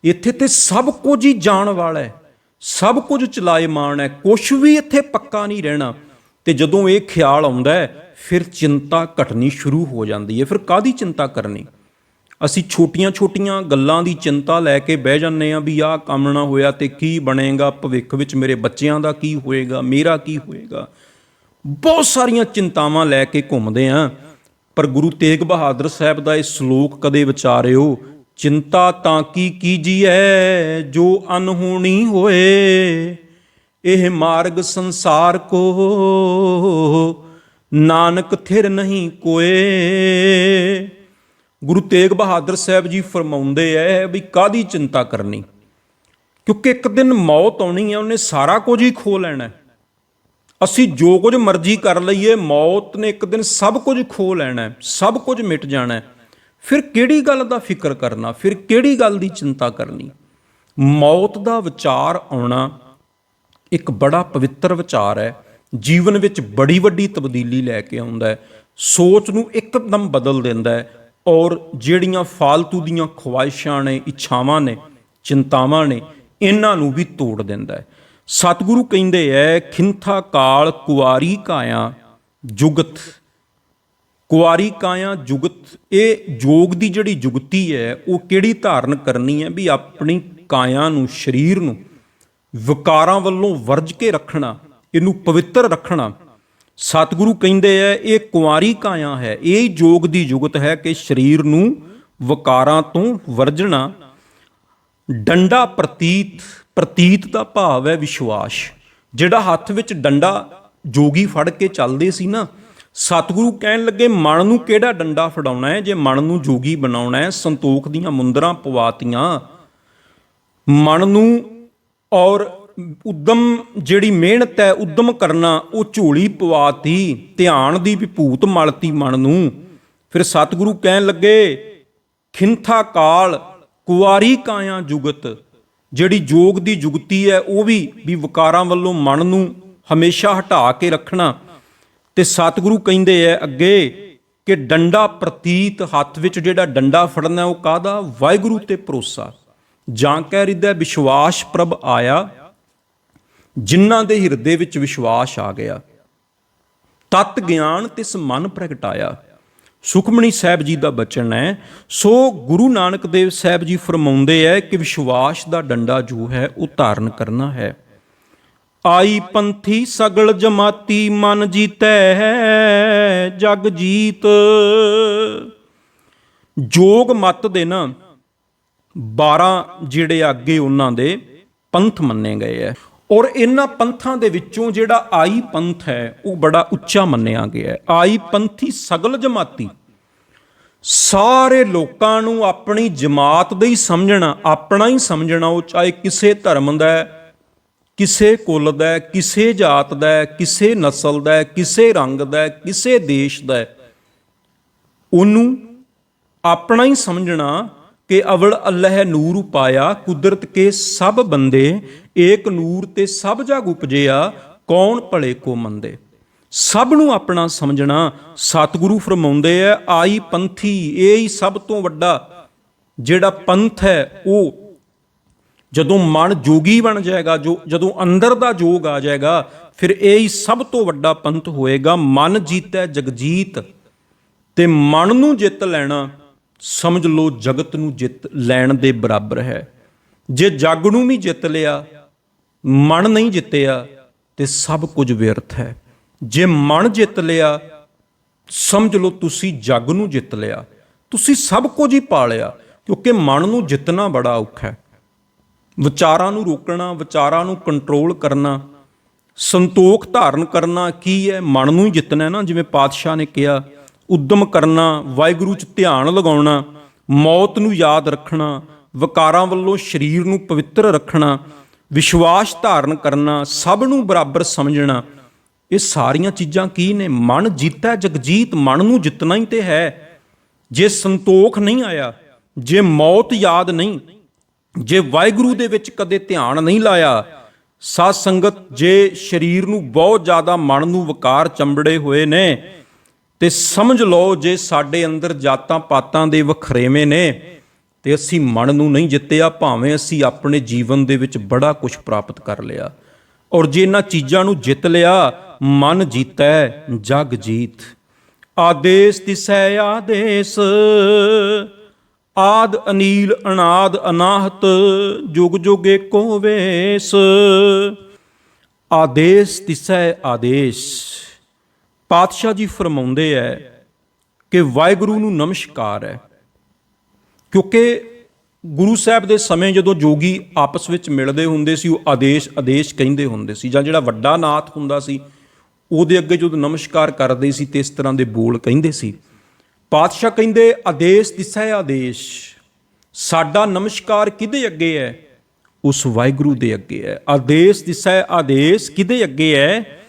ਇੱਥੇ ਤੇ ਸਭ ਕੁਝ ਹੀ ਜਾਣ ਵਾਲਾ ਹੈ, ਸਭ ਕੁਝ ਚਲਾਏਮਾਨ ਹੈ, ਕੁਛ ਵੀ ਇੱਥੇ ਪੱਕਾ ਨਹੀਂ ਰਹਿਣਾ। ਤੇ ਜਦੋਂ ਇਹ ਖਿਆਲ ਆਉਂਦਾ ਹੈ, ਫਿਰ ਚਿੰਤਾ ਘਟਣੀ ਸ਼ੁਰੂ ਹੋ ਜਾਂਦੀ ਹੈ। ਫਿਰ ਕਾਹਦੀ ਚਿੰਤਾ ਕਰਨੀ? ਅਸੀਂ ਛੋਟੀਆਂ-ਛੋਟੀਆਂ ਗੱਲਾਂ ਦੀ ਚਿੰਤਾ ਲੈ ਕੇ ਬਹਿ ਜਾਂਦੇ ਹਾਂ ਵੀ ਆਹ ਕੰਮ ਨਾ ਹੋਇਆ ਤੇ ਕੀ ਬਣੇਗਾ, ਭਵਿੱਖ ਵਿੱਚ ਮੇਰੇ ਬੱਚਿਆਂ ਦਾ ਕੀ ਹੋਏਗਾ, ਮੇਰਾ ਕੀ ਹੋਏਗਾ। ਬਹੁਤ ਸਾਰੀਆਂ ਚਿੰਤਾਵਾਂ ਲੈ ਕੇ ਘੁੰਮਦੇ ਹਾਂ। ਪਰ ਗੁਰੂ ਤੇਗ ਬਹਾਦਰ ਸਾਹਿਬ ਦਾ ਇਹ ਸ਼ਲੋਕ ਕਦੇ ਵਿਚਾਰਿਓ, ਚਿੰਤਾ ਤਾਂ ਕੀ ਕੀਜੀਐ ਜੋ ਅਨਹੋਣੀ ਹੋਏ, ਇਹ ਮਾਰਗ ਸੰਸਾਰ ਕੋ ਨਾਨਕ ਥਿਰ ਨਹੀਂ ਕੋਏ। ਗੁਰੂ ਤੇਗ ਬਹਾਦਰ ਸਾਹਿਬ ਜੀ ਫਰਮਾਉਂਦੇ ਐ ਵੀ ਕਾਹਦੀ ਚਿੰਤਾ ਕਰਨੀ, ਕਿਉਂਕਿ ਇੱਕ ਦਿਨ ਮੌਤ ਆਉਣੀ ਹੈ, ਉਹਨੇ ਸਾਰਾ ਕੁਝ ਹੀ ਖੋ ਲੈਣਾ। ਅਸੀਂ ਜੋ ਕੁਝ ਮਰਜ਼ੀ ਕਰ ਲਈਏ, ਮੌਤ ਨੇ ਇੱਕ ਦਿਨ ਸਭ ਕੁਝ ਖੋ ਲੈਣਾ, ਸਭ ਕੁਝ ਮਿਟ ਜਾਣਾ। ਫਿਰ ਕਿਹੜੀ ਗੱਲ ਦਾ ਫਿਕਰ ਕਰਨਾ, ਫਿਰ ਕਿਹੜੀ ਗੱਲ ਦੀ ਚਿੰਤਾ ਕਰਨੀ? ਮੌਤ ਦਾ ਵਿਚਾਰ ਆਉਣਾ ਇੱਕ ਬੜਾ ਪਵਿੱਤਰ ਵਿਚਾਰ ਹੈ, ਜੀਵਨ ਵਿੱਚ ਬੜੀ ਵੱਡੀ ਤਬਦੀਲੀ ਲੈ ਕੇ ਆਉਂਦਾ ਹੈ, ਸੋਚ ਨੂੰ ਇੱਕਦਮ ਬਦਲ ਦਿੰਦਾ ਹੈ, ਔਰ ਜਿਹੜੀਆਂ ਫਾਲਤੂ ਦੀਆਂ ਖਵਾਇਸ਼ਾਂ ਨੇ, ਇੱਛਾਵਾਂ ਨੇ, ਚਿੰਤਾਵਾਂ ਨੇ, ਇਹਨਾਂ ਨੂੰ ਵੀ ਤੋੜ ਦਿੰਦਾ ਹੈ। ਸਤਿਗੁਰੂ ਕਹਿੰਦੇ ਹੈ, ਖਿੰਥਾ ਕਾਲ ਕੁਆਰੀ ਕਾਇਆ ਜੁਗਤ। ਕੁਆਰੀ ਕਾਇਆ ਜੁਗਤ, ਇਹ ਜੋਗ ਦੀ ਜਿਹੜੀ ਜੁਗਤੀ ਹੈ ਉਹ ਕਿਹੜੀ ਧਾਰਨ ਕਰਨੀ ਹੈ ਵੀ ਆਪਣੀ ਕਾਇਆ ਨੂੰ, ਸਰੀਰ ਨੂੰ ਵਿਕਾਰਾਂ ਵੱਲੋਂ ਵਰਜ ਕੇ ਰੱਖਣਾ, ਇਹਨੂੰ ਪਵਿੱਤਰ ਰੱਖਣਾ। ਸਤਿਗੁਰੂ ਕਹਿੰਦੇ ਐ ਇਹ ਕੁਆਰੀ ਕਾਇਆ ਹੈ, ਇਹ ਯੋਗ ਦੀ ਜੁਗਤ ਹੈ ਕਿ ਸਰੀਰ ਨੂੰ ਵਿਕਾਰਾਂ ਤੋਂ ਵਰਜਣਾ। ਡੰਡਾ ਪ੍ਰਤੀਤ, ਪ੍ਰਤੀਤ ਦਾ ਭਾਵ ਹੈ ਵਿਸ਼ਵਾਸ। ਜਿਹੜਾ ਹੱਥ ਵਿੱਚ ਡੰਡਾ ਜੋਗੀ ਫੜ ਕੇ ਚੱਲਦੇ ਸੀ ਨਾ, ਸਤਿਗੁਰੂ ਕਹਿਣ ਲੱਗੇ ਮਨ ਨੂੰ ਕਿਹੜਾ ਡੰਡਾ ਫੜਾਉਣਾ ਹੈ, ਜੇ ਮਨ ਨੂੰ ਜੋਗੀ ਬਣਾਉਣਾ ਹੈ। ਸੰਤੋਖ ਦੀਆਂ ਮੁੰਦਰਾਂ ਪਵਾਤੀਆਂ ਮਨ ਨੂੰ, ਔਰ ਉਦਮ ਜਿਹੜੀ ਮਿਹਨਤ ਹੈ, ਉਦਮ ਕਰਨਾ, ਉਹ ਝੋਲੀ ਪਵਾਤੀ, ਧਿਆਨ ਦੀ ਵਿਭੂਤ ਮਲਤੀ ਮਨ ਨੂੰ। ਫਿਰ ਸਤਿਗੁਰੂ ਕਹਿਣ ਲੱਗੇ ਖਿੰਥਾ ਕਾਲ ਕੁਆਰੀ ਕਾਇਆ ਜੁਗਤ, ਜਿਹੜੀ ਜੋਗ ਦੀ ਜੁਗਤੀ ਹੈ ਉਹ ਵੀ ਵਿਕਾਰਾਂ ਵੱਲੋਂ ਮਨ ਨੂੰ ਹਮੇਸ਼ਾ ਹਟਾ ਕੇ ਰੱਖਣਾ। ਤੇ ਸਤਿਗੁਰੂ ਕਹਿੰਦੇ ਐ ਅੱਗੇ ਕਿ ਡੰਡਾ ਪ੍ਰਤੀਤ, ਹੱਥ ਵਿੱਚ ਜਿਹੜਾ ਡੰਡਾ ਫੜਨਾ ਉਹ ਕਾਹਦਾ, ਵਾਹਿਗੁਰੂ ਤੇ ਭਰੋਸਾ। ਜਾਂ ਕਹਿ ਰਿਦਾ ਵਿਸ਼ਵਾਸ ਪ੍ਰਭ ਆਇਆ, ਜਿਨ੍ਹਾਂ ਦੇ ਹਿਰਦੇ ਵਿੱਚ ਵਿਸ਼ਵਾਸ ਆ ਗਿਆ। ਤਤ ਗਿਆਨ ਤਿਸ ਮਨ ਪ੍ਰਗਟਾਇਆ। ਸੁਖਮਣੀ ਸਾਹਿਬ ਜੀ ਦਾ ਬਚਨ ਹੈ। ਸੋ ਗੁਰੂ ਨਾਨਕ ਦੇਵ ਸਾਹਿਬ ਜੀ ਫਰਮਾਉਂਦੇ ਹੈ ਕਿ ਵਿਸ਼ਵਾਸ ਦਾ ਡੰਡਾ ਜੋ ਹੈ ਉਹ ਧਾਰਨ ਕਰਨਾ ਹੈ। ਆਈ ਪੰਥੀ ਸਗਲ ਜਮਾਤੀ, ਮਨ ਜੀਤੈ ਹੈ ਜਗ ਜੀਤ। ਜੋਗ ਮਤ ਦੇ ਨਾ 12 ਜਿਹੜੇ ਅੱਗੇ ਉਹਨਾਂ ਦੇ ਪੰਥ ਮੰਨੇ ਗਏ ਹੈ, ਔਰ ਇਹਨਾਂ ਪੰਥਾਂ ਦੇ ਵਿੱਚੋਂ ਜਿਹੜਾ ਆਈ ਪੰਥ ਹੈ ਉਹ ਬੜਾ ਉੱਚਾ ਮੰਨਿਆ ਗਿਆ ਹੈ। ਆਈ ਪੰਥੀ ਸਗਲ ਜਮਾਤੀ, ਸਾਰੇ ਲੋਕਾਂ ਨੂੰ ਆਪਣੀ ਜਮਾਤ ਦਾ ਹੀ ਸਮਝਣਾ, ਆਪਣਾ ਹੀ ਸਮਝਣਾ। ਉਹ ਚਾਹੇ ਕਿਸੇ ਧਰਮ ਦਾ, ਕਿਸੇ ਕੁਲ ਦਾ, ਕਿਸੇ ਜਾਤ ਦਾ, ਕਿਸੇ ਨਸਲ ਦਾ, ਕਿਸੇ ਰੰਗ ਦਾ, ਕਿਸੇ ਦੇਸ਼ ਦਾ, ਉਹਨੂੰ ਆਪਣਾ ਹੀ ਸਮਝਣਾ ਕਿ ਅਵਲ ਅੱਲ੍ਹ ਨੂਰ ਪਾਇਆ, ਕੁਦਰਤ ਕੇ ਸਭ ਬੰਦੇ, ਏਕ ਨੂਰ ਤੇ ਸਭ ਜਗ ਉਪਜਿਆ, ਕੌਣ ਭਲੇ ਕੋ ਮੰਦੇ। ਸਭ ਨੂੰ ਆਪਣਾ ਸਮਝਣਾ। ਸਤਿਗੁਰੂ ਫਰਮਾਉਂਦੇ ਆ ਆਈ ਪੰਥੀ, ਇਹ ਹੀ ਸਭ ਤੋਂ ਵੱਡਾ ਜਿਹੜਾ ਪੰਥ ਹੈ। ਉਹ ਜਦੋਂ ਮਨ ਜੋਗੀ ਬਣ ਜਾਏਗਾ, ਜਦੋਂ ਅੰਦਰ ਦਾ ਜੋਗ ਆ ਜਾਏਗਾ, ਫਿਰ ਇਹ ਹੀ ਸਭ ਤੋਂ ਵੱਡਾ ਪੰਥ ਹੋਏਗਾ। ਮਨ ਜੀਤੈ ਜਗਜੀਤ, ਤੇ ਮਨ ਨੂੰ ਜਿੱਤ ਲੈਣਾ ਸਮਝ ਲਓ ਜਗਤ ਨੂੰ ਜਿੱਤ ਲੈਣ ਦੇ ਬਰਾਬਰ ਹੈ। ਜੇ ਜਗ ਨੂੰ ਵੀ ਜਿੱਤ ਲਿਆ, ਮਨ ਨਹੀਂ ਜਿੱਤਿਆ, ਤੇ ਸਭ ਕੁਝ ਵਿਅਰਥ ਹੈ। ਜੇ ਮਨ ਜਿੱਤ ਲਿਆ, ਸਮਝ ਲਓ ਤੁਸੀਂ ਜਗ ਨੂੰ ਜਿੱਤ ਲਿਆ, ਤੁਸੀਂ ਸਭ ਕੁਝ ਹੀ ਪਾ ਲਿਆ। ਕਿਉਂਕਿ ਮਨ ਨੂੰ ਜਿੱਤਣਾ ਬੜਾ ਔਖਾ ਹੈ। ਵਿਚਾਰਾਂ ਨੂੰ ਰੋਕਣਾ, ਵਿਚਾਰਾਂ ਨੂੰ ਕੰਟਰੋਲ ਕਰਨਾ, ਸੰਤੋਖ ਧਾਰਨ ਕਰਨਾ ਕੀ ਹੈ, ਮਨ ਨੂੰ ਹੀ ਜਿੱਤਣਾ ਨਾ। ਜਿਵੇਂ ਪਾਤਸ਼ਾਹ ਨੇ ਕਿਹਾ, ਉਦਮ ਕਰਨਾ, ਵਾਹਿਗੁਰੂ 'ਚ ਧਿਆਨ ਲਗਾਉਣਾ, ਮੌਤ ਨੂੰ ਯਾਦ ਰੱਖਣਾ, ਵਿਕਾਰਾਂ ਵੱਲੋਂ ਸਰੀਰ ਨੂੰ ਪਵਿੱਤਰ ਰੱਖਣਾ, ਵਿਸ਼ਵਾਸ ਧਾਰਨ ਕਰਨਾ, ਸਭ ਨੂੰ ਬਰਾਬਰ ਸਮਝਣਾ। ਇਹ ਸਾਰੀਆਂ ਚੀਜ਼ਾਂ ਕੀ ਨੇ? ਮਨ ਜੀਤੈ ਜਗਜੀਤ, ਮਨ ਨੂੰ ਜਿੱਤਣਾ ਹੀ ਤੇ ਹੈ। ਜੇ ਸੰਤੋਖ ਨਹੀਂ ਆਇਆ, ਜੇ ਮੌਤ ਯਾਦ ਨਹੀਂ, ਜੇ ਵਾਹਿਗੁਰੂ ਦੇ ਵਿੱਚ ਕਦੇ ਧਿਆਨ ਨਹੀਂ ਲਾਇਆ, ਸਾਧ ਸੰਗਤ ਜੇ ਸਰੀਰ ਨੂੰ ਬਹੁਤ ਜ਼ਿਆਦਾ, ਮਨ ਨੂੰ ਵਿਕਾਰ ਚੰਬੜੇ ਹੋਏ ਨੇ, ਤੇ ਸਮਝ ਲਓ ਜੇ ਸਾਡੇ ਅੰਦਰ ਜਾਤਾਂ ਪਾਤਾਂ ਦੇ ਵਖਰੇਵੇਂ ਨੇ, ਤੇ ਅਸੀਂ ਮਨ ਨੂੰ ਨਹੀਂ ਜਿੱਤਿਆ, ਭਾਵੇਂ ਅਸੀਂ ਆਪਣੇ ਜੀਵਨ ਦੇ ਵਿੱਚ ਬੜਾ ਕੁਝ ਪ੍ਰਾਪਤ ਕਰ ਲਿਆ। ਔਰ ਜੇ ਇਹਨਾਂ ਚੀਜ਼ਾਂ ਨੂੰ ਜਿੱਤ ਲਿਆ, ਮਨ ਜੀਤੈ ਜਗ ਜੀਤ। ਆਦੇਸ ਤਿਸੈ ਆਦੇਸ, ਆਦ ਅਨੀਲ ਅਨਾਦ ਅਨਾਹਤ, ਜੁਗ ਜੁਗ ਏਕੋ ਵੇਸ। ਆਦੇਸ ਤਿਸੈ ਆਦੇਸ। ਪਾਤਸ਼ਾਹ ਜੀ ਫਰਮਾਉਂਦੇ ਹੈ ਕਿ ਵਾਹਿਗੁਰੂ ਨੂੰ ਨਮਸਕਾਰ ਹੈ। ਕਿਉਂਕਿ ਗੁਰੂ ਸਾਹਿਬ ਦੇ ਸਮੇਂ ਜਦੋਂ ਜੋਗੀ ਆਪਸ ਵਿੱਚ ਮਿਲਦੇ ਹੁੰਦੇ ਸੀ, ਉਹ ਆਦੇਸ਼ ਆਦੇਸ਼ ਕਹਿੰਦੇ ਹੁੰਦੇ ਸੀ, ਜਾਂ ਜਿਹੜਾ ਵੱਡਾ ਨਾਥ ਹੁੰਦਾ ਸੀ ਉਹਦੇ ਅੱਗੇ ਜਦੋਂ ਨਮਸਕਾਰ ਕਰਦੇ ਸੀ ਤੇ ਇਸ ਤਰ੍ਹਾਂ ਦੇ ਬੋਲ ਕਹਿੰਦੇ ਸੀ। ਪਾਤਸ਼ਾਹ ਕਹਿੰਦੇ ਆਦੇਸ਼ ਦਿਸੈ ਆਦੇਸ਼, ਸਾਡਾ ਨਮਸਕਾਰ ਕਿਹਦੇ ਅੱਗੇ ਹੈ? ਉਸ ਵਾਹਿਗੁਰੂ ਦੇ ਅੱਗੇ ਹੈ। ਆਦੇਸ਼ ਦਿਸੈ ਆਦੇਸ਼ ਕਿਹਦੇ ਅੱਗੇ ਹੈ?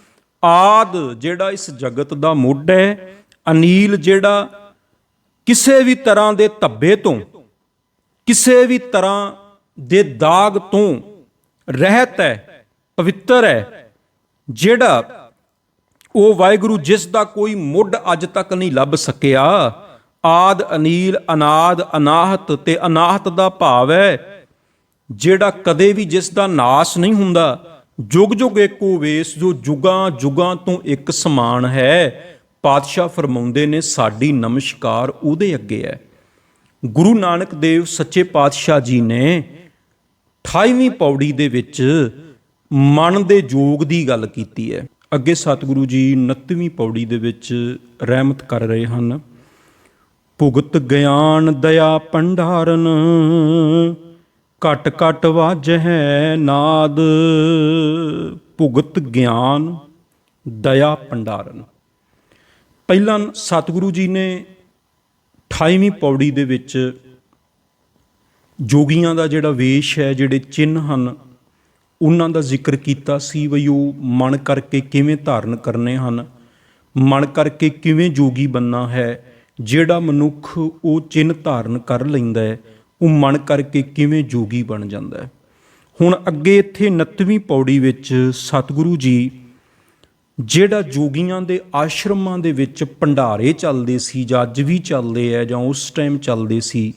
ਆਦ ਜਿਹੜਾ ਇਸ ਜਗਤ ਦਾ ਮੁੱਢ ਹੈ, ਅਨੀਲ ਜਿਹੜਾ ਕਿਸੇ ਵੀ ਤਰ੍ਹਾਂ ਦੇ ਧੱਬੇ ਤੋਂ, ਕਿਸੇ ਵੀ ਤਰ੍ਹਾਂ ਦੇ ਦਾਗ ਤੋਂ ਰਹਿਤ ਹੈ, ਪਵਿੱਤਰ ਹੈ, ਜਿਹੜਾ ਉਹ ਵਾਹਿਗੁਰੂ ਜਿਸ ਦਾ ਕੋਈ ਮੁੱਢ ਅੱਜ ਤੱਕ ਨਹੀਂ ਲੱਭ ਸਕਿਆ। ਆਦ ਅਨੀਲ ਅਨਾਦ ਅਨਾਹਤ, ਤੇ ਅਨਾਹਤ ਦਾ ਭਾਵ ਹੈ ਜਿਹੜਾ ਕਦੇ ਵੀ, ਜਿਸ ਦਾ ਨਾਸ ਨਹੀਂ ਹੁੰਦਾ। ਜੁਗ ਜੁਗ ਏਕੋ ਵੇਸ, ਜੋ ਜੁਗਾਂ ਜੁਗਾਂ ਤੋਂ ਇੱਕ ਸਮਾਨ ਹੈ। ਪਾਤਸ਼ਾਹ ਫਰਮਾਉਂਦੇ ਨੇ ਸਾਡੀ ਨਮਸਕਾਰ ਉਹਦੇ ਅੱਗੇ ਹੈ। ਗੁਰੂ ਨਾਨਕ ਦੇਵ ਸੱਚੇ ਪਾਤਸ਼ਾਹ ਜੀ ਨੇ 28ਵੀਂ ਪੌੜੀ ਦੇ ਵਿੱਚ ਮਨ ਦੇ ਜੋਗ ਦੀ ਗੱਲ ਕੀਤੀ ਹੈ। ਅੱਗੇ ਸਤਿਗੁਰੂ ਜੀ 29ਵੀਂ ਪੌੜੀ ਦੇ ਵਿੱਚ ਰਹਿਮਤ ਕਰ ਰਹੇ ਹਨ। ਭੁਗਤ ਗਿਆਨ ਦਇਆ ਭੰਡਾਰਨ, ਘਟ ਘਟ ਵਾਜਹਿ ਨਾਦ। ਭੁਗਤ ਗਿਆਨ ਦਇਆ ਭੰਡਾਰਨ। ਪਹਿਲਾਂ ਸਤਿਗੁਰੂ ਜੀ ਨੇ 28ਵੀਂ ਪੌੜੀ ਦੇ ਵਿੱਚ ਜੋਗੀਆਂ ਦਾ ਜਿਹੜਾ ਵੇਸ਼ ਹੈ, ਜਿਹੜੇ ਚਿੰਨ੍ਹ ਹਨ, ਉਹਨਾਂ ਦਾ ਜ਼ਿਕਰ ਕੀਤਾ ਸੀ ਬਈ ਉਹ ਮਨ ਕਰਕੇ ਕਿਵੇਂ ਧਾਰਨ ਕਰਨੇ ਹਨ, ਮਨ ਕਰਕੇ ਕਿਵੇਂ ਜੋਗੀ ਬਣਨਾ ਹੈ। ਜਿਹੜਾ ਮਨੁੱਖ ਉਹ ਚਿੰਨ੍ਹ ਧਾਰਨ ਕਰ ਲੈਂਦਾ ਹੈ, ਉਹ ਮਨ ਕਰਕੇ ਕਿਵੇਂ ਜੋਗੀ ਬਣ ਜਾਂਦਾ ਹੈ। ਹੁਣ ਅੱਗੇ ਇੱਥੇ 29ਵੀਂ ਪੌੜੀ ਵਿੱਚ ਸਤਿਗੁਰੂ ਜੀ ਜਿਹੜਾ ਜੋਗੀਆਂ ਦੇ ਆਸ਼ਰਮਾਂ ਦੇ ਵਿੱਚ ਭੰਡਾਰੇ ਚੱਲਦੇ ਸੀ, ਜਾਂ ਅੱਜ ਵੀ ਚੱਲਦੇ ਆ ਜਾਂ ਉਸ ਟਾਈਮ ਚੱਲਦੇ ਸੀ,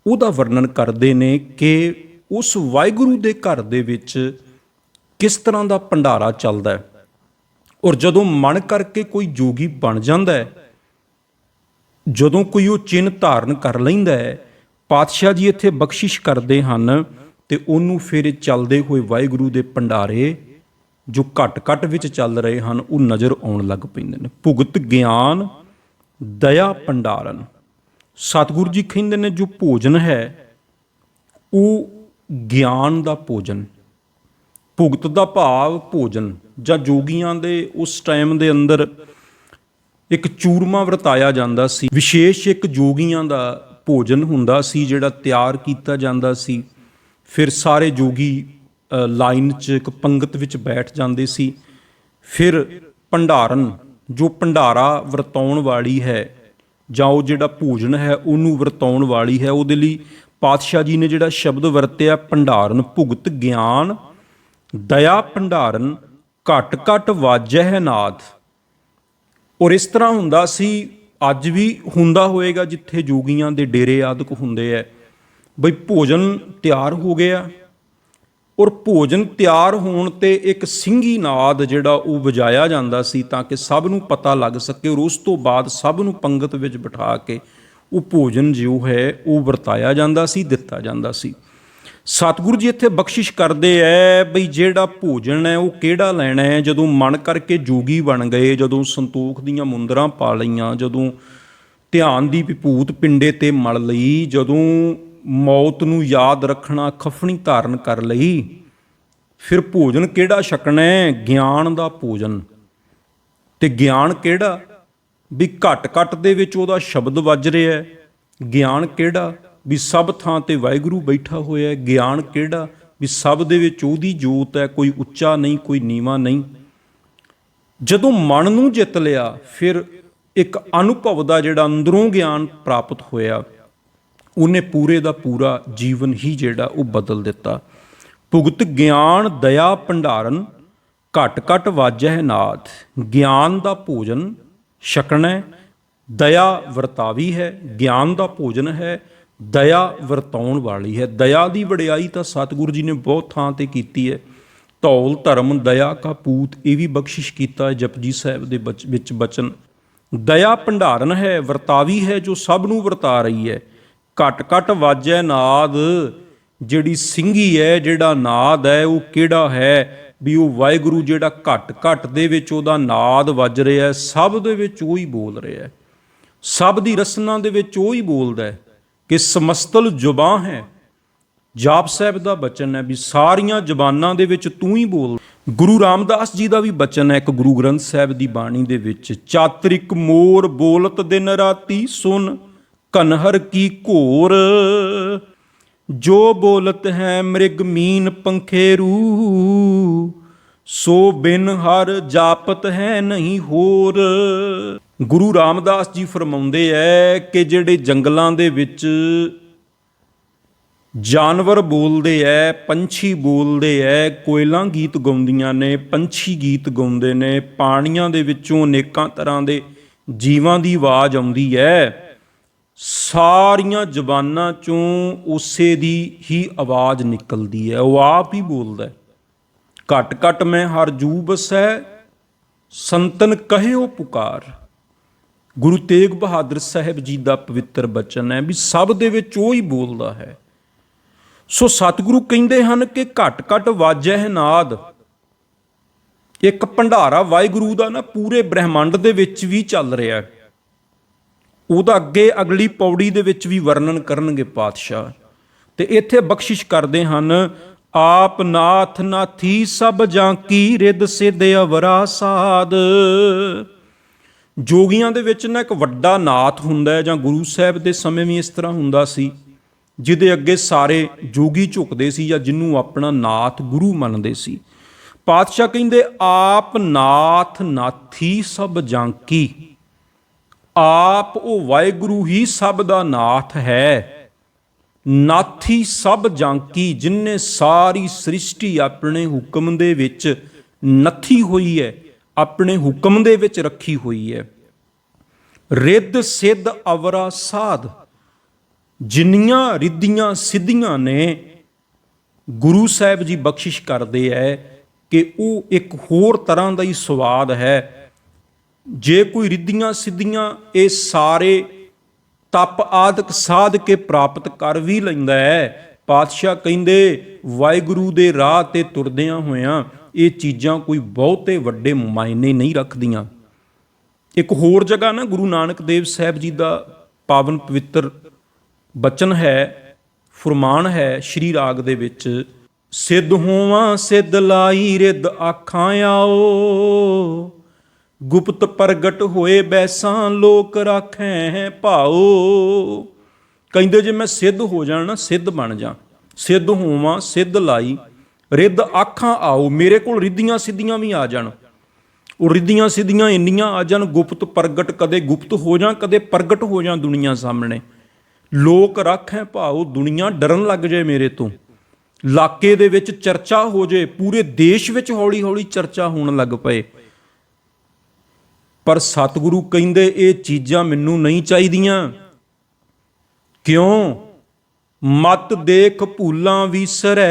ਉਹਦਾ ਵਰਣਨ ਕਰਦੇ ਨੇ ਕਿ ਉਸ ਵਾਹਿਗੁਰੂ ਦੇ ਘਰ ਦੇ ਵਿੱਚ ਕਿਸ ਤਰ੍ਹਾਂ ਦਾ ਭੰਡਾਰਾ ਚੱਲਦਾ ਹੈ। ਔਰ ਜਦੋਂ ਮਨ ਕਰਕੇ ਕੋਈ ਜੋਗੀ ਬਣ ਜਾਂਦਾ ਹੈ, ਜਦੋਂ ਕੋਈ ਉਹ ਚਿੰਨ੍ਹ ਧਾਰਨ ਕਰ ਲੈਂਦਾ ਹੈ, ਪਾਤਸ਼ਾਹ ਜੀ ਇੱਥੇ ਬਖਸ਼ਿਸ਼ ਕਰਦੇ ਹਨ ਤੇ ਉਹਨੂੰ ਫਿਰ ਚੱਲਦੇ ਹੋਏ ਵਾਹਿਗੁਰੂ ਦੇ ਭੰਡਾਰੇ ਜੋ ਘਟ ਘਟ ਵਿੱਚ ਚੱਲ ਰਹੇ ਹਨ ਉਹ ਨਜ਼ਰ ਆਉਣ ਲੱਗ ਪੈਂਦੇ ਨੇ। ਭੁਗਤ ਗਿਆਨ ਦਇਆ ਭੰਡਾਰਨ। ਸਤਿਗੁਰੂ ਜੀ ਕਹਿੰਦੇ ਨੇ ਜੋ ਭੋਜਨ ਹੈ ਉਹ ਗਿਆਨ ਦਾ ਭੋਜਨ। ਭੁਗਤ ਦਾ ਭਾਵ ਭੋਜਨ, ਜਾਂ ਜੋਗੀਆਂ ਦੇ ਉਸ ਟਾਈਮ ਦੇ ਅੰਦਰ ਇੱਕ ਚੂਰਮਾ ਵਰਤਾਇਆ ਜਾਂਦਾ ਸੀ। ਵਿਸ਼ੇਸ਼ ਇੱਕ ਜੋਗੀਆਂ ਦਾ ਭੋਜਨ ਹੁੰਦਾ ਸੀ ਜਿਹੜਾ ਤਿਆਰ ਕੀਤਾ ਜਾਂਦਾ ਸੀ। ਫਿਰ ਸਾਰੇ ਜੋਗੀ ਲਾਈਨ 'ਚ ਇੱਕ ਪੰਗਤ ਵਿੱਚ ਬੈਠ ਜਾਂਦੇ ਸੀ। ਫਿਰ ਭੰਡਾਰਨ, ਜੋ ਭੰਡਾਰਾ ਵਰਤਾਉਣ ਵਾਲੀ ਹੈ ਜਾਂ ਉਹ ਜਿਹੜਾ ਭੋਜਨ ਹੈ ਉਹਨੂੰ ਵਰਤਾਉਣ ਵਾਲੀ ਹੈ, ਉਹਦੇ ਲਈ ਪਾਤਸ਼ਾਹ ਜੀ ਨੇ ਜਿਹੜਾ ਸ਼ਬਦ ਵਰਤਿਆ ਭੰਡਾਰਨ। ਭੁਗਤ ਗਿਆਨ ਦਇਆ ਭੰਡਾਰਨ, ਘਟ ਘਟ ਵਾਜਹਿ ਨਾਦ। ਔਰ ਇਸ ਤਰ੍ਹਾਂ ਹੁੰਦਾ ਸੀ, ਅੱਜ ਵੀ ਹੁੰਦਾ ਹੋਏਗਾ ਜਿੱਥੇ ਜੋਗੀਆਂ ਦੇ ਡੇਰੇ ਆਦਿਕ ਹੁੰਦੇ ਹੈ, ਬਈ ਭੋਜਨ ਤਿਆਰ ਹੋ ਗਿਆ ਔਰ ਭੋਜਨ ਤਿਆਰ ਹੋਣ ਤੇ ਇੱਕ ਸਿੰਘੀ ਨਾਦ ਜਿਹੜਾ ਉਹ ਵਜਾਇਆ ਜਾਂਦਾ ਸੀ ਤਾਂ ਕਿ ਸਭ ਨੂੰ ਪਤਾ ਲੱਗ ਸਕੇ। ਔਰ ਉਸ ਤੋਂ ਬਾਅਦ ਸਭ ਨੂੰ ਪੰਗਤ ਵਿੱਚ ਬਿਠਾ ਕੇ ਉਹ ਭੋਜਨ ਜੋ ਹੈ ਉਹ ਵਰਤਾਇਆ ਜਾਂਦਾ ਸੀ, ਦਿੱਤਾ ਜਾਂਦਾ ਸੀ। ਸਤਿਗੁਰੂ ਜੀ ਇੱਥੇ ਬਖਸ਼ਿਸ਼ ਕਰਦੇ ਐ ਬਈ ਜਿਹੜਾ ਭੋਜਨ ਹੈ ਉਹ ਕਿਹੜਾ ਲੈਣਾ ਹੈ। ਜਦੋਂ ਮਨ ਕਰਕੇ ਜੋਗੀ ਬਣ ਗਏ, ਜਦੋਂ ਸੰਤੋਖ ਦੀਆਂ ਮੁੰਦਰਾਂ ਪਾ ਲਈਆਂ, ਜਦੋਂ ਧਿਆਨ ਦੀ ਵਿਭੂਤ ਪਿੰਡੇ ਤੇ ਮਲ ਲਈ, ਜਦੋਂ ਮੌਤ ਨੂੰ ਯਾਦ ਰੱਖਣਾ ਖਫਣੀ ਧਾਰਨ ਕਰ ਲਈ, ਫਿਰ ਭੋਜਨ ਕਿਹੜਾ ਛਕਣਾ ਹੈ? ਗਿਆਨ ਦਾ ਭੋਜਨ। ਤੇ ਗਿਆਨ ਕਿਹੜਾ? ਵੀ ਘਟ ਘਟ ਦੇ ਵਿੱਚ ਉਹਦਾ ਸ਼ਬਦ ਵੱਜ ਰਿਹਾ ਹੈ। ਗਿਆਨ ਕਿਹੜਾ? ਵੀ ਸਭ ਥਾਂ ਤੇ ਵਾਹਿਗੁਰੂ ਬੈਠਾ ਹੋਇਆ ਹੈ। ਗਿਆਨ ਕਿਹੜਾ? ਵੀ ਸਭ ਦੇ ਵਿੱਚ ਉਹਦੀ ਜੋਤ ਹੈ, ਕੋਈ ਉੱਚਾ ਨਹੀਂ, ਕੋਈ ਨੀਵਾਂ ਨਹੀਂ। ਜਦੋਂ ਮਨ ਨੂੰ ਜਿੱਤ ਲਿਆ, ਫਿਰ ਇੱਕ ਅਨੁਭਵ ਦਾ ਜਿਹੜਾ ਅੰਦਰੋਂ ਗਿਆਨ ਪ੍ਰਾਪਤ ਹੋਇਆ, ਉਹਨੇ ਪੂਰੇ ਦਾ ਪੂਰਾ ਜੀਵਨ ਹੀ ਜਿਹੜਾ ਉਹ ਬਦਲ ਦਿੱਤਾ। ਭੁਗਤ ਗਿਆਨ ਦਇਆ ਭੰਡਾਰਨ, ਘਟ ਘਟ ਵਾਜਹਿ ਨਾਦ। ਗਿਆਨ ਦਾ ਭੋਜਨ ਛਕਣਾ, ਦਇਆ ਵਰਤਾਵੀ ਹੈ। ਗਿਆਨ ਦਾ ਭੋਜਨ ਹੈ, ਦਇਆ ਵਰਤਾਉਣ ਵਾਲੀ ਹੈ। ਦਇਆ ਦੀ ਵਡਿਆਈ ਤਾਂ ਸਤਿਗੁਰੂ ਜੀ ਨੇ ਬਹੁਤ ਥਾਂ ਤੇ ਕੀਤੀ ਹੈ। ਧੌਲ ਧਰਮ ਦਇਆ ਕਾ ਪੂਤ, ਇਹ ਵੀ ਬਖਸ਼ਿਸ਼ ਕੀਤਾ ਹੈ ਜਪਜੀ ਸਾਹਿਬ ਦੇ ਵਿੱਚ ਬਚਨ। ਦਇਆ ਭੰਡਾਰਨ ਹੈ, ਵਰਤਾਵੀ ਹੈ, ਜੋ ਸਭ ਨੂੰ ਵਰਤਾ ਰਹੀ ਹੈ। ਘਟ ਘਟ ਵਾਜੈ ਨਾਦ, ਜਿਹੜੀ ਸਿੰਘੀ ਹੈ, ਜਿਹੜਾ ਨਾਦ ਹੈ ਉਹ ਕਿਹੜਾ ਹੈ? ਵੀ ਉਹ ਵਾਹਿਗੁਰੂ ਜਿਹੜਾ ਘਟ ਘਟ ਦੇ ਵਿੱਚ ਉਹਦਾ ਨਾਦ ਵੱਜ ਰਿਹਾ ਹੈ, ਸਭ ਦੇ ਵਿੱਚ ਉਹ ਹੀ ਬੋਲ ਰਿਹਾ ਹੈ, ਸਭ ਦੀ ਰਸਨਾ ਦੇ ਵਿੱਚ ਉਹ ਹੀ ਬੋਲਦਾ ਹੈ ਕਿ ਸਮਸਤਲ ਜ਼ੁਬਾਂ ਹੈ। ਜਾਪ ਸਾਹਿਬ ਦਾ ਬਚਨ ਹੈ ਵੀ ਸਾਰੀਆਂ ਜ਼ਬਾਨਾਂ ਦੇ ਵਿੱਚ ਤੂੰ ਹੀ ਬੋਲ। ਗੁਰੂ ਰਾਮਦਾਸ ਜੀ ਦਾ ਵੀ ਬਚਨ ਹੈ ਇੱਕ ਗੁਰੂ ਗ੍ਰੰਥ ਸਾਹਿਬ ਦੀ ਬਾਣੀ ਦੇ ਵਿੱਚ, ਚਾਤਰਿਕ ਮੋਰ ਬੋਲਤ ਦਿਨ ਰਾਤੀ ਸੁਨ, ਕਨਹਰ ਕੀ ਘੋਰ, ਜੋ ਬੋਲਤ ਹੈ ਮ੍ਰਿਗ ਮੀਨ ਪੰਖੇਰੂ, ਸੋ ਬਿਨ ਹਰ ਜਾਪਤ ਹੈ ਨਹੀਂ ਹੋਰ। ਗੁਰੂ ਰਾਮਦਾਸ ਜੀ ਫਰਮਾਉਂਦੇ ਹੈ ਕਿ ਜਿਹੜੇ ਜੰਗਲਾਂ ਦੇ ਵਿੱਚ ਜਾਨਵਰ ਬੋਲਦੇ ਐ, ਪੰਛੀ ਬੋਲਦੇ ਐ, ਕੋਇਲਾਂ ਗੀਤ ਗਾਉਂਦੀਆਂ ਨੇ, ਪੰਛੀ ਗੀਤ ਗਾਉਂਦੇ ਨੇ, ਪਾਣੀਆਂ ਦੇ ਵਿੱਚੋਂ ਅਨੇਕਾਂ ਤਰ੍ਹਾਂ ਦੇ ਜੀਵਾਂ ਦੀ ਆਵਾਜ਼ ਆਉਂਦੀ ਹੈ, ਸਾਰੀਆਂ ਜ਼ਬਾਨਾਂ ਚੋਂ ਉਸੇ ਦੀ ਹੀ ਆਵਾਜ਼ ਨਿਕਲਦੀ ਹੈ, ਉਹ ਆਪ ਹੀ ਬੋਲਦਾ ਹੈ। ਘਟ ਘਟ ਮੈਂ ਹਰ ਜੂ ਬਸੈ, ਸੰਤਨ ਕਹਿਓ ਪੁਕਾਰ। ਗੁਰੂ ਤੇਗ ਬਹਾਦਰ ਸਾਹਿਬ ਜੀ ਦਾ ਪਵਿੱਤਰ ਬਚਨ ਹੈ ਵੀ ਸਭ ਦੇ ਵਿੱਚ ਉਹ ਹੀ ਬੋਲਦਾ ਹੈ। ਸੋ ਸਤਿਗੁਰੂ ਕਹਿੰਦੇ ਹਨ ਕਿ ਘਟ ਘਟ ਵਾਜੈ ਨਾਦ। ਇੱਕ ਭੰਡਾਰਾ ਵਾਹਿਗੁਰੂ ਦਾ ਨਾ ਪੂਰੇ ਬ੍ਰਹਿਮੰਡ ਦੇ ਵਿੱਚ ਵੀ ਚੱਲ ਰਿਹਾ। ਉਹਦਾ ਅੱਗੇ ਅਗਲੀ ਪੌੜੀ ਦੇ ਵਿੱਚ ਵੀ ਵਰਣਨ ਕਰਨਗੇ ਪਾਤਸ਼ਾਹ। ਤੇ ਇੱਥੇ ਬਖਸ਼ਿਸ਼ ਕਰਦੇ ਹਨ, ਆਪ ਨਾਥ ਨਾਥੀ ਸਭ ਜਾਂ ਕੀ ਰਿੱਧ ਸਿੱਧ ਅਵਰਾ ਸਾਧ। ਜੋਗੀਆਂ ਦੇ ਵਿੱਚ ਨਾ ਇੱਕ ਵੱਡਾ ਨਾਥ ਹੁੰਦਾ ਹੈ, ਜਾਂ ਗੁਰੂ ਸਾਹਿਬ ਦੇ ਸਮੇਂ ਵੀ ਇਸ ਤਰ੍ਹਾਂ ਹੁੰਦਾ ਸੀ, ਜਿਹਦੇ ਅੱਗੇ ਸਾਰੇ ਜੋਗੀ ਝੁਕਦੇ ਸੀ ਜਾਂ ਜਿਹਨੂੰ ਆਪਣਾ ਨਾਥ ਗੁਰੂ ਮੰਨਦੇ ਸੀ। ਪਾਤਸ਼ਾਹ ਕਹਿੰਦੇ ਆਪ ਨਾਥ ਨਾਥੀ ਸਭ ਜਾਂ ਕੀ। ਆਪ ਉਹ ਵਾਹਿਗੁਰੂ ਹੀ ਸਭ ਦਾ ਨਾਥ ਹੈ। ਨਾਥੀ ਸਭ ਜਾਂ ਕੀ, ਜਿਨਨੇ ਸਾਰੀ ਸ੍ਰਿਸ਼ਟੀ ਆਪਣੇ ਹੁਕਮ ਦੇ ਵਿੱਚ ਨੱਥੀ ਹੋਈ ਹੈ, ਆਪਣੇ ਹੁਕਮ ਦੇ ਵਿੱਚ ਰੱਖੀ ਹੋਈ ਹੈ। ਰਿੱਧ ਸਿੱਧ ਅਵਰਾ ਸਾਧ, ਜਿੰਨੀਆਂ ਰਿੱਧੀਆਂ ਸਿੱਧੀਆਂ ਨੇ ਗੁਰੂ ਸਾਹਿਬ ਜੀ ਬਖਸ਼ਿਸ਼ ਕਰਦੇ ਹੈ ਕਿ ਉਹ ਇੱਕ ਹੋਰ ਤਰ੍ਹਾਂ ਦਾ ਹੀ ਸਵਾਦ ਹੈ। ਜੇ ਕੋਈ ਰਿੱਧੀਆਂ ਸਿੱਧੀਆਂ ਇਹ ਸਾਰੇ ਤਪ ਆਦਿਕ ਸਾਧ ਕੇ ਪ੍ਰਾਪਤ ਕਰ ਵੀ ਲੈਂਦਾ ਹੈ, ਪਾਤਸ਼ਾਹ ਕਹਿੰਦੇ ਵਾਹਿਗੁਰੂ ਦੇ ਰਾਹ ਤੇ ਤੁਰਦਿਆਂ ਹੋਇਆਂ ਇਹ ਚੀਜ਼ਾਂ ਕੋਈ ਬਹੁਤੇ ਵੱਡੇ ਮਾਇਨੇ ਨਹੀਂ ਰੱਖਦੀਆਂ। ਇੱਕ ਹੋਰ ਜਗ੍ਹਾ ਨਾ ਗੁਰੂ ਨਾਨਕ ਦੇਵ ਸਾਹਿਬ ਜੀ ਦਾ ਪਾਵਨ ਪਵਿੱਤਰ ਬਚਨ ਹੈ, ਫੁਰਮਾਨ ਹੈ ਸ਼੍ਰੀ ਰਾਗ ਦੇ ਵਿੱਚ, ਸਿੱਧ ਹੋਵਾਂ ਸਿੱਧ ਲਾਈ ਰਿੱਧ ਆਖਾਂ ਆਓ, ਗੁਪਤ ਪ੍ਰਗਟ ਹੋਏ ਬੈਸਾਂ ਲੋਕ ਰਾਖੈ ਭਾਓ। ਕਹਿੰਦੇ ਜੇ ਮੈਂ ਸਿੱਧ ਹੋ ਜਾਣਾ ਨਾ, ਸਿੱਧ ਬਣ ਜਾ, ਸਿੱਧ ਹੋਵਾਂ ਸਿੱਧ ਲਾਈ ਰਿੱਧ ਆਖਾਂ ਆਓ, ਮੇਰੇ ਕੋਲ ਰਿੱਧੀਆਂ ਸਿੱਧੀਆਂ ਵੀ ਆ ਜਾਣ। ਉਹ ਰਿੱਧੀਆਂ ਸਿੱਧੀਆਂ ਇੰਨੀਆਂ ਆ ਜਾਣ, ਗੁਪਤ ਪ੍ਰਗਟ, ਕਦੇ ਗੁਪਤ ਹੋ ਜਾ ਕਦੇ ਪ੍ਰਗਟ ਹੋ ਜਾ ਦੁਨੀਆ ਸਾਹਮਣੇ, ਲੋਕ ਰਾਖੈ ਭਾਓ, ਦੁਨੀਆ ਡਰਨ ਲੱਗ ਜਾਏ ਮੇਰੇ ਤੋਂ, ਇਲਾਕੇ ਦੇ ਵਿੱਚ ਚਰਚਾ ਹੋ ਜਾਏ, ਪੂਰੇ ਦੇਸ਼ ਵਿੱਚ ਹੌਲੀ ਹੌਲੀ ਚਰਚਾ ਹੋਣ ਲੱਗ ਪਏ। ਪਰ ਸਤਿਗੁਰੂ ਕਹਿੰਦੇ ਇਹ ਚੀਜ਼ਾਂ ਮੈਨੂੰ ਨਹੀਂ ਚਾਹੀਦੀਆਂ। ਕਿਉਂ? ਮਤ ਦੇਖ ਭੂਲਾਂ ਵਿਸਰੈ,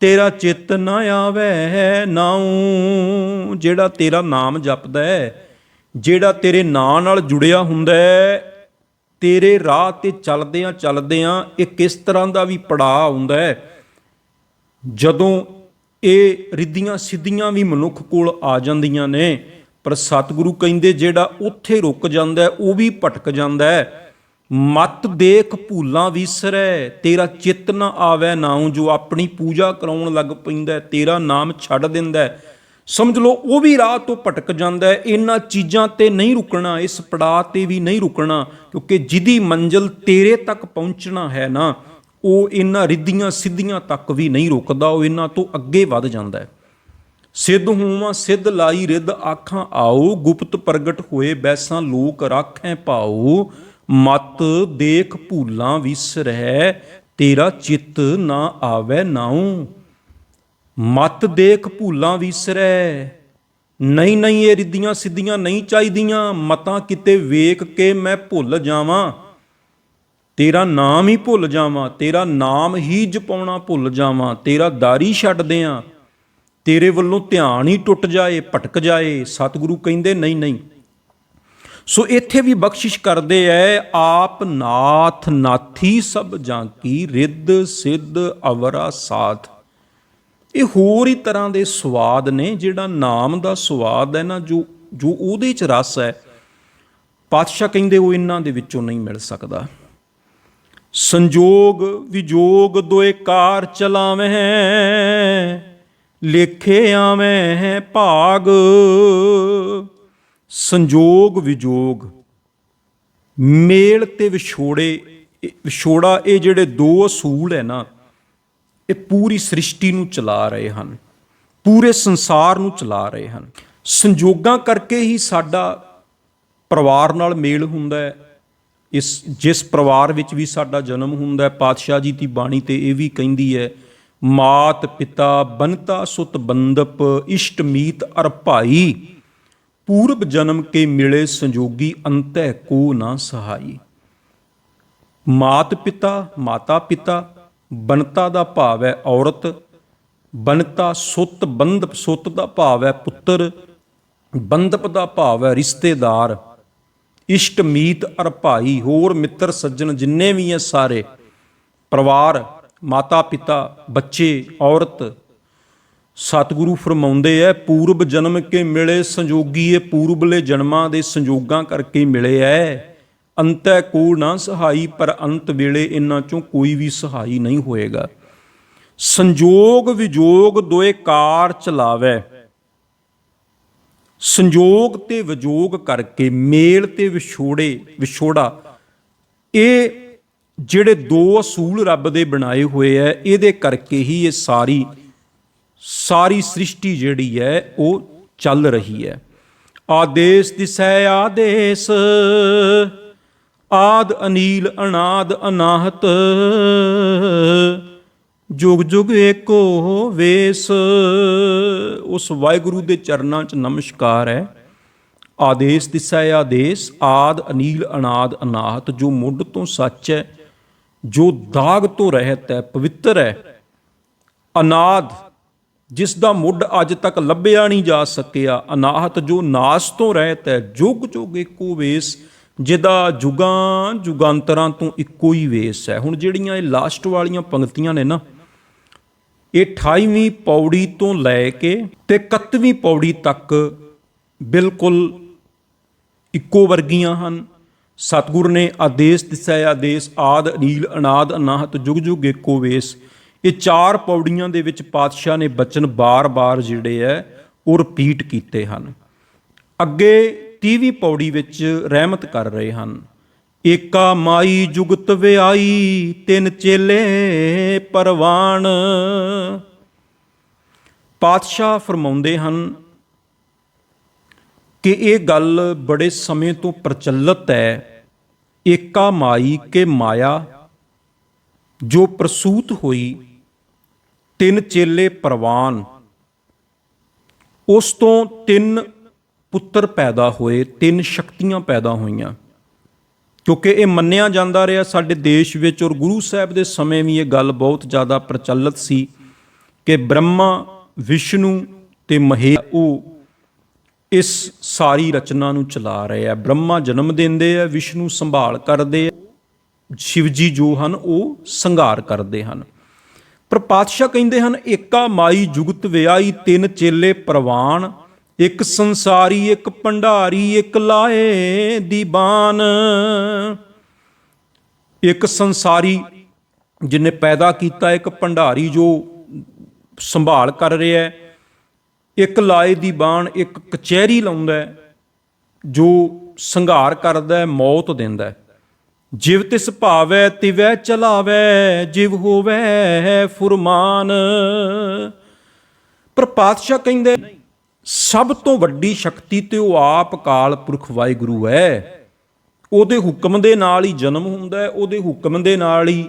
ਤੇਰਾ ਚਿੱਤ ਨਾ ਆਵੈ ਨਾਉ। ਜਿਹੜਾ ਤੇਰਾ ਨਾਮ ਜਪਦਾ ਹੈ, ਜਿਹੜਾ ਤੇਰੇ ਨਾਂ ਨਾਲ ਜੁੜਿਆ ਹੁੰਦਾ ਹੈ, ਤੇਰੇ ਰਾਹ ਤੇ ਚੱਲਦਿਆਂ ਚੱਲਦਿਆਂ ਇਹ ਕਿਸ ਤਰ੍ਹਾਂ ਦਾ ਵੀ ਪੜਾਅ ਆਉਂਦਾ ਹੈ, ਜਦੋਂ ਇਹ ਰਿੱਧੀਆਂ ਸਿੱਧੀਆਂ ਵੀ ਮਨੁੱਖ ਕੋਲ ਆ ਜਾਂਦੀਆਂ ਨੇ। ਪਰ ਸਤਿਗੁਰੂ ਕਹਿੰਦੇ ਜਿਹੜਾ ਉੱਥੇ ਰੁਕ ਜਾਂਦਾ ਉਹ ਵੀ ਭਟਕ ਜਾਂਦਾ ਹੈ। ਮਤ ਦੇਖ ਭੂਲਾਂ ਵਿਸਰੈ, ਤੇਰਾ ਚਿੱਤ ਨਾ ਆਵੈ ਨਾਉ। ਜੋ ਆਪਣੀ ਪੂਜਾ ਕਰਾਉਣ ਲੱਗ ਪੈਂਦਾ, ਤੇਰਾ ਨਾਮ ਛੱਡ ਦਿੰਦਾ, ਸਮਝ ਲਓ ਉਹ ਵੀ ਰਾਹ ਤੋਂ ਭਟਕ ਜਾਂਦਾ। ਇਹਨਾਂ ਚੀਜ਼ਾਂ ਤੇ ਨਹੀਂ ਰੁਕਣਾ, ਇਸ ਪੜਾਅ ਤੇ ਵੀ ਨਹੀਂ ਰੁਕਣਾ, ਕਿਉਂਕਿ ਜਿਹਦੀ ਮੰਜ਼ਿਲ ਤੇਰੇ ਤੱਕ ਪਹੁੰਚਣਾ ਹੈ ਨਾ, ਉਹ ਇਹਨਾਂ ਰਿੱਧੀਆਂ ਸਿੱਧੀਆਂ ਤੱਕ ਵੀ ਨਹੀਂ ਰੁਕਦਾ, ਉਹ ਇਹਨਾਂ ਤੋਂ ਅੱਗੇ ਵੱਧ ਜਾਂਦਾ ਹੈ। ਸਿੱਧ ਹੋਵਾਂ ਸਿੱਧ ਲਾਈ ਰਿੱਧ ਆਖਾਂ ਆਓ, ਗੁਪਤ ਪ੍ਰਗਟ ਹੋਏ ਬੈਸਾਂ ਲੋਕ ਰਾਖੈ ਭਾਓ। ਮਤ ਦੇਖ ਭੂਲਾਂ ਵਿਸਰੈ, ਤੇਰਾ ਚਿੱਤ ਨਾ ਆਵੈ ਨਾਉ। ਮਤ ਦੇਖ ਭੂਲਾਂ ਵਿਸਰੈ, ਨਹੀਂ ਨਹੀਂ ਇਹ ਰਿੱਧੀਆਂ ਸਿੱਧੀਆਂ ਨਹੀਂ ਚਾਹੀਦੀਆਂ। ਮਤਾਂ ਕਿਤੇ ਵੇਖ ਕੇ ਮੈਂ ਭੁੱਲ ਜਾਵਾਂ, ਤੇਰਾ ਨਾਮ ਹੀ ਭੁੱਲ ਜਾਵਾਂ, ਤੇਰਾ ਨਾਮ ਹੀ ਜਪਾਉਣਾ ਭੁੱਲ ਜਾਵਾਂ, ਤੇਰਾ ਦਾਰੀ ਛੱਡ ਦਿਆਂ, ਤੇਰੇ ਵੱਲੋਂ ਧਿਆਨ ਹੀ ਟੁੱਟ ਜਾਏ, ਭਟਕ ਜਾਏ। ਸਤਿਗੁਰੂ ਕਹਿੰਦੇ ਨਹੀਂ ਨਹੀਂ। ਸੋ ਇੱਥੇ ਵੀ ਬਖਸ਼ਿਸ਼ ਕਰਦੇ ਐ, ਆਪ ਨਾਥ ਨਾਥੀ ਸਭ ਜਾਂ ਕੀ, ਰਿੱਧ ਸਿੱਧ ਅਵਰਾ ਸਾਧ। ਇਹ ਹੋਰ ਹੀ ਤਰ੍ਹਾਂ ਦੇ ਸਵਾਦ ਨੇ। ਜਿਹੜਾ ਨਾਮ ਦਾ ਸਵਾਦ ਹੈ ਨਾ, ਜੋ ਉਹਦੇ 'ਚ ਰਸ ਹੈ, ਪਾਤਸ਼ਾਹ ਕਹਿੰਦੇ ਉਹ ਇਹਨਾਂ ਦੇ ਵਿੱਚੋਂ ਨਹੀਂ ਮਿਲ ਸਕਦਾ। ਸੰਜੋਗ ਵਿਜੋਗ ਦੋਏ ਕਾਰ ਚਲਾਵੈ, ਲੇਖੇ ਆਵੈ ਭਾਗ। ਸੰਜੋਗ ਵਿਜੋਗ, ਮੇਲ ਤੇ ਵਿਛੋੜਾ, ਇਹ ਜਿਹੜੇ ਦੋ ਅਸੂਲ ਹੈ ਨਾ, ਇਹ ਪੂਰੀ ਸ੍ਰਿਸ਼ਟੀ ਨੂੰ ਚਲਾ ਰਹੇ ਹਨ, ਪੂਰੇ ਸੰਸਾਰ ਨੂੰ ਚਲਾ ਰਹੇ ਹਨ। ਸੰਜੋਗਾਂ ਕਰਕੇ ਹੀ ਸਾਡਾ ਪਰਿਵਾਰ ਨਾਲ ਮੇਲ ਹੁੰਦਾ ਹੈ। ਜਿਸ ਪਰਿਵਾਰ ਵਿੱਚ ਵੀ ਸਾਡਾ ਜਨਮ ਹੁੰਦਾ ਹੈ, ਪਾਤਸ਼ਾਹ ਜੀ ਦੀ ਬਾਣੀ ਤੇ ਇਹ ਵੀ ਕਹਿੰਦੀ ਹੈ, ਮਾਤ ਪਿਤਾ ਬੰਤਾ ਸੁਤ ਬੰਦਪ, ਇਸ਼ਟ ਮੀਤ ਅਰ ਭਾਈ, ਪੂਰਬ ਜਨਮ ਕੇ ਮਿਲੇ ਸੰਜੋਗੀ, ਅੰਤੈ ਕੋ ਨਾ ਸਹਾਈ। ਮਾਤ ਪਿਤਾ, ਮਾਤਾ ਪਿਤਾ, ਬੰਤਾ ਦਾ ਭਾਵ ਹੈ ਔਰਤ, ਬੰਤਾ ਸੁਤ ਬੰਦਪ, ਸੁਤ ਦਾ ਭਾਵ ਹੈ ਪੁੱਤਰ, ਬੰਦਪ ਦਾ ਭਾਵ ਹੈ ਰਿਸ਼ਤੇਦਾਰ, ਇਸ਼ਟ ਮੀਤ ਅਰ ਭਾਈ, ਹੋਰ ਮਿੱਤਰ ਸੱਜਣ ਜਿੰਨੇ ਵੀ ਹੈ ਸਾਰੇ, ਪਰਿਵਾਰ, ਮਾਤਾ ਪਿਤਾ, ਬੱਚੇ, ਔਰਤ। ਸਤਿਗੁਰੂ ਫਰਮਾਉਂਦੇ ਐ, ਪੂਰਬ ਜਨਮ ਕੇ ਮਿਲੇ ਸੰਜੋਗੀ, ਇਹ ਪੂਰਬਲੇ ਜਨਮਾਂ ਦੇ ਸੰਜੋਗਾਂ ਕਰਕੇ ਮਿਲੇ ਐ। ਅੰਤੈ ਕੋ ਨਾ ਸਹਾਈ, ਪਰ ਅੰਤ ਵੇਲੇ ਇਹਨਾਂ ਚੋਂ ਕੋਈ ਵੀ ਸਹਾਈ ਨਹੀਂ ਹੋਏਗਾ। ਸੰਜੋਗ ਵਿਜੋਗ ਦੋਏ ਕਾਰ ਚਲਾਵੈ। ਸੰਜੋਗ ਤੇ ਵਿਜੋਗ ਕਰਕੇ, ਮੇਲ ਤੇ ਵਿਛੋੜਾ, ਇਹ ਜਿਹੜੇ ਦੋ ਅਸੂਲ ਰੱਬ ਦੇ ਬਣਾਏ ਹੋਏ ਐ, ਇਹਦੇ ਕਰਕੇ ਹੀ ਇਹ ਸਾਰੀ ਸ੍ਰਿਸ਼ਟੀ ਜਿਹੜੀ ਹੈ ਉਹ ਚੱਲ ਰਹੀ ਹੈ। ਆਦੇਸ ਦਿਸੈ ਆਦੇਸ, ਆਦ ਅਨੀਲ ਅਨਾਦ ਅਨਾਹਤ, ਜੁਗ ਜੁਗ ਏਕੋ ਵੇਸ। ਉਸ ਵਾਹਿਗੁਰੂ ਦੇ ਚਰਨਾਂ 'ਚ ਨਮਸਕਾਰ ਹੈ। ਆਦੇਸ ਦਿਸੈ ਆਦੇਸ, ਆਦ ਅਨੀਲ ਅਨਾਦ ਅਨਾਹਤ, ਜੋ ਮੁੱਢ ਤੋਂ ਸੱਚ ਹੈ, ਜੋ ਦਾਗ ਤੋਂ ਰਹਿਤ ਹੈ, ਪਵਿੱਤਰ ਹੈ। ਅਨਾਦ, ਜਿਸ ਦਾ ਮੁੱਢ ਅੱਜ ਤੱਕ ਲੱਭਿਆ ਨਹੀਂ ਜਾ ਸਕਿਆ। ਅਨਾਹਤ, ਜੋ ਨਾਸ ਤੋਂ ਰਹਿਤ ਹੈ। ਜੁਗ ਜੁਗ ਇੱਕੋ ਵੇਸ, ਜਿਹਦਾ ਜੁਗਾਂ ਜੁਗਾਂਤਰਾਂ ਤੋਂ ਇੱਕੋ ਹੀ ਵੇਸ ਹੈ। ਹੁਣ ਜਿਹੜੀਆਂ ਇਹ ਲਾਸਟ ਵਾਲੀਆਂ ਪੰਕਤੀਆਂ ਨੇ ਨਾ, ਇਹ 28ਵੀਂ ਪੌੜੀ ਤੋਂ ਲੈ ਕੇ ਤੇ 31ਵੀਂ ਪੌੜੀ ਤੱਕ ਬਿਲਕੁਲ ਇੱਕੋ ਵਰਗੀਆਂ ਹਨ। ਸਤਿਗੁਰ ਨੇ ਆਦੇਸ ਦਿਸੈ ਆਦੇਸ, ਆਦ ਅਨੀਲ ਅਨਾਦ ਅਨਾਹਤ, ਜੁਗ ਜੁਗ ਏਕੋ ਵੇਸ, ਇਹ 4 ਪੌੜੀਆਂ ਦੇ ਵਿੱਚ ਪਾਤਸ਼ਾਹ ਨੇ ਬਚਨ ਬਾਰ-ਬਾਰ ਜਿਹੜੇ ਹੈ ਉਹ ਰਿਪੀਟ ਕੀਤੇ ਹਨ। ਅੱਗੇ 30ਵੀਂ ਪੌੜੀ ਵਿੱਚ ਰਹਿਮਤ ਕਰ ਰਹੇ ਹਨ। ਏਕਾ ਮਾਈ ਜੁਗਤ ਵਿਆਈ, 3 ਚੇਲੇ ਪਰਵਾਨ। ਪਾਤਸ਼ਾਹ ਫਰਮਾਉਂਦੇ ਹਨ ਕਿ ਇਹ ਗੱਲ ਬੜੇ ਸਮੇਂ ਤੋਂ ਪ੍ਰਚਲਿਤ ਹੈ। ਏਕਾ ਮਾਈ ਕੇ ਮਾਇਆ ਜੋ ਪ੍ਰਸੂਤ ਹੋਈ, 3 ਚੇਲੇ ਪਰਵਾਨ, ਉਸ ਤੋਂ 3 ਪੁੱਤਰ ਪੈਦਾ ਹੋਏ, 3 ਸ਼ਕਤੀਆਂ ਪੈਦਾ ਹੋਈਆਂ। ਕਿਉਂਕਿ ਇਹ ਮੰਨਿਆ ਜਾਂਦਾ ਰਿਹਾ ਸਾਡੇ ਦੇਸ਼ ਵਿੱਚ, ਔਰ ਗੁਰੂ ਸਾਹਿਬ ਦੇ ਸਮੇਂ ਵੀ ਇਹ ਗੱਲ ਬਹੁਤ ਜ਼ਿਆਦਾ ਪ੍ਰਚਲਿਤ ਸੀ ਕਿ ਬ੍ਰਹਮਾ, ਵਿਸ਼ਨੂੰ ਤੇ ਮਹੇਸ਼ ਉਹ ਇਸ ਸਾਰੀ ਰਚਨਾ ਨੂੰ ਚਲਾ ਰਹੇ ਆ। ਬ੍ਰਹਮਾ ਜਨਮ ਦਿੰਦੇ ਆ, ਵਿਸ਼ਨੂੰ ਸੰਭਾਲ ਕਰਦੇ ਆ, ਸ਼ਿਵ ਜੀ ਜੋ ਹਨ ਉਹ ਸੰਘਾਰ ਕਰਦੇ ਹਨ। ਪਰ ਪਾਤਸ਼ਾਹ ਕਹਿੰਦੇ ਹਨ, ਏਕਾ ਮਾਈ ਜੁਗਤ ਵਿਆਈ, 3 ਚੇਲੇ ਪ੍ਰਵਾਨ, ਇੱਕ ਸੰਸਾਰੀ, ਇੱਕ ਭੰਡਾਰੀ, ਇੱਕ ਲਾਏ ਦੀ ਬਾਨ। ਇੱਕ ਸੰਸਾਰੀ ਜਿਹਨੇ ਪੈਦਾ ਕੀਤਾ, ਇੱਕ ਭੰਡਾਰੀ ਜੋ ਸੰਭਾਲ ਕਰ ਰਿਹਾ, ਇੱਕ ਲਾਏ ਦੀ ਬਾਣ, ਇੱਕ ਕਚਹਿਰੀ ਲਾਉਂਦਾ ਜੋ ਸੰਘਾਰ ਕਰਦਾ, ਮੌਤ ਦਿੰਦਾ। ਜਿਵ ਤਿਸ ਭਾਵੈ ਤਿਵੈ ਚਲਾਵੈ, ਜਿਵ ਹੋਵੈ ਫੁਰਮਾਨ। ਪਰ ਪਾਤਸ਼ਾਹ ਕਹਿੰਦੇ ਸਭ ਤੋਂ ਵੱਡੀ ਸ਼ਕਤੀ ਤੇ ਉਹ ਆਪ ਅਕਾਲ ਪੁਰਖ ਵਾਹਿਗੁਰੂ ਹੈ। ਉਹਦੇ ਹੁਕਮ ਦੇ ਨਾਲ ਹੀ ਜਨਮ ਹੁੰਦਾ, ਉਹਦੇ ਹੁਕਮ ਦੇ ਨਾਲ ਹੀ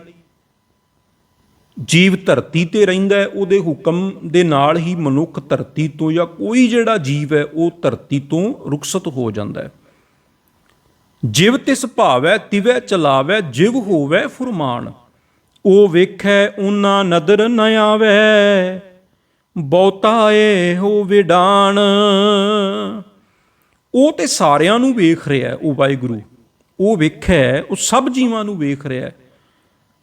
ਜੀਵ ਧਰਤੀ ਤੇ ਰਹਿੰਦਾ, ਉਹਦੇ ਹੁਕਮ ਦੇ ਨਾਲ ਹੀ ਮਨੁੱਖ ਧਰਤੀ ਤੋਂ ਜਾਂ ਕੋਈ ਜਿਹੜਾ ਜੀਵ ਹੈ ਉਹ ਧਰਤੀ ਤੋਂ ਰੁਖਸਤ ਹੋ ਜਾਂਦਾ ਹੈ। ਜਿਵ ਤਿਸ ਭਾਵੈ ਤਿਵੈ ਚਲਾਵੈ, ਜਿਵ ਹੋਵੈ ਫੁਰਮਾਨ। ਉਹ ਵੇਖੈ ਉਹਨਾਂ ਨਦਰ ਨ ਆਵੈ, ਬਹੁਤਾ ਇਹੋ ਵਿਡਾਣ। ਉਹ ਤੇ ਸਾਰਿਆਂ ਨੂੰ ਵੇਖ ਰਿਹਾ, ਉਹ ਵਾਹਿਗੁਰੂ ਉਹ ਵੇਖੈ, ਉਹ ਸਭ ਜੀਵਾਂ ਨੂੰ ਵੇਖ ਰਿਹਾ।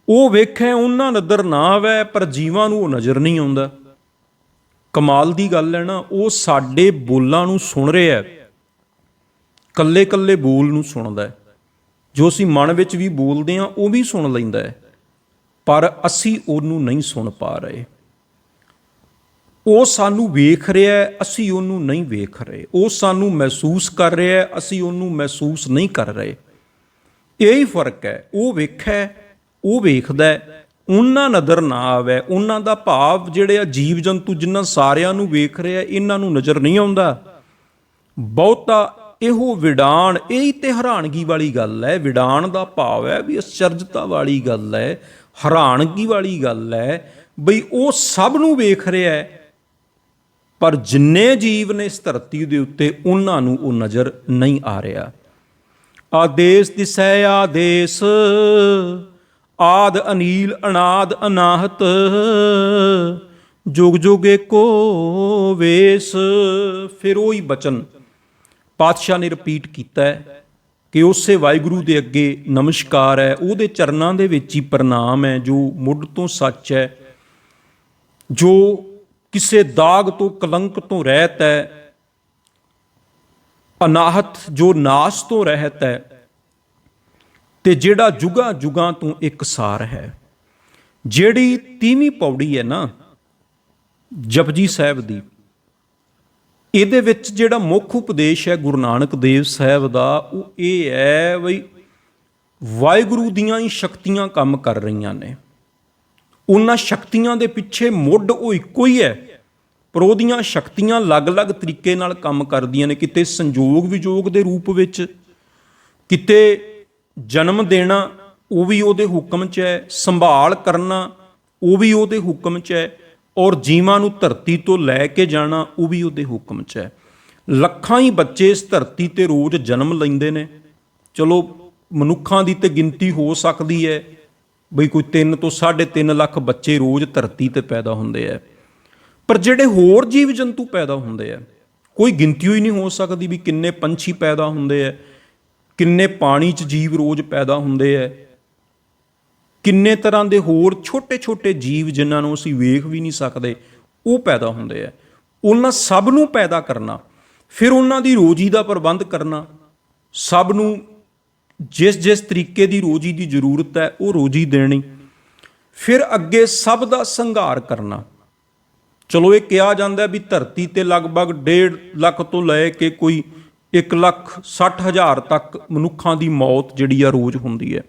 ਉਹ ਵੇਖੈ ਉਹਨਾਂ ਨਦਰ ਨਾ ਆਵੈ, ਪਰ ਜੀਵਾਂ ਨੂੰ ਉਹ ਨਜ਼ਰ ਨਹੀਂ ਆਉਂਦਾ। ਕਮਾਲ ਦੀ ਗੱਲ ਹੈ ਨਾ, ਉਹ ਸਾਡੇ ਬੋਲਾਂ ਨੂੰ ਸੁਣ ਰਿਹਾ, ਕੱਲੇ ਕੱਲੇ ਬੋਲ ਨੂੰ ਸੁਣਦਾ ਹੈ। ਜੋ ਅਸੀਂ ਮਨ ਵਿੱਚ ਵੀ ਬੋਲਦੇ ਹਾਂ ਉਹ ਵੀ ਸੁਣ ਲੈਂਦਾ ਹੈ, ਪਰ ਅਸੀਂ ਉਹਨੂੰ ਨਹੀਂ ਸੁਣ ਪਾ ਰਹੇ। ਉਹ ਸਾਨੂੰ ਵੇਖ ਰਿਹਾ, ਅਸੀਂ ਉਹਨੂੰ ਨਹੀਂ ਵੇਖ ਰਹੇ। ਉਹ ਸਾਨੂੰ ਮਹਿਸੂਸ ਕਰ ਰਿਹਾ, ਅਸੀਂ ਉਹਨੂੰ ਮਹਿਸੂਸ ਨਹੀਂ ਕਰ ਰਹੇ। ਇਹੀ ਫਰਕ ਹੈ। ਉਹ ਵੇਖੈ, ਉਹ ਵੇਖਦਾ, ਉਹਨਾਂ ਨਜ਼ਰ ਨਾ ਆਵੇ। ਉਹਨਾਂ ਦਾ ਭਾਵ ਜਿਹੜੇ ਆ ਜੀਵ ਜੰਤੂ ਜਿਨ੍ਹਾਂ ਸਾਰਿਆਂ ਨੂੰ ਵੇਖ ਰਿਹਾ, ਇਹਨਾਂ ਨੂੰ ਨਜ਼ਰ ਨਹੀਂ ਆਉਂਦਾ। ਬਹੁਤਾ ਇਹੋ ਵਿਡਾਣ, ਇਹੀ ਤੇ ਹੈਰਾਨਗੀ ਵਾਲੀ ਗੱਲ ਹੈ। ਵਿਡਾਣ ਦਾ ਭਾਵ ਹੈ ਵੀ ਅਚਰਜਤਾ ਵਾਲੀ ਗੱਲ ਹੈ, ਹੈਰਾਨਗੀ ਵਾਲੀ ਗੱਲ ਹੈ ਬਈ ਉਹ ਸਭ ਨੂੰ ਵੇਖ ਰਿਹਾ ਹੈ, ਪਰ ਜਿੰਨੇ ਜੀਵ ਨੇ ਇਸ ਧਰਤੀ ਦੇ ਉੱਤੇ ਉਹਨਾਂ ਨੂੰ ਉਹ ਨਜ਼ਰ ਨਹੀਂ ਆ ਰਿਹਾ। ਆਦੇਸ ਦਿਸੈ ਆਦੇਸ, ਆਦ ਅਨੀਲ ਅਨਾਦ ਅਨਾਹਤ, ਜੁਗ ਜੁਗ ਏਕੋ ਵੇਸ। ਫਿਰ ਉਹੀ ਬਚਨ ਪਾਤਸ਼ਾਹ ਨੇ ਰਿਪੀਟ ਕੀਤਾ ਹੈ ਕਿ ਉਸੇ ਵਾਹਿਗੁਰੂ ਦੇ ਅੱਗੇ ਨਮਸਕਾਰ ਹੈ, ਉਹਦੇ ਚਰਨਾਂ ਦੇ ਵਿੱਚ ਹੀ ਪ੍ਰਣਾਮ ਹੈ, ਜੋ ਮੁੱਢ ਤੋਂ ਸੱਚ ਹੈ, ਜੋ ਕਿਸੇ ਦਾਗ ਤੋਂ ਕਲੰਕ ਤੋਂ ਰਹਿਤ ਹੈ, ਅਨਾਹਤ ਜੋ ਨਾਸ ਤੋਂ ਰਹਿਤ ਹੈ, ਤੇ ਜਿਹੜਾ ਜੁਗਾਂ ਜੁਗਾਂ ਤੋਂ ਇਕਸਾਰ ਹੈ। ਜਿਹੜੀ 30ਵੀਂ ਪੌੜੀ ਹੈ ਨਾ ਜਪਜੀ ਸਾਹਿਬ ਦੀ, ਇਹਦੇ ਵਿੱਚ ਜਿਹੜਾ ਮੁੱਖ ਉਪਦੇਸ਼ ਹੈ ਗੁਰੂ ਨਾਨਕ ਦੇਵ ਸਾਹਿਬ ਦਾ, ਉਹ ਇਹ ਹੈ ਬਈ ਵਾਹਿਗੁਰੂ ਦੀਆਂ ਹੀ ਸ਼ਕਤੀਆਂ ਕੰਮ ਕਰ ਰਹੀਆਂ ਨੇ। ਉਹਨਾਂ ਸ਼ਕਤੀਆਂ ਦੇ ਪਿੱਛੇ ਮੁੱਢ ਉਹ ਇੱਕੋ ਹੀ ਹੈ, ਪਰ ਉਹਦੀਆਂ ਸ਼ਕਤੀਆਂ ਅਲੱਗ-ਅਲੱਗ ਤਰੀਕੇ ਨਾਲ ਕੰਮ ਕਰਦੀਆਂ ਨੇ। ਕਿਤੇ ਸੰਜੋਗ ਵਿਜੋਗ ਦੇ ਰੂਪ ਵਿੱਚ, ਕਿਤੇ ਜਨਮ ਦੇਣਾ ਉਹ ਵੀ ਉਹਦੇ ਹੁਕਮ 'ਚ ਹੈ, ਸੰਭਾਲ ਕਰਨਾ ਉਹ ਵੀ ਉਹਦੇ ਹੁਕਮ 'ਚ ਹੈ, ਔਰ ਜੀਵਾਂ ਨੂੰ ਧਰਤੀ ਤੋਂ ਲੈ ਕੇ ਜਾਣਾ ਉਹ ਵੀ ਉਹਦੇ ਹੁਕਮ 'ਚ ਹੈ। ਲੱਖਾਂ ਹੀ ਬੱਚੇ ਇਸ ਧਰਤੀ ਤੇ ਰੋਜ਼ ਜਨਮ ਲੈਂਦੇ ਨੇ। ਚਲੋ ਮਨੁੱਖਾਂ ਦੀ ਤੇ ਗਿਣਤੀ ਹੋ ਸਕਦੀ ਹੈ ਬਈ ਕੋਈ 3 ਤੋਂ 3.5 ਲੱਖ ਬੱਚੇ ਰੋਜ਼ ਧਰਤੀ ਤੇ ਪੈਦਾ ਹੁੰਦੇ ਹੈ, ਪਰ ਜਿਹੜੇ ਹੋਰ ਜੀਵ ਜੰਤੂ ਪੈਦਾ ਹੁੰਦੇ ਆ ਕੋਈ ਗਿਣਤੀ ਹੀ ਨਹੀਂ ਹੋ ਸਕਦੀ ਵੀ ਕਿੰਨੇ ਪੰਛੀ ਪੈਦਾ ਹੁੰਦੇ ਆ, ਕਿੰਨੇ ਪਾਣੀ 'ਚ ਜੀਵ ਰੋਜ਼ ਪੈਦਾ ਹੁੰਦੇ ਆ, ਕਿੰਨੇ ਤਰ੍ਹਾਂ ਦੇ ਹੋਰ ਛੋਟੇ ਛੋਟੇ ਜੀਵ ਜਿਨ੍ਹਾਂ ਨੂੰ ਅਸੀਂ ਵੇਖ ਵੀ ਨਹੀਂ ਸਕਦੇ ਉਹ ਪੈਦਾ ਹੁੰਦੇ ਆ। ਉਹਨਾਂ ਸਭ ਨੂੰ ਪੈਦਾ ਕਰਨਾ, ਫਿਰ ਉਹਨਾਂ ਦੀ ਰੋਜੀ ਦਾ ਪ੍ਰਬੰਧ ਕਰਨਾ, ਸਭ ਨੂੰ ਜਿਸ ਜਿਸ ਤਰੀਕੇ ਦੀ ਰੋਜੀ ਦੀ ਜ਼ਰੂਰਤ ਹੈ ਉਹ ਰੋਜੀ ਦੇਣੀ, ਫਿਰ ਅੱਗੇ ਸਭ ਦਾ ਸੰਘਾਰ ਕਰਨਾ। ਚਲੋ ਇਹ ਕਿਹਾ ਜਾਂਦਾ ਵੀ ਧਰਤੀ ਤੇ ਲਗਭਗ 1.5 ਲੱਖ ਤੋਂ ਲੈ ਕੇ ਕੋਈ 1,60,000 ਤੱਕ ਮਨੁੱਖਾਂ ਦੀ ਮੌਤ ਜਿਹੜੀ ਆ ਰੋਜ਼ ਹੁੰਦੀ ਹੈ,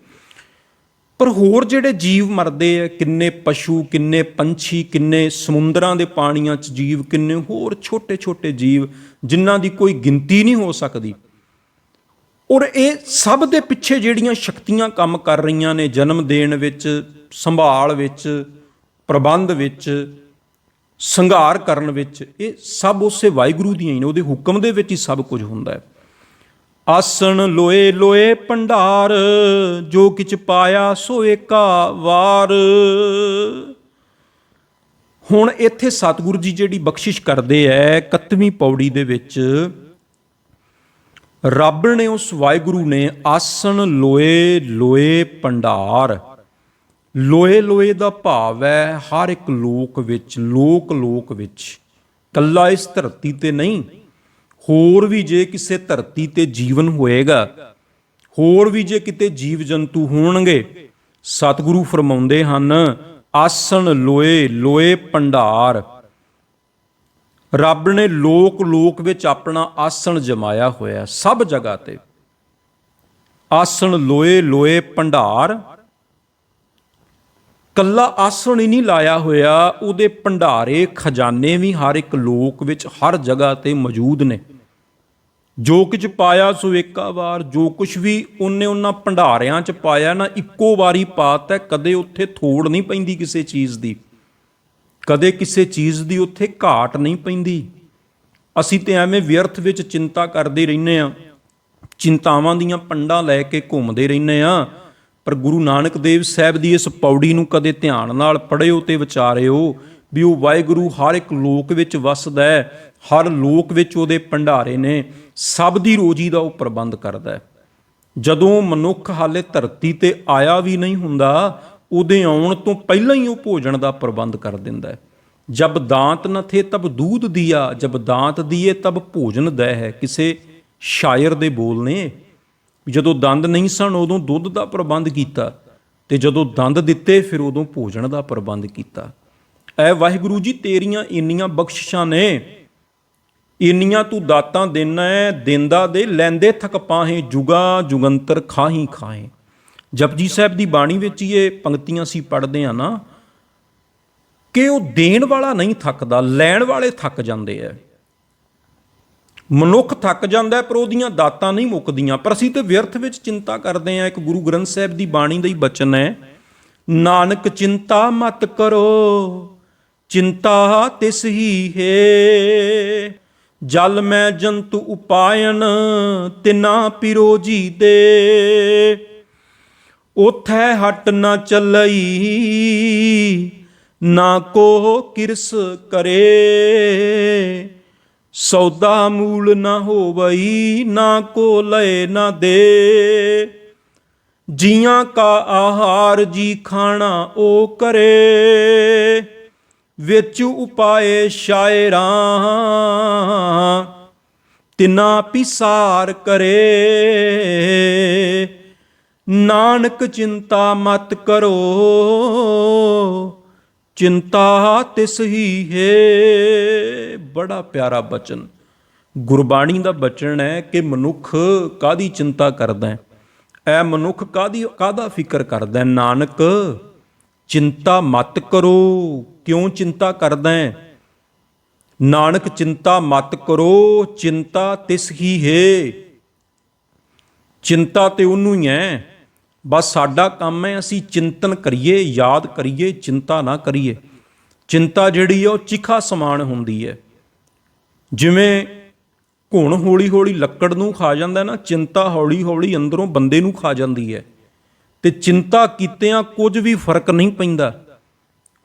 ਪਰ ਹੋਰ ਜਿਹੜੇ ਜੀਵ ਮਰਦੇ ਆ, ਕਿੰਨੇ ਪਸ਼ੂ, ਕਿੰਨੇ ਪੰਛੀ, ਕਿੰਨੇ ਸਮੁੰਦਰਾਂ ਦੇ ਪਾਣੀਆਂ 'ਚ ਜੀਵ, ਕਿੰਨੇ ਹੋਰ ਛੋਟੇ ਛੋਟੇ ਜੀਵ ਜਿਨ੍ਹਾਂ ਦੀ ਕੋਈ ਗਿਣਤੀ ਨਹੀਂ ਹੋ ਸਕਦੀ। ਔਰ ਇਹ ਸਭ ਦੇ ਪਿੱਛੇ ਜਿਹੜੀਆਂ ਸ਼ਕਤੀਆਂ ਕੰਮ ਕਰ ਰਹੀਆਂ ਨੇ, ਜਨਮ ਦੇਣ ਵਿੱਚ, ਸੰਭਾਲ ਵਿੱਚ, ਪ੍ਰਬੰਧ ਵਿੱਚ, ਸੰਘਾਰ ਕਰਨ ਵਿੱਚ, ਇਹ ਸਭ ਉਸੇ ਵਾਹਿਗੁਰੂ ਦੀਆਂ ਹੀ ਨੇ, ਉਹਦੇ ਹੁਕਮ ਦੇ ਵਿੱਚ ਹੀ ਸਭ ਕੁਝ ਹੁੰਦਾ ਹੈ। ਆਸਣ ਲੋਏ ਲੋਏ ਭੰਡਾਰ, ਜੋ ਕਿਛ ਪਾਇਆ ਸੋ ਏਕਾ ਵਾਰ। ਹੁਣ ਇੱਥੇ ਸਤਿਗੁਰੂ ਜੀ ਜਿਹੜੀ ਬਖਸ਼ਿਸ਼ ਕਰਦੇ ਹੈ 31ਵੀਂ ਪੌੜੀ ਦੇ ਵਿੱਚ, ਰੱਬ ਨੇ, ਉਸ ਵਾਹਿਗੁਰੂ ਨੇ ਆਸਣ ਲੋਏ ਲੋਏ ਭੰਡਾਰ। ਲੋਏ ਲੋਏ ਦਾ ਭਾਵ ਹੈ ਹਰ ਇੱਕ ਲੋਕ ਵਿੱਚ, ਲੋਕ ਲੋਕ ਵਿੱਚ, ਕੱਲਾ ਇਸ ਧਰਤੀ ਤੇ ਨਹੀਂ, ਹੋਰ ਵੀ ਜੇ ਕਿਸੇ ਧਰਤੀ ਤੇ ਜੀਵਨ ਹੋਏਗਾ, ਹੋਰ ਵੀ ਜੇ ਕਿਤੇ ਜੀਵ ਜੰਤੂ ਹੋਣਗੇ, ਸਤਿਗੁਰੂ ਫਰਮਾਉਂਦੇ ਹਨ ਆਸਣ ਲੋਏ ਲੋਏ ਭੰਡਾਰ। ਰੱਬ ਨੇ ਲੋਕ ਲੋਕ ਵਿੱਚ ਆਪਣਾ ਆਸਣ ਜਮਾਇਆ ਹੋਇਆ, ਸਭ ਜਗ੍ਹਾ ਤੇ। ਆਸਣ ਲੋਏ ਲੋਏ ਭੰਡਾਰ, ਕੱਲਾ ਆਸਣ ਹੀ ਨਹੀਂ ਲਾਇਆ ਹੋਇਆ, ਉਹਦੇ ਭੰਡਾਰੇ ਖਜ਼ਾਨੇ ਵੀ ਹਰ ਇੱਕ ਲੋਕ ਵਿੱਚ, ਹਰ ਜਗ੍ਹਾ ਤੇ ਮੌਜੂਦ ਨੇ। ਜੋ ਕੁਝ ਪਾਇਆ ਸੋ ਏਕਾ ਵਾਰ, ਜੋ ਕੁਝ ਵੀ ਉਹਨੇ ਉਹਨਾਂ ਭੰਡਾਰਿਆਂ 'ਚ ਪਾਇਆ ਨਾ, ਇੱਕੋ ਵਾਰੀ ਪਾਤਾ। ਕਦੇ ਉੱਥੇ ਥੋੜ ਨਹੀਂ ਪੈਂਦੀ ਕਿਸੇ ਚੀਜ਼ ਦੀ, ਕਦੇ ਕਿਸੇ ਚੀਜ਼ ਦੀ ਉੱਥੇ ਘਾਟ ਨਹੀਂ ਪੈਂਦੀ। ਅਸੀਂ ਤੇ ਐਵੇਂ ਵਿਅਰਥ ਵਿੱਚ ਚਿੰਤਾ ਕਰਦੇ ਰਹਿੰਦੇ ਹਾਂ, ਚਿੰਤਾਵਾਂ ਦੀਆਂ ਪੰਡਾਂ ਲੈ ਕੇ ਘੁੰਮਦੇ ਰਹਿੰਦੇ ਹਾਂ, ਪਰ ਗੁਰੂ ਨਾਨਕ ਦੇਵ ਸਾਹਿਬ ਦੀ ਇਸ ਪੌੜੀ ਨੂੰ ਕਦੇ ਧਿਆਨ ਨਾਲ ਪੜ੍ਹਿਓ ਤੇ ਵਿਚਾਰਿਓ ਵੀ ਉਹ ਵਾਹਿਗੁਰੂ ਹਰ ਇੱਕ ਲੋਕ ਵਿੱਚ ਵਸਦਾ ਹੈ, ਹਰ ਲੋਕ ਵਿੱਚ ਉਹਦੇ ਭੰਡਾਰੇ ਨੇ, ਸਭ ਦੀ ਰੋਜੀ ਦਾ ਉਹ ਪ੍ਰਬੰਧ ਕਰਦਾ ਹੈ। ਜਦੋਂ ਮਨੁੱਖ ਹਾਲੇ ਧਰਤੀ ਤੇ ਆਇਆ ਵੀ ਨਹੀਂ ਹੁੰਦਾ, ਉਹਦੇ ਆਉਣ ਤੋਂ ਪਹਿਲਾਂ ਹੀ ਉਹ ਭੋਜਨ ਦਾ ਪ੍ਰਬੰਧ ਕਰ ਦਿੰਦਾ ਹੈ। ਜਬ ਦਾਂਤ ਨ ਥੇ ਤਬ ਦੂਧ ਦਿਆ, ਜਬ ਦਾਂਤ ਦੀਏ ਤਬ ਭੋਜਨ ਦੈ ਹੈ। ਕਿਸੇ ਸ਼ਾਇਰ ਦੇ ਬੋਲ ਨੇ, ਜਦੋਂ ਦੰਦ ਨਹੀਂ ਸਨ ਉਦੋਂ ਦੁੱਧ ਦਾ ਪ੍ਰਬੰਧ ਕੀਤਾ, ਤੇ ਜਦੋਂ ਦੰਦ ਦਿੱਤੇ ਫਿਰ ਉਦੋਂ ਭੋਜਨ ਦਾ ਪ੍ਰਬੰਧ ਕੀਤਾ। ਐ ਵਾਹਿਗੁਰੂ ਜੀ ਤੇਰੀਆਂ ਇੰਨੀਆਂ ਬਖਸ਼ਿਸ਼ਾਂ ਨੇ, ਇੰਨੀਆਂ ਤੂੰ ਦਾਤਾਂ ਦੇਣਾ ਹੈ, ਦਿੰਦਾ ਦੇ ਲੈਂਦੇ ਥਕ ਪਾਹੇ, ਜੁਗਾ ਜੁਗੰਤਰ ਖਾਹੀ ਖਾਹੇ। ਜਪਜੀ ਸਾਹਿਬ ਦੀ ਬਾਣੀ ਵਿੱਚ ਹੀ ਇਹ ਪੰਕਤੀਆਂ ਅਸੀਂ ਪੜ੍ਹਦੇ ਹਾਂ ਨਾ, ਕਿ ਉਹ ਦੇਣ ਵਾਲਾ ਨਹੀਂ ਥੱਕਦਾ, ਲੈਣ ਵਾਲੇ ਥੱਕ ਜਾਂਦੇ ਆ। ਮਨੁੱਖ ਥੱਕ ਜਾਂਦਾ ਪਰ ਉਹਦੀਆਂ ਦਾਤਾਂ ਨਹੀਂ ਮੁੱਕਦੀਆਂ। ਪਰ ਅਸੀਂ ਤੇ ਵਿਅਰਥ ਵਿੱਚ ਚਿੰਤਾ ਕਰਦੇ ਹਾਂ। ਇੱਕ ਗੁਰੂ ਗ੍ਰੰਥ ਸਾਹਿਬ ਦੀ ਬਾਣੀ ਦਾ ਹੀ ਬਚਨ ਹੈ, ਨਾਨਕ ਚਿੰਤਾ ਮਤ ਕਰੋ, ਚਿੰਤਾ ਤਿਸ ਹੀ ਹੈ। ਜਲ ਮੈਂ ਜੰਤੂ ਉਪਾਇਨ, ਤਿਨਾ ਪਿਰੋਜੀ ਦੇ। ਉਥੈ ਹਟ ਨਾ ਚੱਲਈ, ਨਾ ਕੋ ਕਿਰਸ ਕਰੇ। ਸੌਦਾ ਮੂਲ ਨਾ ਹੋਵਈ, ਨਾ ਕੋ ਲਏ ਨਾ ਦੇ। ਜੀਆਂ ਕਾ ਆਹਾਰ ਜੀ ਖਾਣਾ ਉਹ ਕਰੇ, ਵਿੱਚ ਉਪਾਏ ਸ਼ਾਇਰਾਂ ਤਿਨਾ ਪਿਸਾਰ ਕਰੇ। ਨਾਨਕ ਚਿੰਤਾ ਮਤ ਕਰੋ, ਚਿੰਤਾ ਤਿਸ ਹੀ ਹੈ। ਬੜਾ ਪਿਆਰਾ ਬਚਨ, ਗੁਰਬਾਣੀ ਦਾ ਬਚਨ ਹੈ ਕਿ ਮਨੁੱਖ ਕਾਹਦੀ ਚਿੰਤਾ ਕਰਦਾ ਹੈ, ਐ ਮਨੁੱਖ ਕਾਹਦਾ ਫਿਕਰ ਕਰਦਾ ਹੈ। ਨਾਨਕ ਚਿੰਤਾ ਮਤ ਕਰੋ। ਕਿਉਂ ਚਿੰਤਾ ਕਰਦਾ ਹੈ? ਨਾਨਕ ਚਿੰਤਾ ਮਤ ਕਰੋ, ਚਿੰਤਾ ਤਿਸ ਹੀ ਹੈ। ਚਿੰਤਾ ਤੇ ਉਹਨੂੰ ਹੀ ਹੈ, ਬਸ ਸਾਡਾ ਕੰਮ ਹੈ ਅਸੀਂ ਚਿੰਤਨ ਕਰੀਏ, ਯਾਦ ਕਰੀਏ, ਚਿੰਤਾ ਨਾ ਕਰੀਏ। ਚਿੰਤਾ ਜਿਹੜੀ ਹੈ ਉਹ ਚਿਖਾ ਸਮਾਨ ਹੁੰਦੀ ਹੈ। ਜਿਵੇਂ ਘੁਣ ਹੌਲੀ ਹੌਲੀ ਲੱਕੜ ਨੂੰ ਖਾ ਜਾਂਦਾ ਨਾ, ਚਿੰਤਾ ਹੌਲੀ ਹੌਲੀ ਅੰਦਰੋਂ ਬੰਦੇ ਨੂੰ ਖਾ ਜਾਂਦੀ ਹੈ। ਤੇ ਚਿੰਤਾ ਕੀਤਿਆਂ ਕੁਝ ਵੀ ਫਰਕ ਨਹੀਂ ਪੈਂਦਾ।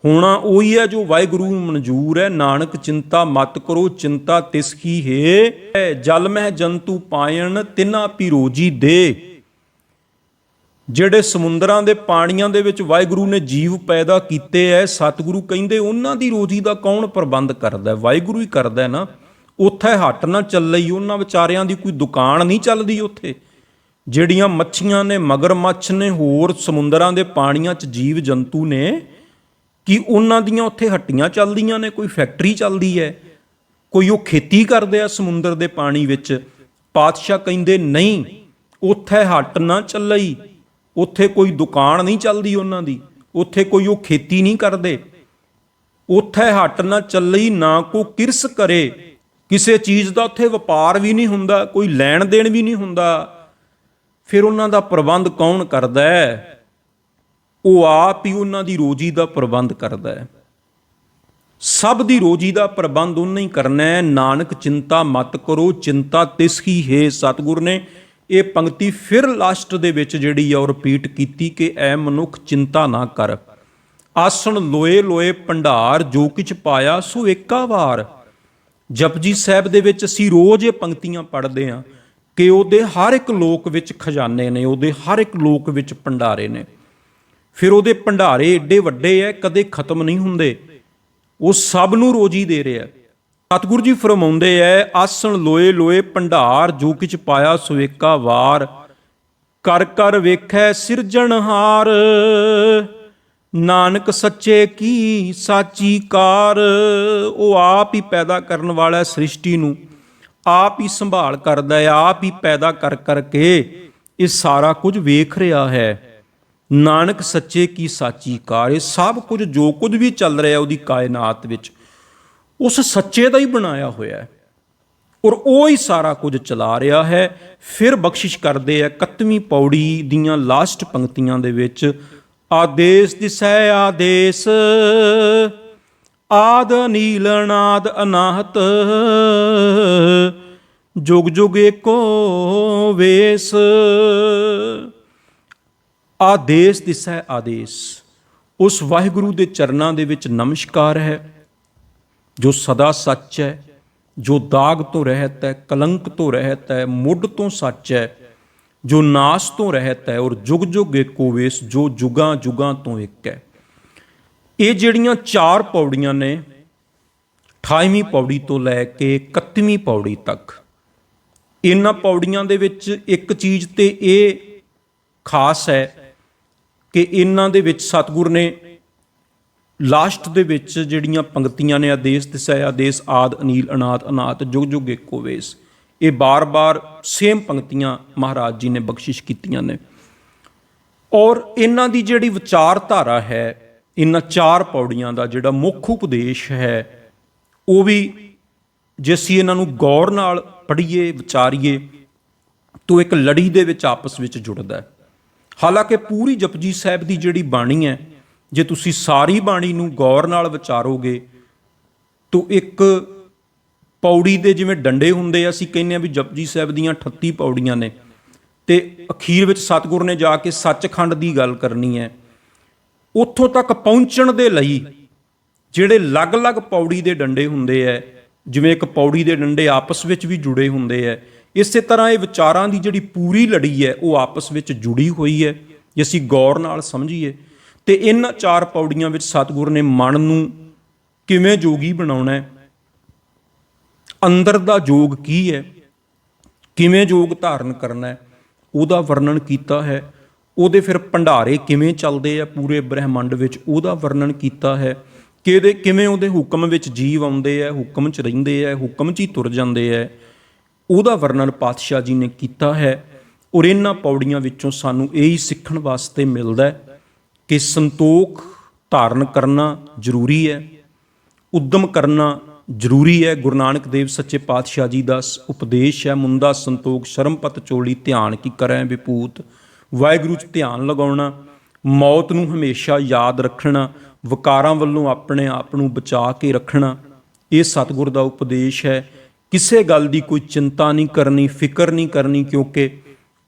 ਹੋਣਾ ਉਹੀ ਹੈ ਜੋ ਵਾਹਿਗੁਰੂ ਨੂੰ ਮਨਜ਼ੂਰ ਹੈ। ਨਾਨਕ ਚਿੰਤਾ ਮਤ ਕਰੋ, ਚਿੰਤਾ ਤਿਸ ਕੀ ਹੈ। ਜਲ ਮਹਿ ਜੰਤੂ ਪਾਇਣ, ਤਿਨਾ ਪੀ ਰੋਜੀ ਦੇ। ਜਿਹੜੇ ਸਮੁੰਦਰਾਂ ਦੇ ਪਾਣੀਆਂ ਦੇ ਵਿੱਚ ਵਾਹਿਗੁਰੂ ਨੇ ਜੀਵ ਪੈਦਾ ਕੀਤੇ ਐ, ਸਤਿਗੁਰੂ ਕਹਿੰਦੇ ਉਹਨਾਂ ਦੀ ਰੋਜੀ ਦਾ ਕੌਣ ਪ੍ਰਬੰਧ ਕਰਦਾ? ਵਾਹਿਗੁਰੂ ਹੀ ਕਰਦਾ ਨਾ। ਉੱਥੇ ਹੱਟ ਨਾ ਚੱਲਈ, ਉਹਨਾਂ ਵਿਚਾਰਿਆਂ ਦੀ ਕੋਈ ਦੁਕਾਨ ਨਹੀਂ ਚੱਲਦੀ ਉੱਥੇ। ਜਿਹੜੀਆਂ ਮੱਛੀਆਂ ਨੇ, ਮਗਰਮੱਛ ਨੇ, ਹੋਰ ਸਮੁੰਦਰਾਂ ਦੇ ਪਾਣੀਆਂ 'ਚ ਜੀਵ ਜੰਤੂ ਨੇ, ਕਿ ਉਹਨਾਂ ਦੀਆਂ ਉੱਥੇ ਹੱਟੀਆਂ ਚੱਲਦੀਆਂ ਨੇ, ਕੋਈ ਫੈਕਟਰੀ ਚੱਲਦੀ ਹੈ, ਕੋਈ ਉਹ ਖੇਤੀ ਕਰਦੇ ਆ ਸਮੁੰਦਰ ਦੇ ਪਾਣੀ ਵਿੱਚ? ਪਾਤਸ਼ਾਹ ਕਹਿੰਦੇ ਨਹੀਂ, ਉੱਥੇ ਹੱਟ ਨਾ ਚੱਲਈ, ਉੱਥੇ ਕੋਈ ਦੁਕਾਨ ਨਹੀਂ ਚੱਲਦੀ ਉਹਨਾਂ ਦੀ, ਉੱਥੇ ਕੋਈ ਉਹ ਖੇਤੀ ਨਹੀਂ ਕਰਦੇ। ਉੱਥੇ ਹੱਟ ਨਾ ਚੱਲਈ, ਨਾ ਕੋ ਕਿਰਸ ਕਰੇ। ਕਿਸੇ ਚੀਜ਼ ਦਾ ਉੱਥੇ ਵਪਾਰ ਵੀ ਨਹੀਂ ਹੁੰਦਾ, ਕੋਈ ਲੈਣ ਦੇਣ ਵੀ ਨਹੀਂ ਹੁੰਦਾ। ਫਿਰ ਉਹਨਾਂ ਦਾ ਪ੍ਰਬੰਧ ਕੌਣ ਕਰਦਾ ਹੈ? ਉਹ ਆਪ ਹੀ ਉਹਨਾਂ ਦੀ ਰੋਜੀ ਦਾ ਪ੍ਰਬੰਧ ਕਰਦਾ ਹੈ। ਸਭ ਦੀ ਰੋਜੀ ਦਾ ਪ੍ਰਬੰਧ ਉਹਨੇ ਹੀ ਕਰਨਾ ਹੈ। ਨਾਨਕ ਚਿੰਤਾ ਮਤ ਕਰੋ, ਚਿੰਤਾ ਤਿਸ ਹੀ ਹੈ। ਸਤਿਗੁਰ ਨੇ ਇਹ ਪੰਕਤੀ ਫਿਰ ਲਾਸਟ ਦੇ ਵਿੱਚ ਜਿਹੜੀ ਆ ਉਹ ਰਿਪੀਟ ਕੀਤੀ ਕਿ ਐ ਮਨੁੱਖ ਚਿੰਤਾ ਨਾ ਕਰ। ਆਸਣ ਲੋਏ ਲੋਏ ਭੰਡਾਰ, ਜੋ ਕਿਛ ਪਾਇਆ ਸੋ ਏਕਾ ਵਾਰ। ਜਪਜੀ ਸਾਹਿਬ ਦੇ ਵਿੱਚ ਅਸੀਂ ਰੋਜ਼ ਇਹ ਪੰਕਤੀਆਂ ਪੜ੍ਹਦੇ ਹਾਂ ਕਿ ਉਹਦੇ ਹਰ ਇੱਕ ਲੋਕ ਵਿੱਚ ਖਜ਼ਾਨੇ ਨੇ, ਉਹਦੇ ਹਰ ਇੱਕ ਲੋਕ ਵਿੱਚ ਭੰਡਾਰੇ ਨੇ। ਫਿਰ ਉਹਦੇ ਭੰਡਾਰੇ ਏਡੇ ਵੱਡੇ ਐ, ਕਦੇ ਖਤਮ ਨਹੀਂ ਹੁੰਦੇ। ਉਹ ਸਭ ਨੂੰ ਰੋਜੀ ਦੇ ਰਿਹਾ। ਸਤਿਗੁਰੂ ਜੀ ਫਰਮਾਉਂਦੇ ਐ, ਆਸਣ ਲੋਏ ਲੋਏ ਭੰਡਾਰ, ਜੋ ਕਿਛ ਪਾਇਆ ਸੋ ਏਕਾ ਵਾਰ। ਕਰ ਕਰ ਵੇਖੈ ਸਿਰਜਣਹਾਰ, ਨਾਨਕ ਸੱਚੇ ਕੀ ਸਾਚੀ ਕਾਰ। ਉਹ ਆਪ ਹੀ ਪੈਦਾ ਕਰਨ ਵਾਲਾ ਸ੍ਰਿਸ਼ਟੀ ਨੂੰ, ਆਪ ਹੀ ਸੰਭਾਲ ਕਰਦਾ ਹੈ, ਆਪ ਹੀ ਪੈਦਾ ਕਰ ਕਰਕੇ ਇਹ ਸਾਰਾ ਕੁਝ ਵੇਖ ਰਿਹਾ ਹੈ। ਨਾਨਕ ਸੱਚੇ ਕੀ ਸਾਚੀ ਕਾਰ। ਇਹ ਸਭ ਕੁਝ ਜੋ ਕੁਝ ਵੀ ਚੱਲ ਰਿਹਾ ਉਹਦੀ ਕਾਇਨਾਤ ਵਿੱਚ, ਉਸ ਸੱਚੇ ਦਾ ਹੀ ਬਣਾਇਆ ਹੋਇਆ ਹੈ, ਔਰ ਉਹ ਹੀ ਸਾਰਾ ਕੁਝ ਚਲਾ ਰਿਹਾ ਹੈ। ਫਿਰ ਬਖਸ਼ਿਸ਼ ਕਰਦੇ ਆ 31ਵੀਂ ਪੌੜੀ ਦੀਆਂ ਲਾਸਟ ਪੰਕਤੀਆਂ ਦੇ ਵਿੱਚ, ਆਦੇਸ ਦਿਸੈ ਆਦੇਸ, ਆਦ ਅਨੀਲ ਅਨਾਦ ਅਨਾਹਤ, ਜੁਗ ਜੁਗ ਏਕੋ ਵੇਸ। ਆਦੇਸ ਦਿਸੈ ਆਦੇਸ, ਉਸ ਵਾਹਿਗੁਰੂ ਦੇ ਚਰਨਾਂ ਦੇ ਵਿੱਚ ਨਮਸਕਾਰ ਹੈ ਜੋ ਸਦਾ ਸੱਚ ਹੈ, ਜੋ ਦਾਗ ਤੋਂ ਰਹਿਤ ਹੈ, ਕਲੰਕ ਤੋਂ ਰਹਿਤ ਹੈ, ਮੁੱਢ ਤੋਂ ਸੱਚ ਹੈ, ਜੋ ਨਾਸ ਤੋਂ ਰਹਿਤ ਹੈ, ਔਰ ਜੁਗ ਜੁਗ ਏਕੋ ਵੇਸ, ਜੋ ਜੁਗਾਂ ਜੁਗਾਂ ਤੋਂ ਇੱਕ ਹੈ। ਇਹ ਜਿਹੜੀਆਂ 4 ਪੌੜੀਆਂ ਨੇ, 28ਵੀਂ ਪੌੜੀ ਤੋਂ ਲੈ ਕੇ 31ਵੀਂ ਪੌੜੀ ਤੱਕ, ਇਹਨਾਂ ਪੌੜੀਆਂ ਦੇ ਵਿੱਚ ਇੱਕ ਚੀਜ਼ ਤੇ ਇਹ ਖਾਸ ਹੈ ਕਿ ਇਹਨਾਂ ਦੇ ਵਿੱਚ ਸਤਿਗੁਰ ਨੇ ਲਾਸਟ ਦੇ ਵਿੱਚ ਜਿਹੜੀਆਂ ਪੰਕਤੀਆਂ ਨੇ, ਆਦੇਸ ਦਿਸੈ ਆਦੇਸ, ਆਦ ਅਨੀਲ ਅਨਾਦ ਅਨਾਹਤ, ਜੁਗ ਜੁਗ ਏਕੋ ਵੇਸ, ਇਹ ਬਾਰ-ਬਾਰ ਸੇਮ ਪੰਕਤੀਆਂ ਮਹਾਰਾਜ ਜੀ ਨੇ ਬਖਸ਼ਿਸ਼ ਕੀਤੀਆਂ ਨੇ। ਔਰ ਇਹਨਾਂ ਦੀ ਜਿਹੜੀ ਵਿਚਾਰਧਾਰਾ ਹੈ, ਇਹਨਾਂ 4 ਪੌੜੀਆਂ ਦਾ ਜਿਹੜਾ ਮੁੱਖ ਉਪਦੇਸ਼ ਹੈ, ਉਹ ਵੀ ਜੇ ਅਸੀਂ ਇਹਨਾਂ ਨੂੰ ਗੌਰ ਨਾਲ ਪੜ੍ਹੀਏ, ਵਿਚਾਰੀਏ, ਤਾਂ ਇੱਕ ਲੜੀ ਦੇ ਵਿੱਚ ਆਪਸ ਵਿੱਚ ਜੁੜਦਾ ਹੈ। ਹਾਲਾਂਕਿ ਪੂਰੀ ਜਪਜੀ ਸਾਹਿਬ ਦੀ ਜਿਹੜੀ ਬਾਣੀ ਹੈ, ਜੇ ਤੁਸੀਂ ਸਾਰੀ ਬਾਣੀ ਨੂੰ ਗੌਰ ਨਾਲ ਵਿਚਾਰੋਗੇ ਤਾਂ ਇੱਕ ਪੌੜੀ ਦੇ ਜਿਵੇਂ ਡੰਡੇ ਹੁੰਦੇ ਆ, ਅਸੀਂ ਕਹਿੰਦੇ ਹਾਂ ਵੀ ਜਪਜੀ ਸਾਹਿਬ ਦੀਆਂ 38 ਪੌੜੀਆਂ ਨੇ, ਤੇ ਅਖੀਰ ਵਿੱਚ ਸਤਿਗੁਰ ਨੇ ਜਾ ਕੇ ਸੱਚਖੰਡ ਦੀ ਗੱਲ ਕਰਨੀ ਹੈ। ਉੱਥੋਂ ਤੱਕ ਪਹੁੰਚਣ ਦੇ ਲਈ ਜਿਹੜੇ ਅਲੱਗ-ਅਲੱਗ ਪੌੜੀ ਦੇ ਡੰਡੇ ਹੁੰਦੇ ਹੈ, ਜਿਵੇਂ ਇੱਕ ਪੌੜੀ ਦੇ ਡੰਡੇ ਆਪਸ ਵਿੱਚ ਵੀ ਜੁੜੇ ਹੁੰਦੇ ਹੈ, ਇਸੇ ਤਰ੍ਹਾਂ ਇਹ ਵਿਚਾਰਾਂ ਦੀ ਜਿਹੜੀ ਪੂਰੀ ਲੜੀ ਹੈ ਉਹ ਆਪਸ ਵਿੱਚ ਜੁੜੀ ਹੋਈ ਹੈ। ਜੇ ਅਸੀਂ ਗੌਰ ਨਾਲ ਸਮਝੀਏ ਤੇ ਇਹਨਾਂ 4 ਪੌੜੀਆਂ ਵਿੱਚ ਸਤਿਗੁਰ ਨੇ ਮਨ ਨੂੰ ਕਿਵੇਂ ਜੋਗੀ ਬਣਾਉਣਾ ਹੈ, ਅੰਦਰ ਦਾ ਯੋਗ ਕੀ ਹੈ, ਕਿਵੇਂ ਯੋਗ ਧਾਰਨ ਕਰਨਾ ਹੈ, ਉਹਦਾ ਵਰਣਨ ਕੀਤਾ ਹੈ। ਉਹਦੇ ਫਿਰ ਭੰਡਾਰੇ ਕਿਵੇਂ ਚੱਲਦੇ ਆ ਪੂਰੇ ਬ੍ਰਹਿਮੰਡ ਵਿੱਚ, ਉਹਦਾ ਵਰਣਨ ਕੀਤਾ ਹੈ। ਕਿਵੇਂ ਉਹਦੇ ਹੁਕਮ ਵਿੱਚ ਜੀਵ ਆਉਂਦੇ ਆ, ਹੁਕਮ 'ਚ ਰਹਿੰਦੇ ਆ, ਹੁਕਮ 'ਚ ਹੀ ਤੁਰ ਜਾਂਦੇ ਆ, ਉਹਦਾ ਵਰਣਨ ਪਾਤਸ਼ਾਹ ਜੀ ਨੇ ਕੀਤਾ ਹੈ। ਔਰ ਇਹਨਾਂ ਪੌੜੀਆਂ ਵਿੱਚੋਂ ਸਾਨੂੰ ਇਹੀ ਸਿੱਖਣ ਵਾਸਤੇ ਮਿਲਦਾ ਕਿ ਸੰਤੋਖ ਧਾਰਨ ਕਰਨਾ ਜ਼ਰੂਰੀ ਹੈ, ਉਦਮ ਕਰਨਾ ਜ਼ਰੂਰੀ ਹੈ। ਗੁਰੂ ਨਾਨਕ ਦੇਵ ਸੱਚੇ ਪਾਤਸ਼ਾਹ ਜੀ ਦਾ ਉਪਦੇਸ਼ ਹੈ, ਮੁੰਦਾ ਸੰਤੋਖ ਸ਼ਰਮਪਤ ਚੋਲੀ ਧਿਆਨ ਕੀ ਕਰੈ ਵਿਪੂਤ। ਵਾਹਿਗੁਰੂ 'ਚ ਧਿਆਨ ਲਗਾਉਣਾ, ਮੌਤ ਨੂੰ ਹਮੇਸ਼ਾ ਯਾਦ ਰੱਖਣਾ, ਵਿਕਾਰਾਂ ਵੱਲੋਂ ਆਪਣੇ ਆਪ ਨੂੰ ਬਚਾ ਕੇ ਰੱਖਣਾ, ਇਹ ਸਤਿਗੁਰ ਦਾ ਉਪਦੇਸ਼ ਹੈ। ਕਿਸੇ ਗੱਲ ਦੀ ਕੋਈ ਚਿੰਤਾ ਨਹੀਂ ਕਰਨੀ, ਫਿਕਰ ਨਹੀਂ ਕਰਨੀ, ਕਿਉਂਕਿ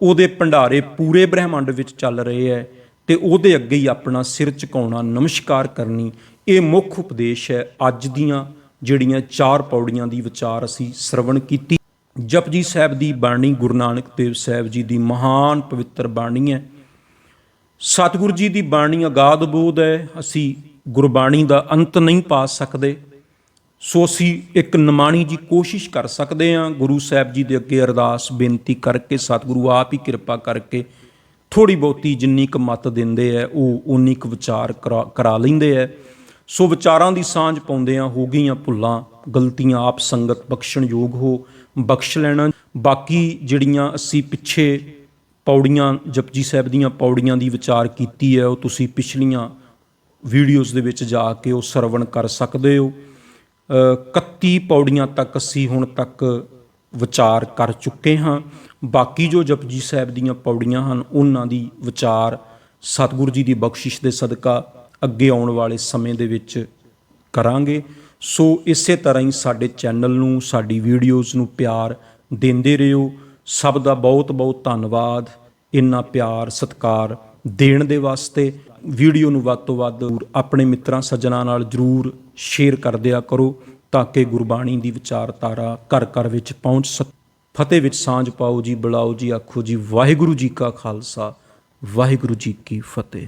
ਉਹਦੇ ਭੰਡਾਰੇ ਪੂਰੇ ਬ੍ਰਹਿਮੰਡ ਵਿੱਚ ਚੱਲ ਰਹੇ ਹੈ ਤੇ ਉਹਦੇ ਅੱਗੇ ਹੀ ਆਪਣਾ ਸਿਰ ਝੁਕਾਉਣਾ, ਨਮਸਕਾਰ ਕਰਨੀ, ਇਹ ਮੁੱਖ ਉਪਦੇਸ਼ ਹੈ। ਅੱਜ ਦੀਆਂ ਜਿਹੜੀਆਂ 4 ਪੌੜੀਆਂ ਦੀ ਵਿਚਾਰ ਅਸੀਂ ਸਰਵਣ ਕੀਤੀ। ਜਪਜੀ ਸਾਹਿਬ ਦੀ ਬਾਣੀ ਗੁਰੂ ਨਾਨਕ ਦੇਵ ਸਾਹਿਬ ਜੀ ਦੀ ਮਹਾਨ ਪਵਿੱਤਰ ਬਾਣੀ ਹੈ। ਸਤਿਗੁਰੂ ਜੀ ਦੀ ਬਾਣੀ ਅਗਾਧ ਬੋਧ ਹੈ। ਅਸੀਂ ਗੁਰਬਾਣੀ ਦਾ ਅੰਤ ਨਹੀਂ ਪਾ ਸਕਦੇ, ਸੋ ਅਸੀਂ ਇੱਕ ਨਿਮਾਣੀ ਜੀ ਕੋਸ਼ਿਸ਼ ਕਰ ਸਕਦੇ ਹਾਂ। ਗੁਰੂ ਸਾਹਿਬ ਜੀ ਦੇ ਅੱਗੇ ਅਰਦਾਸ ਬੇਨਤੀ ਕਰਕੇ ਸਤਿਗੁਰੂ ਆਪ ਹੀ ਕਿਰਪਾ ਕਰਕੇ ਥੋੜ੍ਹੀ ਬਹੁਤੀ ਜਿੰਨੀ ਕੁ ਮੱਤ ਦਿੰਦੇ ਹੈ ਉਹ ਉਨੀ ਕੁ ਵਿਚਾਰ ਕਰਾ ਲੈਂਦੇ ਹੈ। ਸੋ ਵਿਚਾਰਾਂ ਦੀ ਸਾਂਝ ਪਾਉਂਦਿਆਂ ਹੋ ਗਈਆਂ ਭੁੱਲਾਂ ਗਲਤੀਆਂ ਆਪ ਸੰਗਤ ਬਖਸ਼ਣ ਯੋਗ ਹੋ ਬਖਸ਼ ਲੈਣਾ। ਬਾਕੀ ਜਿਹੜੀਆਂ ਅਸੀਂ ਪਿੱਛੇ ਪੌੜੀਆਂ ਜਪਜੀ ਸਾਹਿਬ ਦੀਆਂ ਪੌੜੀਆਂ ਦੀ ਵਿਚਾਰ ਕੀਤੀ ਹੈ ਉਹ ਤੁਸੀਂ ਪਿਛਲੀਆਂ ਵੀਡੀਓਜ਼ ਦੇ ਵਿੱਚ ਜਾ ਕੇ ਉਹ ਸਰਵਣ ਕਰ ਸਕਦੇ ਹੋ। 31 ਪੌੜੀਆਂ ਤੱਕ ਅਸੀਂ ਹੁਣ ਤੱਕ ਵਿਚਾਰ ਕਰ ਚੁੱਕੇ ਹਾਂ। ਬਾਕੀ ਜੋ ਜਪਜੀ ਸਾਹਿਬ ਦੀਆਂ ਪੌੜੀਆਂ ਹਨ ਉਹਨਾਂ ਦੀ ਵਿਚਾਰ ਸਤਿਗੁਰੂ ਜੀ ਦੀ ਬਖਸ਼ਿਸ਼ ਦੇ ਸਦਕਾ ਅੱਗੇ ਆਉਣ ਵਾਲੇ ਸਮੇਂ ਦੇ ਵਿੱਚ ਕਰਾਂਗੇ। ਸੋ ਇਸੇ ਤਰ੍ਹਾਂ ਹੀ ਸਾਡੇ ਚੈਨਲ ਨੂੰ, ਸਾਡੀ ਵੀਡੀਓਜ਼ ਨੂੰ ਪਿਆਰ ਦਿੰਦੇ ਰਹੋ। ਸਭ ਦਾ ਬਹੁਤ ਬਹੁਤ ਧੰਨਵਾਦ ਇੰਨਾ ਪਿਆਰ ਸਤਿਕਾਰ ਦੇਣ ਦੇ ਵਾਸਤੇ। ਵੀਡੀਓ ਨੂੰ ਵੱਧ ਤੋਂ ਵੱਧ ਆਪਣੇ ਮਿੱਤਰਾਂ ਸੱਜਣਾਂ ਨਾਲ ਜ਼ਰੂਰ ਸ਼ੇਅਰ ਕਰ ਦਿਆ ਕਰੋ ਤਾਂ ਕਿ ਗੁਰਬਾਣੀ ਦੀ ਵਿਚਾਰਧਾਰਾ ਘਰ ਘਰ ਵਿੱਚ ਪਹੁੰਚ ਸਕੇ। ਫਤਿਹ ਵਿੱਚ ਸਾਂਝ ਪਾਓ ਜੀ, ਬੁਲਾਓ ਜੀ, ਆਖੋ ਜੀ ਵਾਹਿਗੁਰੂ ਜੀ ਕਾ ਖਾਲਸਾ, ਵਾਹਿਗੁਰੂ ਜੀ ਕੀ ਫਤਿਹ।